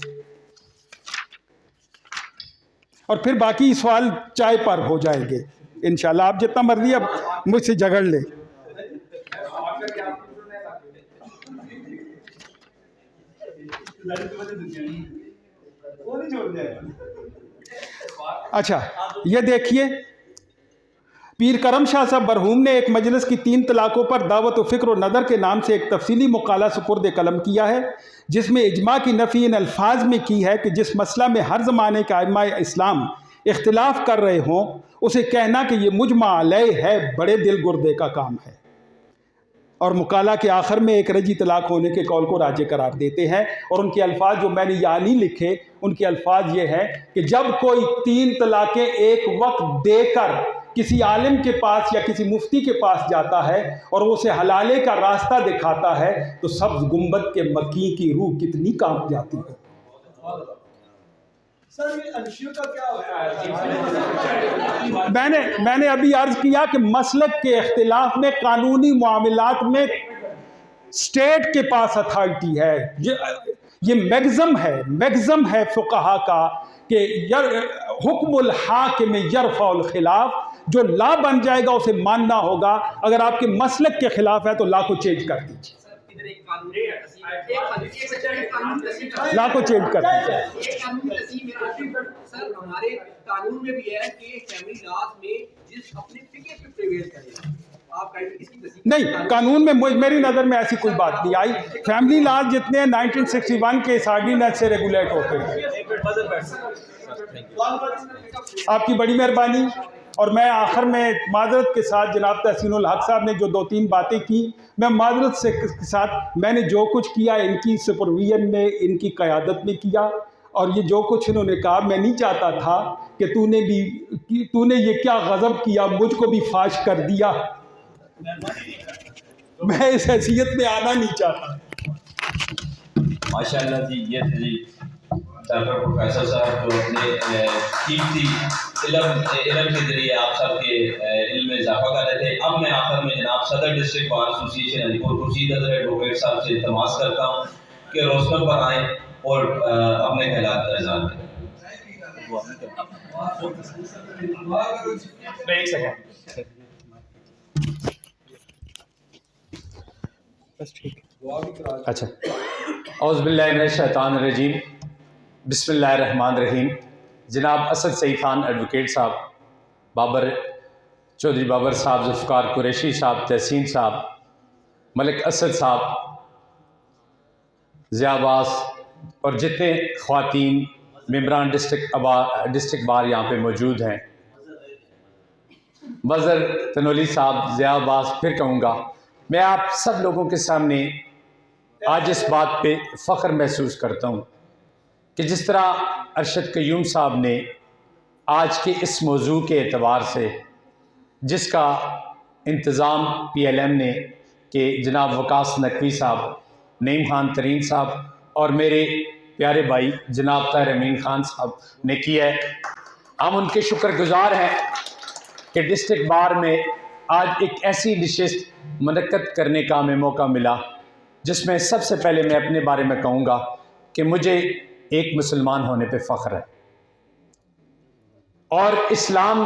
और फिर बाकी सवाल चाय पर हो जाएंगे इंशाल्लाह। आप जितना मर्जी अब मुझसे झगड़ ले। अच्छा, ये देखिए, पीर करम शाह साहब बरहूम ने एक मजलिस की 3 तलाक़ों पर दावत व फ़िक्र व नज़र के नाम से एक तफसीली मुकाला सुपुर्द कलम किया है, जिसमें इजमा की नफ़ी इन अल्फाज में की है कि जिस मसला में हर ज़माने के आइम्मा इस्लाम इख्तिलाफ़ कर रहे हों, उसे कहना कि ये मुजमा अलैह है बड़े दिल गुर्दे का काम है। और मुकाला के आखिर में एक रजी तलाक़ होने के कौल को राजे करार देते हैं। और उनके अल्फाज जो मैंने यहाँ नहीं लिखे, उनके अल्फाज ये हैं कि जब कोई 3 तलाक़ें एक वक्त देकर किसी आलिम के पास या किसी मुफ्ती के पास जाता है और वो उसे हलाले का रास्ता दिखाता है, तो सब्ज़ गुंबद के मक्की की रूह कितनी कांप जाती है। सर, ये अनशियों का क्या होता है? मैंने अभी अर्ज किया कि मसलक के इख्तिलाफ में कानूनी मामलात में स्टेट के पास अथॉरिटी है। ये मैग्ज़म है फुक़हा का कि हुक्मुल हाकिम यरफ़उल खिलाफ, जो ला बन जाएगा उसे मानना होगा। अगर आपके मसलक के खिलाफ है तो ला को चेंज कर दीजिए, ला को चेंज कर दीजिए। सर, हमारे कानून में भी है कि फैमिली लॉज में जिस अपने फिक्र पे प्रिवेल करेगा, नहीं, कानून में मेरी नज़र में ऐसी कोई बात नहीं आई। फैमिली लॉज जितने 1961 के इस ऑर्डिनेंस से रेगुलेट होते हैं। आपकी बड़ी मेहरबानी। और मैं आखिर में माजरत के साथ, जनाब तहसीनुल हक साहब ने जो 2-3 बातें की, मैं माजरत से के साथ, मैंने जो कुछ किया इनकी सुपरविजन में, इनकी क़यादत में किया। और ये जो कुछ इन्होंने कहा, मैं नहीं चाहता था कि तूने ये क्या गज़ब किया, मुझको भी फाश कर दिया। मैं इस हैसियत में आना नहीं चाहता। माशाल्लाह जी, ये थे जी डॉक्टर प्रोफेसर साहब जो अपने कीमती इल्म के ज़रिए आप सबके इल्म में इजाफा कर रहे थे। अब मैं आखिर में जनाब सदर district bar association Alipur Khurshid advocate साहब से इल्तमास करता हूँ कि रोशनम पर आएँ और अपने ख्यालात का इज़हार करें। एक सेकंड, बस ठीक है। अच्छा, औज़ु बिल्लाहि मिनश शैतानिर रजीम, बिस्मिल्लाहिर रहमानिर रहीम। जनाब असद सईद खान एडवोकेट साहब, बाबर चौधरी बाबर साहब, ज़ुल्फ़िकार कुरैशी साहब, तहसीन साहब, मलिक असद साहब, ज़िया अब्बास और जितने ख़वातीन मेम्बरान डिस्ट्रिक्ट बार यहाँ पे मौजूद हैं, मज़हर तनोली साहब, ज़िया अब्बास, फिर कहूँगा मैं आप सब लोगों के सामने आज इस बात पे फ़ख्र महसूस करता हूँ कि जिस तरह अरशद क़य्यूम साहब ने आज के इस मौजू के एतबार से जिसका इंतज़ाम PLM ने कि जनाब वकास नकवी साहब नईम खान तरीन साहब और मेरे प्यारे भाई जनाब ताहिर अमीन खान साहब ने किया है। हम उनके शुक्रगुजार हैं कि डिस्ट्रिक्ट बार में आज एक ऐसी नशिस्त मुनक्कद करने का हमें मौका मिला जिसमें सबसे पहले मैं अपने बारे में कहूँगा कि मुझे एक मुसलमान होने पे फ़ख्र है और इस्लाम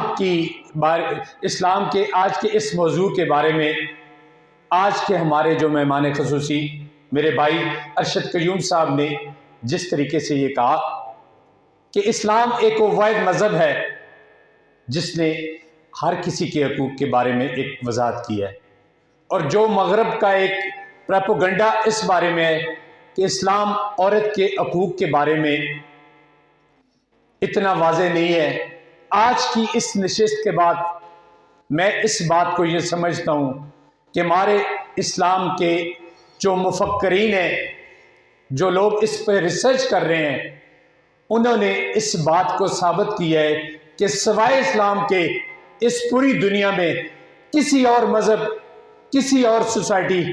के आज के इस मौजू के बारे में आज के हमारे जो मेहमान ख़ुसूसी मेरे भाई अरशद क़य्यूम साहब ने जिस तरीके से ये कहा कि इस्लाम एक वाहिद मज़हब है जिसने हर किसी के हकूक़ के बारे में एक वजाहत की है, और जो मगरब का एक प्रोपेगेंडा इस बारे में है कि इस्लाम औरत के हकूक़ के बारे में इतना वाज़ेह नहीं है। आज की इस नशिस्त के बाद मैं इस बात को ये समझता हूँ कि हमारे इस्लाम के जो मुफक्करीन हैं, जो लोग इस पर रिसर्च कर रहे हैं, उन्होंने इस बात को साबित किया है कि सिवाय इस्लाम के इस पूरी दुनिया में किसी और मज़हब, किसी और सोसाइटी,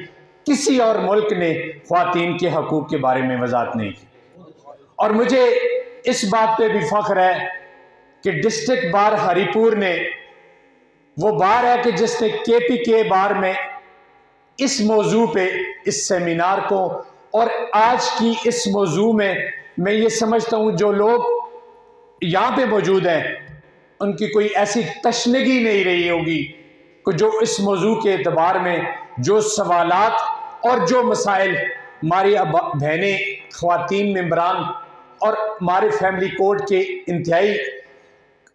किसी और मुल्क ने ख़वातीन के हकूक़ के बारे में वजाहत नहीं की। और मुझे इस बात पे भी फ़ख्र है कि डिस्ट्रिक्ट बार हरिपुर ने वो बार है कि जिसने KPK बार में इस मौजू पे इस सेमिनार को और आज की इस मौजू में मैं ये समझता हूँ जो लोग यहाँ पे मौजूद हैं उनकी कोई ऐसी तशनगी नहीं रही होगी कि जो इस मौजू के एतबार में जो सवालात और जो मसाइल हमारी बहनें, ख़वातीन मेंबरान और हमारे फैमिली कोर्ट के इंतहाई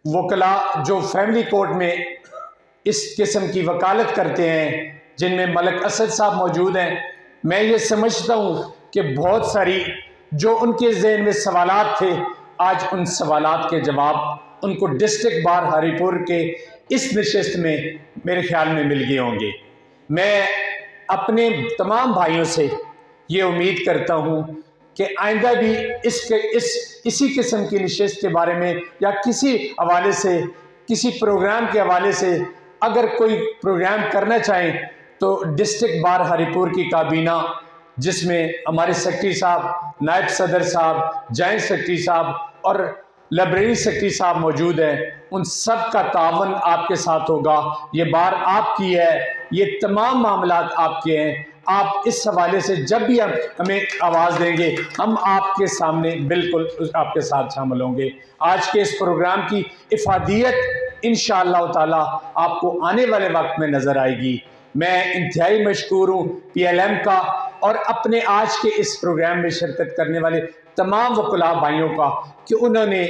वकला जो फैमिली कोर्ट में इस किस्म की वकालत करते हैं, जिनमें मलक असद साहब मौजूद हैं, मैं ये समझता हूँ कि बहुत सारी जो उनके जहन में सवालात थे, आज उन सवालात के जवाब उनको डिस्ट्रिक्ट बार हरिपुर के इस नशिस्त में मेरे ख्याल में मिल गए होंगे। मैं अपने तमाम भाइयों से ये उम्मीद करता हूँ कि आइंदा भी इसी किस्म की नशिस्त के बारे में या किसी हवाले से, किसी प्रोग्राम के हवाले से अगर कोई प्रोग्राम करना चाहें तो डिस्ट्रिक्ट बार हरिपुर की काबीना, जिसमें हमारे सेक्रेटरी साहब, नायब सदर साहब, जॉइंट सेक्रेटरी साहब और लाइब्रेरी सेक्रेटरी साहब मौजूद हैं, उन सब का तावन आपके साथ होगा। ये बार आपकी है, ये तमाम मामलात आपके हैं। आप इस हवाले से जब भी हमें आवाज़ देंगे, हम आपके सामने बिल्कुल आपके साथ शामिल होंगे। आज के इस प्रोग्राम की इफादियत इंशाअल्लाह ताला आपको आने वाले वक्त में नज़र आएगी। मैं इंतहाई मशकूर हूँ PLM का और अपने आज के इस प्रोग्राम में शिरकत करने वाले तमाम वकला भाइयों का कि उन्होंने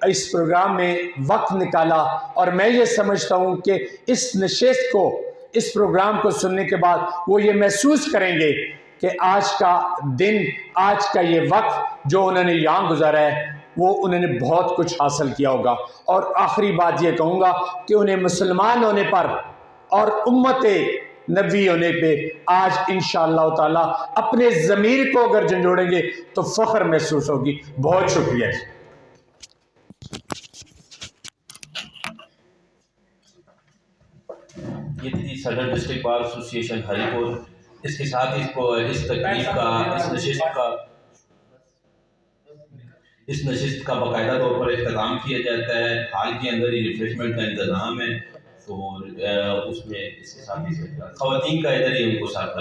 इस प्रोग्राम में वक्त निकाला, और मैं ये समझता हूँ कि इस नशिस्त को, इस प्रोग्राम को सुनने के बाद वो ये महसूस करेंगे कि आज का दिन, आज का ये वक्त जो उन्होंने यहाँ गुजारा है वो उन्होंने बहुत कुछ हासिल किया होगा। और आखिरी बात ये कहूँगा कि उन्हें मुसलमान होने पर और उम्मते नबी होने पे आज इंशाअल्लाह ताला अपने ज़मीर को अगर झंझोड़ेंगे तो फ़ख्र महसूस होगी। बहुत शुक्रिया। ये थी सदर डिस्ट्रिक्ट बार एसोसिएशन हरिपुर। इसके साथ इस तकरीब का, इस नशिस्त का बाकायदा तौर पर इंतज़ाम किया जाता है। हाल के अंदर ही रिफ्रेशमेंट का इंतज़ाम है, तो उसमें इसके साथ ही ख़वातीन का इधर ही उनको साथ